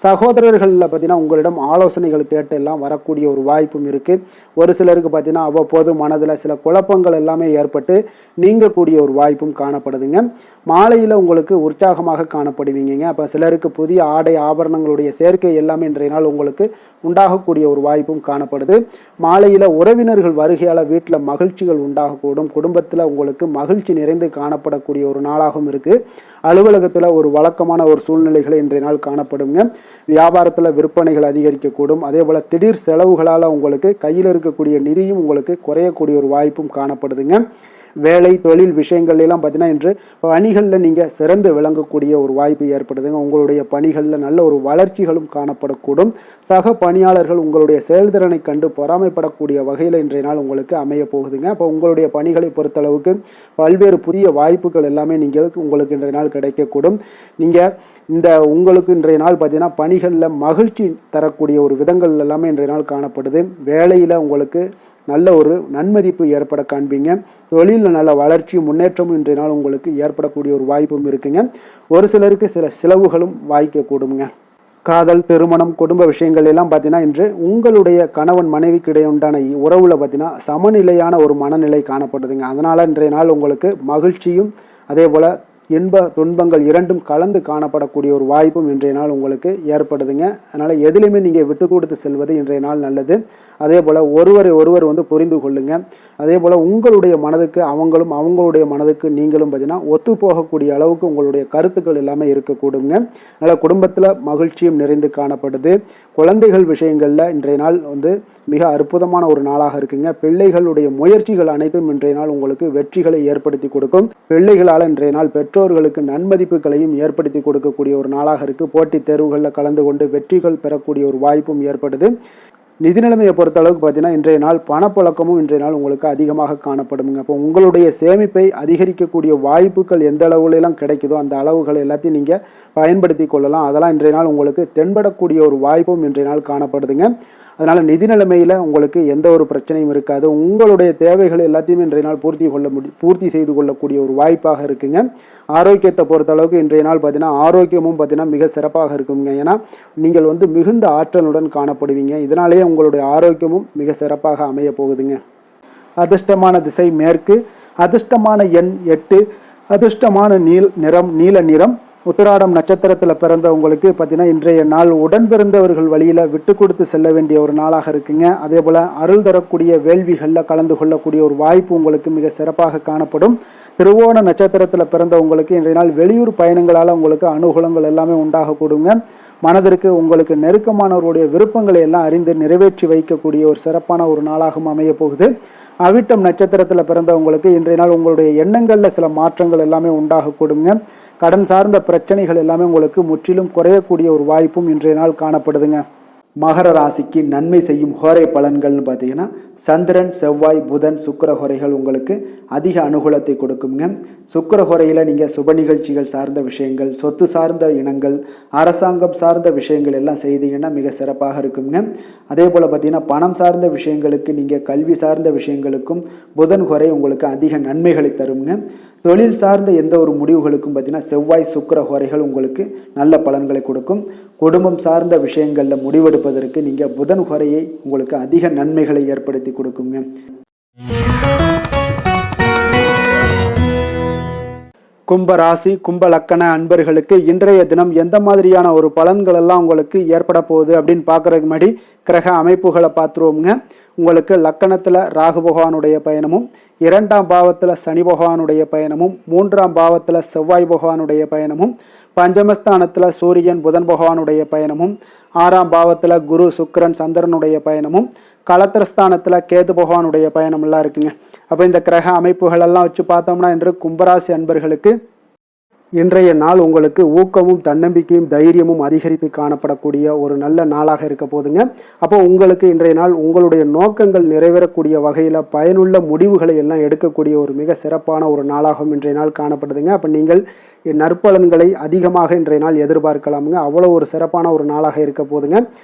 A: சகோதரர்களில் பார்த்தீங்கன்னா உங்களிடம் ஆலோசனைகள் கேட்டு எல்லாம் வரக்கூடிய ஒரு வாய்ப்பும் இருக்குது. ஒரு சிலருக்கு பார்த்தீங்கன்னா அவ்வப்போது மனதில் சில குழப்பங்கள் எல்லாமே ஏற்பட்டு நீங்கக்கூடிய ஒரு வாய்ப்பும் காணப்படுதுங்க. மாலையில் உங்களுக்கு உற்சாகமாக காணப்படுவீங்க. அப்போ சிலருக்கு புதிய ஆடை ஆபரணங்களுடைய சேர்க்கை எல்லாமே இன்றைய நாள் உங்களுக்கு உண்டாகக்கூடிய ஒரு வாய்ப்பும் காணப்படுது. மாலையில் உறவினர்கள் வருகையால் வீட்டில் மகிழ்ச்சிகள் உண்டாகக்கூடும். குடும்பத்தில் உங்களுக்கு மகிழ்ச்சி நிறைந்து காணப்படக்கூடிய ஒரு நாளாகவும் இருக்குது. அலுவலகத்தில் ஒரு வழக்கமான ஒரு சூழ்நிலைகளை இன்றைய நாள் காணப்படுங்க. வியாபாரத்தில் விற்பனைகள் அதிகரிக்கக்கூடும். அதே போல் திடீர் செலவுகளால் உங்களுக்கு கையில் இருக்கக்கூடிய நிதியும் உங்களுக்கு குறையக்கூடிய ஒரு வாய்ப்பும் காணப்படுதுங்க. வேலை தொழில் விஷயங்கள் எல்லாம் பார்த்தீங்கன்னா இன்று பணிகளில் நீங்கள் சிறந்து விளங்கக்கூடிய ஒரு வாய்ப்பு ஏற்படுதுங்க. உங்களுடைய பணிகளில் நல்ல ஒரு வளர்ச்சிகளும் காணப்படக்கூடும். சக பணியாளர்கள் உங்களுடைய செயல்திறனை கண்டு பொறாமைப்படக்கூடிய வகையில் இன்றைய நாள் உங்களுக்கு அமைய போகுதுங்க. அப்போ உங்களுடைய பணிகளை பொறுத்தளவுக்கு பல்வேறு புதிய வாய்ப்புகள் எல்லாமே உங்களுக்கு இன்றைய நாள் கிடைக்கக்கூடும். உங்களுக்கு இன்றைய நாள் பார்த்தீங்கன்னா பணிகளில் மகிழ்ச்சி தரக்கூடிய ஒரு விதங்கள் எல்லாமே இன்றைய நாள் காணப்படுது. வேலையில் உங்களுக்கு நல்ல ஒரு நன்மதிப்பு ஏற்பட காண்பீங்க. தொழிலில் நல்ல வளர்ச்சியும் முன்னேற்றமும் இன்றைய நாள் உங்களுக்கு ஏற்படக்கூடிய ஒரு வாய்ப்பும் இருக்குங்க. ஒரு சிலருக்கு சில செலவுகளும் வாய்க்கக்கூடுங்க. காதல், திருமணம், குடும்ப விஷயங்கள் எல்லாம் பார்த்தீங்கன்னா இன்று உங்களுடைய கணவன் மனைவிக்கு இடையே உண்டான உறவுல பார்த்தீங்கன்னா சமநிலையான ஒரு மனநிலை காணப்படுதுங்க. அதனால் இன்றைய நாள் உங்களுக்கு மகிழ்ச்சியும் அதே போல் இன்ப துன்பங்கள் இரண்டும் கலந்து காணப்படக்கூடிய ஒரு வாய்ப்பும் இன்றைய நாள் உங்களுக்கு ஏற்படுதுங்க. அதனால் எதிலையுமே நீங்கள் விட்டு கொடுத்து செல்வது இன்றைய நாள் நல்லது. அதே போல் ஒருவர் புரிந்து கொள்ளுங்க. அதே போல் உங்களுடைய மனதுக்கு அவங்களும் அவங்களுடைய மனதுக்கு நீங்களும் பார்த்தீங்கன்னா ஒத்து போகக்கூடிய அளவுக்கு உங்களுடைய கருத்துக்கள் எல்லாமே இருக்கக்கூடுங்க. அதனால் குடும்பத்தில் மகிழ்ச்சியும் நிறைந்து காணப்படுது. குழந்தைகள் விஷயங்களில் இன்றைய நாள் மிக அற்புதமான ஒரு நாளாக இருக்குங்க. பிள்ளைகளுடைய முயற்சிகள் அனைத்தும் இன்றைய நாள் உங்களுக்கு வெற்றிகளை ஏற்படுத்தி கொடுக்கும். பிள்ளைகளால் இன்றைய நாள் பெற்றோர்களுக்கு நன்மதிப்புகளையும் ஏற்படுத்தி கொடுக்கக்கூடிய ஒரு நாளாக இருக்குது. போட்டித் தேர்வுகளில் கலந்து கொண்டு வெற்றிகள் பெறக்கூடிய ஒரு வாய்ப்பும் ஏற்படுது. நிதி நிலைமையை பொறுத்த அளவுக்கு பார்த்தீங்கன்னா இன்றைய நாள் பணப்புழக்கமும் இன்றைய நாள் உங்களுக்கு அதிகமாக காணப்படுங்க. அப்போ உங்களுடைய சேமிப்பை அதிகரிக்கக்கூடிய வாய்ப்புகள் எந்த அளவுலாம் கிடைக்குதோ அந்த அளவுகள் எல்லாத்தையும் நீங்கள் பயன்படுத்தி கொள்ளலாம். அதெல்லாம் இன்றைய நாள் உங்களுக்கு தென்படக்கூடிய ஒரு வாய்ப்பும் இன்றைய நாள் காணப்படுதுங்க. அதனால் நிதி நிலைமையில் உங்களுக்கு எந்த ஒரு பிரச்சனையும் இருக்காது. உங்களுடைய தேவைகள் எல்லாத்தையுமே இன்றைய நாள் பூர்த்தி செய்து கொள்ளக்கூடிய ஒரு வாய்ப்பாக இருக்குங்க. ஆரோக்கியத்தை பொறுத்த அளவுக்கு இன்றைய நாள் பார்த்தீங்கன்னா ஆரோக்கியமும் பார்த்தீங்கன்னா மிக சிறப்பாக இருக்குங்க. ஏன்னா நீங்கள் மிகுந்த ஆற்றலுடன் காணப்படுவீங்க. இதனாலேயே உங்களுடைய ஆரோக்கியமும் மிக சிறப்பாக அமைய போகுதுங்க. அதிர்ஷ்டமான திசை மேற்கு, அதிர்ஷ்டமான எண் 8, அதிர்ஷ்டமான நீல நிறம். உத்திராடம் நட்சத்திரத்தில் பிறந்தவங்களுக்கு பார்த்தீங்கன்னா இன்றைய நாள் உடன் பிறந்தவர்கள் வழியில் விட்டு கொடுத்து செல்ல வேண்டிய ஒரு நாளாக இருக்குங்க. அதே போல் அருள் தரக்கூடிய வேள்விகளில் கலந்து கொள்ளக்கூடிய ஒரு வாய்ப்பு உங்களுக்கு மிக சிறப்பாக காணப்படும். திருவோண நட்சத்திரத்தில் பிறந்தவங்களுக்கு இன்றைய நாள் வெளியூர் பயணங்களால் உங்களுக்கு அனுகூலங்கள் எல்லாமே உண்டாகக்கூடுங்க. மனதிற்கு உங்களுக்கு நெருக்கமானவர்களுடைய விருப்பங்களை எல்லாம் அறிந்து நிறைவேற்றி வைக்கக்கூடிய ஒரு சிறப்பான ஒரு நாளாகவும் அமைய போகுது. அவிட்டம் நட்சத்திரத்தில் பிறந்தவங்களுக்கு இன்றைய நாள் உங்களுடைய எண்ணங்களில் சில மாற்றங்கள் எல்லாமே உண்டாகக்கூடுங்க. கடன் சார்ந்த பிரச்சனைகள் எல்லாமே உங்களுக்கு முற்றிலும் குறையக்கூடிய ஒரு வாய்ப்பும் இன்றைய நாள் காணப்படுதுங்க. மகர ராசிக்கு நன்மை செய்யும் ஹோரை பலன்கள்னு பார்த்தீங்கன்னா சந்திரன், செவ்வாய், புதன், சுக்கிர ஹோரைகள் உங்களுக்கு அதிக அனுகூலத்தை கொடுக்குங்க. சுக்கிர ஹோரையில் நீங்கள் சுப நிகழ்ச்சிகள் சார்ந்த விஷயங்கள், சொத்து சார்ந்த இனங்கள், அரசாங்கம் சார்ந்த விஷயங்கள் எல்லாம் செய்தீங்கன்னா மிக சிறப்பாக இருக்குங்க. அதே போல் பார்த்தீங்கன்னா பணம் சார்ந்த விஷயங்களுக்கு, நீங்கள் கல்வி சார்ந்த விஷயங்களுக்கும் புதன் ஹோரை உங்களுக்கு அதிக நன்மைகளை தருங்க. தொழில் சார்ந்த எந்த ஒரு முடிவுகளுக்கும் பார்த்தீங்கன்னா செவ்வாய், சுக்கிர ஹோரைகள் உங்களுக்கு நல்ல பலன்களை கொடுக்கும். குடும்பம் சார்ந்த விஷயங்களில் முடிவெடுப்பதற்கு நீங்கள் புதன் ஹோரையை உங்களுக்கு அதிக நன்மைகளை ஏற்படுத்தி கொடுக்குங்க. கும்ப ராசி கும்ப லக்கண அன்பர்களுக்கு இன்றைய தினம் எந்த மாதிரியான ஒரு பலன்கள் எல்லாம் உங்களுக்கு ஏற்பட போகுது அப்படின்னு பார்க்கறதுக்கு முன்னாடி கிரக அமைப்புகளை பார்த்துருவோங்க. உங்களுக்கு லக்கணத்தில் ராகு பகவானுடைய பயணமும், 2ஆம் பாவத்தில் சனி பகவானுடைய பயணமும், 3ஆம் பாவத்தில் செவ்வாய் பகவானுடைய பயணமும், பஞ்சமஸ்தானத்தில் சூரியன் புதன் பகவானுடைய பயணமும், 6ஆம் பாவத்தில் குரு சுக்கிரன் சந்திரனுடைய பயணமும், களத்திரஸ்தானத்தில் கேது பகவானுடைய பயணம் எல்லாம் இருக்குங்க. அப்போ இந்த கிரக அமைப்புகள் எல்லாம் வச்சு பார்த்தோம்னா இன்று கும்பராசி அன்பர்களுக்கு இன்றைய நாள் உங்களுக்கு ஊக்கமும் தன்னம்பிக்கையும் தைரியமும் அதிகரித்து காணப்படக்கூடிய ஒரு நல்ல நாளாக இருக்க போதுங்க. அப்போ உங்களுக்கு இன்றைய நாள் உங்களுடைய நோக்கங்கள் நிறைவேறக்கூடிய வகையில் பயனுள்ள முடிவுகளை எல்லாம் எடுக்கக்கூடிய ஒரு மிக சிறப்பான ஒரு நாளாகவும் இன்றைய நாள் காணப்படுதுங்க. அப்போ நீங்கள் நற்பலன்களை அதிகமாக இன்றைய நாள் எதிர்பார்க்கலாமுங்க. அவ்வளோ ஒரு சிறப்பான ஒரு நாளாக இருக்க போதுங்க.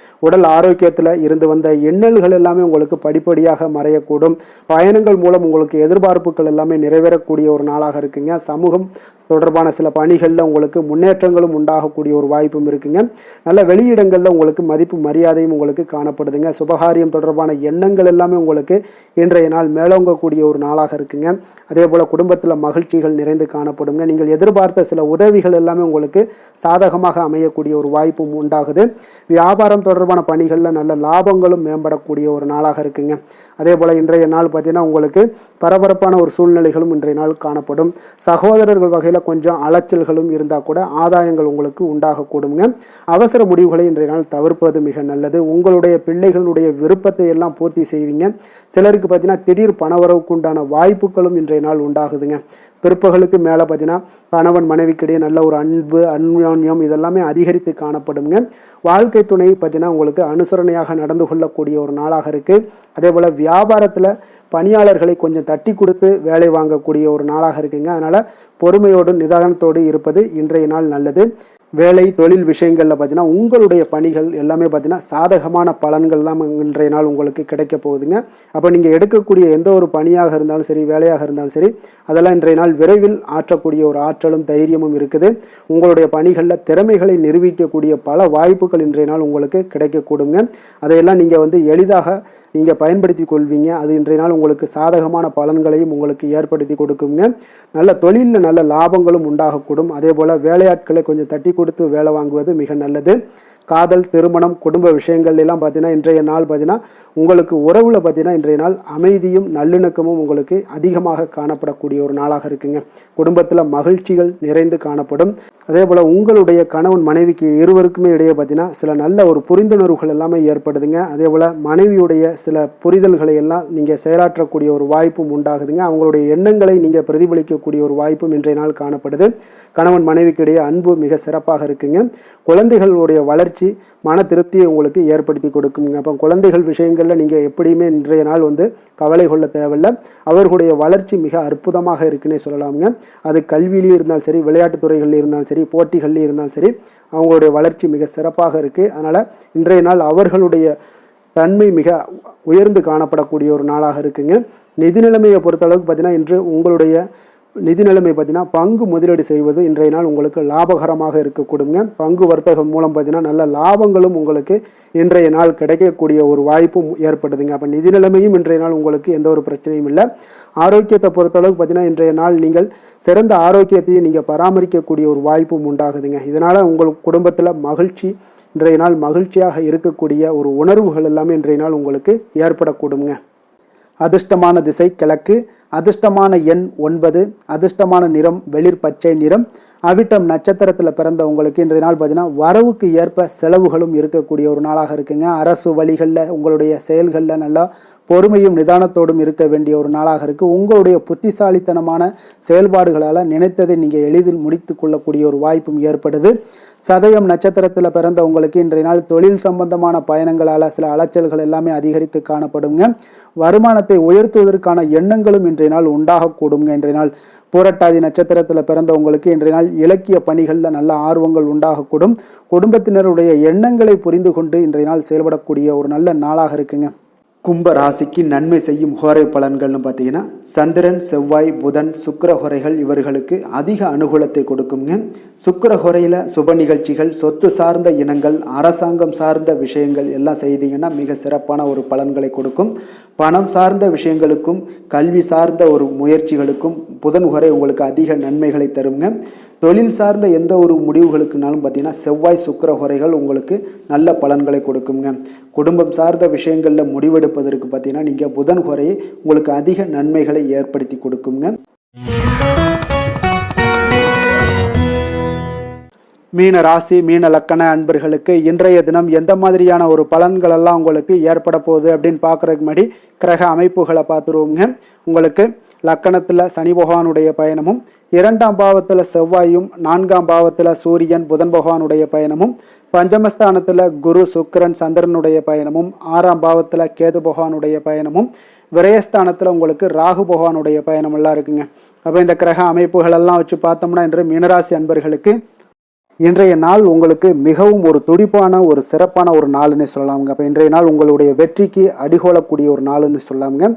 A: உடல் ஆரோக்கியத்தில் இருந்து வந்த எண்ணல்கள் எல்லாமே உங்களுக்கு படிப்படியாக மறையக்கூடும். பயணங்கள் மூலம் உங்களுக்கு எதிர்பார்ப்புகள் எல்லாமே நிறைவேறக்கூடிய ஒரு நாளாக இருக்குங்க. சமூகம் தொடர்பான சில பணிகளில் உங்களுக்கு முன்னேற்றங்களும் உண்டாகக்கூடிய ஒரு வாய்ப்பும் இருக்குங்க. நல்ல வெளியிடங்களில் உங்களுக்கு மதிப்பு மரியாதையும் உங்களுக்கு காணப்படுதுங்க. சுபகாரியம் தொடர்பான எண்ணங்கள் எல்லாமே உங்களுக்கு இன்றைய நாள் மேலோங்கக்கூடிய ஒரு நாளாக இருக்குங்க. அதே போல் குடும்பத்தில் மகிழ்ச்சிகள் நிறைந்து காணப்படுங்க. நீங்கள் எதிர்பார்த்த சில உதவிகள் எல்லாமே உங்களுக்கு சாதகமாக அமையக்கூடிய ஒரு வாய்ப்பும் உண்டாகுது. வியாபாரம் தொடர்பான பணிகளில் நல்ல லாபங்களும் மேம்படக்கூடிய ஒரு நாளாக இருக்குங்க. அதே போல் இன்றைய நாள் பார்த்தீங்கன்னா உங்களுக்கு பரபரப்பான ஒரு சூழ்நிலைகளும் இன்றைய நாள் காணப்படும். சகோதரர்கள் வகையில் கொஞ்சம் அலைச்சல்களும் இருந்தால் கூட ஆதாயங்கள் உங்களுக்கு உண்டாகக்கூடுங்க. அவசர முடிவுகளை இன்றைய நாள் தவிர்ப்பது மிக நல்லது. உங்களுடைய பிள்ளைகளுடைய விருப்பத்தை எல்லாம் பூர்த்தி செய்வீங்க. சிலருக்கு பார்த்தீங்கன்னா திடீர் பணவரவுக்கு உண்டான வாய்ப்புகளும் இன்றைய நாள் உண்டாகுதுங்க. பிற்பகலுக்கு மேலே பார்த்தீங்கன்னா கணவன் மனைவிக்கிடையே நல்ல ஒரு அன்பு அந்யோன்யம் இதெல்லாமே அதிகரித்து காணப்படுங்க. வாழ்க்கை துணை பார்த்தீங்கன்னா உங்களுக்கு அனுசரணையாக நடந்து கொள்ளக்கூடிய ஒரு நாளாக இருக்குது. அதே போல் வியாபாரத்தில் பணியாளர்களை கொஞ்சம் தட்டி கொடுத்து வேலை வாங்கக்கூடிய ஒரு நாளாக இருக்குங்க. அதனால் பொறுமையோடு நிதானத்தோடு இருப்பது இன்றைய நாள் நல்லது. வேலை தொழில் விஷயங்களில் பார்த்தீங்கன்னா உங்களுடைய பணிகள் எல்லாமே பார்த்தீங்கன்னா சாதகமான பலன்கள் தான் இன்றைய நாள் உங்களுக்கு கிடைக்க போகுதுங்க. அப்போ நீங்கள் எடுக்கக்கூடிய எந்த ஒரு பணியாக இருந்தாலும் சரி, வேலையாக இருந்தாலும் சரி, அதெல்லாம் இன்றைய நாள் விரைவில் ஆற்றக்கூடிய ஒரு ஆற்றலும் தைரியமும் இருக்குது. உங்களுடைய பணிகளில் திறமைகளை நிரூபிக்கக்கூடிய பல வாய்ப்புகள் இன்றைய நாள் உங்களுக்கு கிடைக்கக்கூடுங்க. அதையெல்லாம் நீங்கள் எளிதாக நீங்கள் பயன்படுத்தி கொள்வீங்க. அது இன்றைய நாள் உங்களுக்கு சாதகமான பலன்களையும் உங்களுக்கு ஏற்படுத்தி கொடுக்குங்க. நல்ல தொழிலில் நல்ல லாபங்களும் உண்டாகக்கூடும். அதே போல் வேலையாட்களை கொஞ்சம் தட்டி கொடுத்து வேலை வாங்குவது மிக நல்லது. காதல், திருமணம், குடும்ப விஷயங்கள் எல்லாம் பார்த்தீங்கன்னா இன்றைய நாள் பார்த்தீங்கன்னா உங்களுக்கு உறவில் பார்த்தீங்கன்னா இன்றைய நாள் அமைதியும் நல்லிணக்கமும் உங்களுக்கு அதிகமாக காணப்படக்கூடிய ஒரு நாளாக இருக்குங்க. குடும்பத்தில் மகிழ்ச்சிகள் நிறைந்து காணப்படும். அதே போல் உங்களுடைய கணவன் மனைவிக்கு இருவருக்குமே இடையே பார்த்தீங்கன்னா சில நல்ல ஒரு புரிந்துணர்வுகள் எல்லாமே ஏற்படுதுங்க. அதே போல் மனைவியுடைய சில புரிதல்களை எல்லாம் நீங்கள் செயலாற்றக்கூடிய ஒரு வாய்ப்பும் உண்டாகுதுங்க. அவங்களுடைய எண்ணங்களை நீங்கள் பிரதிபலிக்கக்கூடிய ஒரு வாய்ப்பும் இன்றைய நாள் காணப்படுது. கணவன் மனைவிக்கு இடையே அன்பு மிக சிறப்பாக இருக்குங்க. குழந்தைகளுடைய வளர்ச்சி மன திருப்தியை உங்களுக்கு ஏற்படுத்தி கொடுக்குங்க. அப்போ குழந்தைகள் விஷயங்களில் நீங்கள் எப்படியுமே இன்றைய நாள் கவலை கொள்ள தேவையில்லை. அவர்களுடைய வளர்ச்சி மிக அற்புதமாக இருக்குன்னே சொல்லலாமுங்க. அது கல்வியிலையும் இருந்தாலும் சரி, விளையாட்டுத் துறைகளில் இருந்தாலும் சரி, போட்டிகள்லையும் இருந்தாலும் சரி, அவங்களுடைய வளர்ச்சி மிக சிறப்பாக இருக்குது. அதனால் இன்றைய நாள் அவர்களுடைய தன்மை மிக உயர்ந்து காணப்படக்கூடிய ஒரு நாளாக இருக்குங்க. நிதி நிலைமையை பொறுத்தளவுக்கு பார்த்தீங்கன்னா இன்று உங்களுடைய நிதி நிலைமை பார்த்தீங்கன்னா பங்கு முதலீடு செய்வது இன்றைய நாள் உங்களுக்கு லாபகரமாக இருக்கக்கூடுங்க. பங்கு வர்த்தகம் மூலம் பார்த்தீங்கன்னா நல்ல லாபங்களும் உங்களுக்கு இன்றைய நாள் கிடைக்கக்கூடிய ஒரு வாய்ப்பும் ஏற்படுதுங்க. அப்போ நிதி நிலைமையும் இன்றைய நாள் உங்களுக்கு எந்த ஒரு பிரச்சனையும் இல்லை. ஆரோக்கியத்தை பொறுத்தளவுக்கு பார்த்தீங்கன்னா இன்றைய நாள் நீங்கள் சிறந்த ஆரோக்கியத்தையும் நீங்கள் பராமரிக்கக்கூடிய ஒரு வாய்ப்பும் உண்டாகுதுங்க. இதனால் உங்கள் குடும்பத்தில் மகிழ்ச்சி இன்றைய நாள் மகிழ்ச்சியாக இருக்கக்கூடிய ஒரு உணர்வுகள் எல்லாமே இன்றைய நாள் உங்களுக்கு ஏற்படக்கூடுங்க. அதிர்ஷ்டமான திசை கிழக்கு, அதிர்ஷ்டமான எண் 9, அதிர்ஷ்டமான நிறம் வெளிர் பச்சை நிறம். அவிட்டம் நட்சத்திரத்தில் பிறந்த உங்களுக்கு இன்றைய நாள் பார்த்தீங்கன்னா வரவுக்கு ஏற்ப செலவுகளும் இருக்கக்கூடிய ஒரு நாளாக இருக்குங்க. அரசு வழிகளில் உங்களுடைய செயல்களில் நல்லா பொறுமையும் நிதானத்தோடும் இருக்க வேண்டிய ஒரு நாளாக இருக்குது. உங்களுடைய புத்திசாலித்தனமான செயல்பாடுகளால் நினைத்ததை நீங்கள் எளிதில் முடித்து கொள்ளக்கூடிய ஒரு வாய்ப்பும் ஏற்படுது. சதயம் நட்சத்திரத்தில் பிறந்த உங்களுக்கு இன்றைய நாள் தொழில் சம்பந்தமான பயணங்களால் சில அலைச்சல்கள் எல்லாமே அதிகரித்து காணப்படுங்க. வருமானத்தை உயர்த்துவதற்கான எண்ணங்களும் இன்றைய நாள் உண்டாகக்கூடுங்க. இன்றைய நாள் பூரட்டாதி நட்சத்திரத்தில் பிறந்த உங்களுக்கு இன்றைய நாள் இலக்கிய பணிகளில் நல்ல ஆர்வங்கள் உண்டாகக்கூடும். குடும்பத்தினருடைய எண்ணங்களை புரிந்து கொண்டு இன்றைய நாள் செயல்படக்கூடிய ஒரு நல்ல நாளாக இருக்குங்க. கும்ப ராசிக்கு நன்மை செய்யும் ஹோரை பலன்கள்னு பார்த்தீங்கன்னா சந்திரன், செவ்வாய், புதன், சுக்கிர ஹோரைகள் இவர்களுக்கு அதிக அனுகூலத்தை கொடுக்குங்க. சுக்கிர ஹோரையில் சுப நிகழ்ச்சிகள், சொத்து சார்ந்த இனங்கள், அரசாங்கம் சார்ந்த விஷயங்கள் எல்லாம் செய்தீங்கன்னா மிக சிறப்பான ஒரு பலன்களை கொடுக்கும். பணம் சார்ந்த விஷயங்களுக்கும் கல்வி சார்ந்த ஒரு முயற்சிகளுக்கும் புதன் ஹோரை உங்களுக்கு அதிக நன்மைகளை தருங்க. தொழில் சார்ந்த எந்த ஒரு முடிவுகளுக்குனாலும் பார்த்தீங்கன்னா செவ்வாய், சுக்கிர ஹோரைகள் உங்களுக்கு நல்ல பலன்களை கொடுக்குங்க. குடும்பம் சார்ந்த விஷயங்களில் முடிவெடுப்பதற்கு பார்த்தீங்கன்னா நீங்கள் புதன் ஹோரையை உங்களுக்கு அதிக நன்மைகளை ஏற்படுத்தி கொடுக்குங்க. மீன ராசி, மீன லக்கண அன்பர்களுக்கு இன்றைய தினம் எந்த மாதிரியான ஒரு பலன்களெல்லாம் உங்களுக்கு ஏற்பட போகுது அப்படின்னு பார்க்குறதுக்கு முன்னாடி கிரக அமைப்புகளை பார்த்துருவோங்க. உங்களுக்கு லக்கணத்தில் சனி பகவானுடைய பயணமும், 2ஆம் பாவத்தில் செவ்வாயும், 4ஆம் பாவத்தில் சூரியன், புதன் பகவானுடைய பயணமும், பஞ்சமஸ்தானத்தில் குரு, சுக்கிரன், சந்திரனுடைய பயணமும், 6ஆம் பாவத்தில் கேது பகவானுடைய பயணமும், விரயஸ்தானத்தில் உங்களுக்கு ராகு பகவானுடைய பயணமெல்லாம் இருக்குங்க. அப்போ இந்த கிரக அமைப்புகளெல்லாம் வச்சு பார்த்தோம்னா இன்று மீனராசி அன்பர்களுக்கு இன்றைய நாள் உங்களுக்கு மிகவும் ஒரு துடிப்பான ஒரு சிறப்பான ஒரு நாளுன்னு சொல்லலாமுங்க. அப்போ இன்றைய நாள் உங்களுடைய வெற்றிக்கு அடிகோலக்கூடிய ஒரு நாளுன்னு சொல்லலாமுங்க.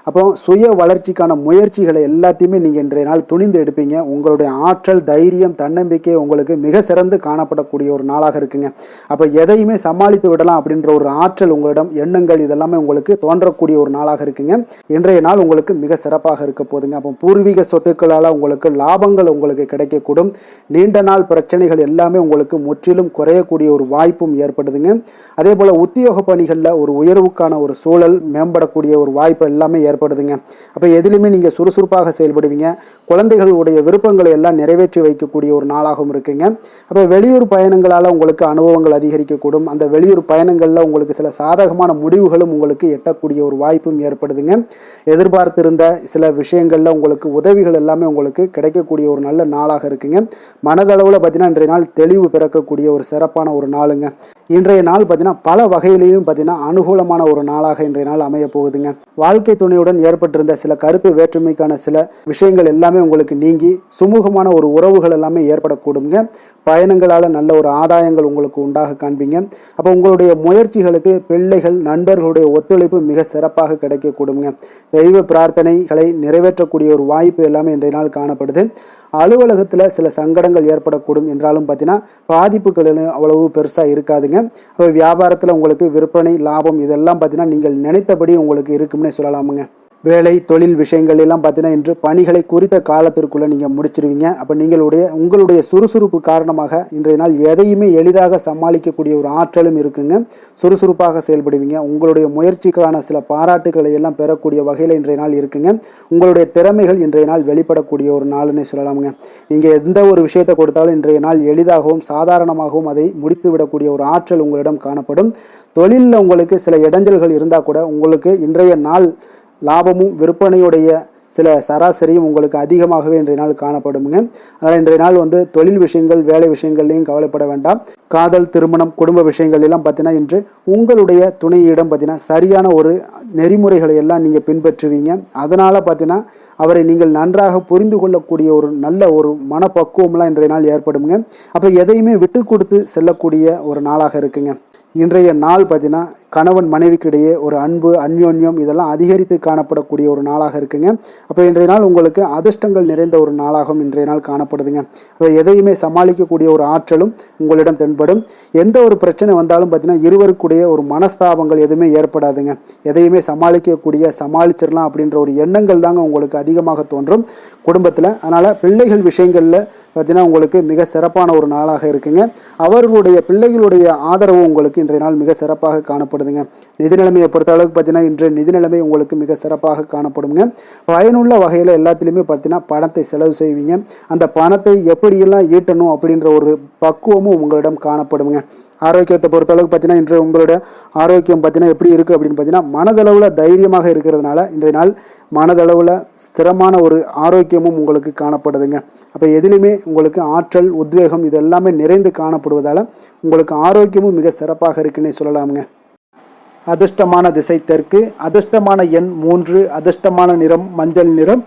A: அப்போ சுய வளர்ச்சிக்கான முயற்சிகளை எல்லாத்தையுமே நீங்கள் இன்றைய நாள் துணிந்து எடுப்பீங்க. உங்களுடைய ஆற்றல், தைரியம், தன்னம்பிக்கை உங்களுக்கு மிக சிறந்து காணப்படக்கூடிய ஒரு நாளாக இருக்குங்க. அப்போ எதையுமே சமாளித்து விடலாம் அப்படின்ற ஒரு ஆற்றல் உங்களிடம், எண்ணங்கள் இதெல்லாமே உங்களுக்கு தோன்றக்கூடிய ஒரு நாளாக இருக்குங்க. இன்றைய நாள் உங்களுக்கு மிக சிறப்பாக இருக்க போதுங்க. அப்போ பூர்வீக சொத்துக்களால் உங்களுக்கு லாபங்கள் உங்களுக்கு கிடைக்கக்கூடும். நீண்ட நாள் பிரச்சனைகள் எல்லாமே உங்களுக்கு முற்றிலும் குறையக்கூடிய ஒரு வாய்ப்பும் ஏற்படுதுங்க. அதே போல் உத்தியோக பணிகளில் ஒரு உயர்வுக்கான ஒரு சூழல், மேம்படக்கூடிய ஒரு வாய்ப்பு எல்லாமே ஏற்படுதுங்க. அப்போ எதிலுமே நீங்கள் சுறுசுறுப்பாக செயல்படுவீங்க. குழந்தைகளுடைய விருப்பங்களை எல்லாம் நிறைவேற்றி வைக்கக்கூடிய ஒரு நாளாகவும் இருக்குங்க. அப்போ வெளியூர் பயணங்களால் உங்களுக்கு அனுபவங்கள் அதிகரிக்கக்கூடும். அந்த வெளியூர் பயணங்களில் உங்களுக்கு சில சாதகமான முடிவுகளும் உங்களுக்கு எட்டக்கூடிய ஒரு வாய்ப்பும் ஏற்படுதுங்க. எதிர்பார்த்திருந்த சில விஷயங்களில் உங்களுக்கு உதவிகள் எல்லாமே உங்களுக்கு கிடைக்கக்கூடிய ஒரு நல்ல நாளாக இருக்குங்க. மனதளவில் பார்த்தீங்கன்னா இன்றைய நாள் தெளிவு பிறக்கக்கூடிய ஒரு சிறப்பான ஒரு நாளுங்க. இன்றைய நாள் பார்த்தீங்கன்னா பல வகையிலையும் பார்த்தீங்கன்னா அனுகூலமான ஒரு நாளாக இன்றைய நாள் அமைய போகுதுங்க. வாழ்க்கை துணையுடன் ஏற்பட்டிருந்த சில கருத்து வேற்றுமைக்கான சில விஷயங்கள் எல்லாமே உங்களுக்கு நீங்கி சுமூகமான ஒரு உறவுகள் எல்லாமே ஏற்படக்கூடுங்க. பயணங்களால் நல்ல ஒரு ஆதாயங்கள் உங்களுக்கு உண்டாக காண்பீங்க. அப்போ உங்களுடைய முயற்சிகளுக்கு பிள்ளைகள், நண்பர்களுடைய ஒத்துழைப்பு மிக சிறப்பாக கிடைக்கக்கூடுங்க. தெய்வ பிரார்த்தனைகளை நிறைவேற்றக்கூடிய ஒரு வாய்ப்பு எல்லாமே இன்றைய நாள் காணப்படுது. அலுவலகத்தில் சில சங்கடங்கள் ஏற்படக்கூடும் என்றாலும் பார்த்தீங்கன்னா பாதிப்புகள் அவ்வளவு பெருசாக இருக்காதுங்க. அப்போ வியாபாரத்தில் உங்களுக்கு விற்பனை, லாபம் இதெல்லாம் பார்த்தீங்கன்னா நீங்கள் நினைத்தபடி உங்களுக்கு இருக்கும்னே சொல்லலாமுங்க. வேலை, தொழில் விஷயங்கள் எல்லாம் பார்த்தீங்கன்னா இன்று பணிகளை குறித்த காலத்திற்குள்ளே நீங்கள் முடிச்சிருவீங்க. அப்போ உங்களுடைய சுறுசுறுப்பு காரணமாக இன்றைய நாள் எதையுமே எளிதாக சமாளிக்கக்கூடிய ஒரு ஆற்றலும் இருக்குங்க. சுறுசுறுப்பாக செயல்படுவீங்க. உங்களுடைய முயற்சிக்கான சில பாராட்டுகளை எல்லாம் பெறக்கூடிய வகையில் இன்றைய நாள் இருக்குங்க. உங்களுடைய திறமைகள் இன்றைய நாள் வெளிப்படக்கூடிய ஒரு நாள்னே சொல்லலாமுங்க. நீங்கள் எந்த ஒரு விஷயத்தை கொடுத்தாலும் இன்றைய நாள் எளிதாகவும் சாதாரணமாகவும் அதை முடித்து விடக்கூடிய ஒரு ஆற்றல் உங்களிடம் காணப்படும். தொழிலில் உங்களுக்கு சில இடைஞ்சல்கள் இருந்தால் கூட உங்களுக்கு இன்றைய நாள் லாபமும் விற்பனையுடைய சில சராசரியும் உங்களுக்கு அதிகமாகவே இன்றைய நாள் காணப்படுங்க. அதனால் இன்றைய நாள் தொழில் விஷயங்கள், வேலை விஷயங்கள்லையும் கவலைப்பட வேண்டாம். காதல், திருமணம், குடும்ப விஷயங்கள் எல்லாம் பார்த்தீங்கன்னா இன்று உங்களுடைய துணையிடம் பார்த்தீங்கன்னா சரியான ஒரு நெறிமுறைகளை எல்லாம் நீங்கள் பின்பற்றுவீங்க. அதனால் பார்த்தீங்கன்னா அவரை நீங்கள் நன்றாக புரிந்து கொள்ளக்கூடிய ஒரு நல்ல ஒரு மனப்பக்குவம்லாம் இன்றைய நாள் ஏற்படுங்க. அப்போ எதையுமே விட்டு கொடுத்து செல்லக்கூடிய ஒரு நாளாக இருக்குங்க. இன்றைய நாள் பார்த்தீங்கன்னா கணவன் மனைவிக்கிடையே ஒரு அன்பு, அந்யோன்யம் இதெல்லாம் அதிகரித்து காணப்படக்கூடிய ஒரு நாளாக இருக்குங்க. அப்போ இன்றைய நாள் உங்களுக்கு அதிர்ஷ்டங்கள் நிறைந்த ஒரு நாளாகவும் இன்றைய நாள் காணப்படுதுங்க. அப்போ எதையுமே சமாளிக்கக்கூடிய ஒரு ஆற்றலும் உங்களிடம் தென்படும். எந்த ஒரு பிரச்சனை வந்தாலும் பார்த்தீங்கன்னா இருவருக்குடைய ஒரு மனஸ்தாபங்கள் எதுவுமே ஏற்படாதுங்க. எதையுமே சமாளிச்சிடலாம் அப்படின்ற ஒரு எண்ணங்கள் தாங்க உங்களுக்கு அதிகமாக தோன்றும் குடும்பத்தில். அதனால் பிள்ளைகள் விஷயங்களில் பார்த்தீங்கன்னா உங்களுக்கு மிக சிறப்பான ஒரு நாளாக இருக்குங்க. அவர்களுடைய பிள்ளைகளுடைய ஆதரவு உங்களுக்கு இன்றைய நாள் மிக சிறப்பாக காணப்படுதுங்க. நிதி நிலைமையை பொறுத்த அளவுக்கு பார்த்தீங்கன்னா இன்று நிதி நிலைமை உங்களுக்கு மிக சிறப்பாக காணப்படுங்க. பயனுள்ள வகையில் எல்லாத்திலையுமே பார்த்தீங்கன்னா பணத்தை செலவு செய்வீங்க. அந்த பணத்தை எப்படியெல்லாம் ஈட்டணும் அப்படின்ற ஒரு பக்குவமும் உங்களிடம் காணப்படுங்க. ஆரோக்கியத்தை பொறுத்தளவுக்கு பார்த்தீங்கன்னா இன்று உங்களுடைய ஆரோக்கியம் பார்த்தீங்கன்னா எப்படி இருக்குது அப்படின்னு பார்த்தீங்கன்னா மனதளவில் தைரியமாக இருக்கிறதுனால இன்றைய நாள் மனதளவில் ஸ்திரமான ஒரு ஆரோக்கியமும் உங்களுக்கு காணப்படுதுங்க. அப்போ எதிலுமே உங்களுக்கு ஆற்றல், உத்வேகம் இது எல்லாமே நிறைந்து காணப்படுவதால் உங்களுக்கு ஆரோக்கியமும் மிக சிறப்பாக இருக்குன்னே சொல்லலாமுங்க. அதிர்ஷ்டமான திசை தெற்கு, அதிர்ஷ்டமான எண் 3, அதிர்ஷ்டமான நிறம் மஞ்சள் நிறம்,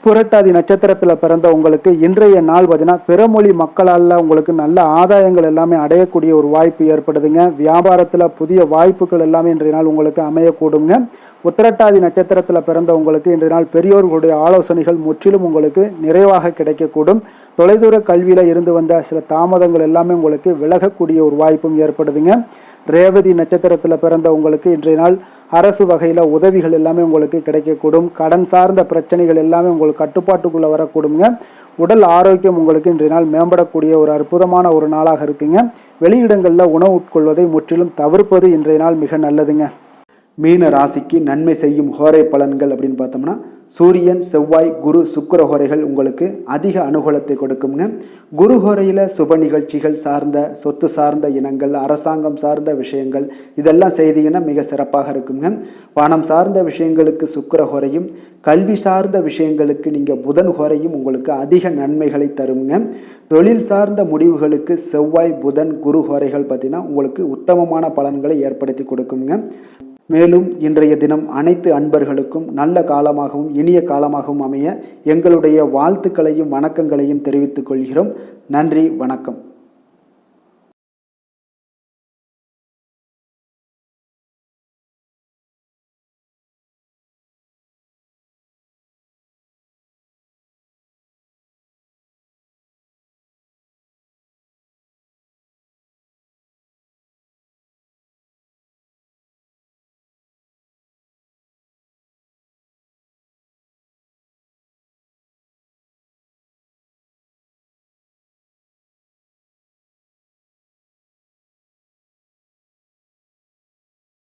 A: புரட்டாதி நட்சத்திரத்தில் பிறந்த உங்களுக்கு இன்றைய நாள் பார்த்தீங்கன்னா பிறமொழி மக்களால் உங்களுக்கு நல்ல ஆதாயங்கள் எல்லாமே அடையக்கூடிய ஒரு வாய்ப்பு ஏற்படுதுங்க. வியாபாரத்தில் புதிய வாய்ப்புகள் எல்லாமே இன்றைய நாள் உங்களுக்கு அமையக்கூடுங்க. உத்திரட்டாதி நட்சத்திரத்தில் பிறந்த உங்களுக்கு இன்றைய நாள் பெரியோர்களுடைய ஆலோசனைகள் முற்றிலும் உங்களுக்கு நிறைவாக கிடைக்கக்கூடும். தொலைதூர கல்வியில் இருந்து வந்த சில தாமதங்கள் எல்லாமே உங்களுக்கு விலகக்கூடிய ஒரு வாய்ப்பும் ஏற்படுதுங்க. ரேவதி நட்சத்திரத்தில் பிறந்த உங்களுக்கு இன்றைய நாள் அரசு வகையில் உதவிகள் எல்லாமே உங்களுக்கு கிடைக்கக்கூடும். கடன் சார்ந்த பிரச்சனைகள் எல்லாமே உங்களுக்கு கட்டுப்பாட்டுக்குள்ளே வரக்கூடுங்க. உடல் ஆரோக்கியம் உங்களுக்கு இன்றைய நாள் மேம்படக்கூடிய ஒரு அற்புதமான ஒரு நாளாக இருக்குங்க. வெளியிடங்களில் உணவு உட்கொள்வதை முற்றிலும் தவிர்ப்பது இன்றைய நாள் மிக நல்லதுங்க. மீன ராசிக்கு நன்மை செய்யும் ஹோரை பலன்கள் அப்படின்னு பார்த்தோம்னா சூரியன், செவ்வாய், குரு, சுக்கிர ஹோரைகள் உங்களுக்கு அதிக அனுகூலத்தை கொடுக்குங்க. குரு ஹோரையில் சுப நிகழ்ச்சிகள் சார்ந்த சொத்து சார்ந்த இனங்கள், அரசாங்கம் சார்ந்த விஷயங்கள் இதெல்லாம் செய்தீங்கன்னா மிக சிறப்பாக இருக்குங்க. பணம் சார்ந்த விஷயங்களுக்கு சுக்கிர ஹோரையும், கல்வி சார்ந்த விஷயங்களுக்கு நீங்கள் புதன் ஹோரையும் உங்களுக்கு அதிக நன்மைகளை தருங்க. தொழில் சார்ந்த முடிவுகளுக்கு செவ்வாய், புதன், குரு ஹோரைகள் பார்த்தீங்கன்னா உங்களுக்கு உத்தமமான பலன்களை ஏற்படுத்தி கொடுக்குங்க. மேலும் இன்றைய தினம் அனைத்து அன்பர்களுக்கும் நல்ல காலமாகவும் இனிய காலமாகவும் அமைய எங்களுடைய வாழ்த்துக்களையும் வணக்கங்களையும் தெரிவித்துக் கொள்கிறோம். நன்றி, வணக்கம்.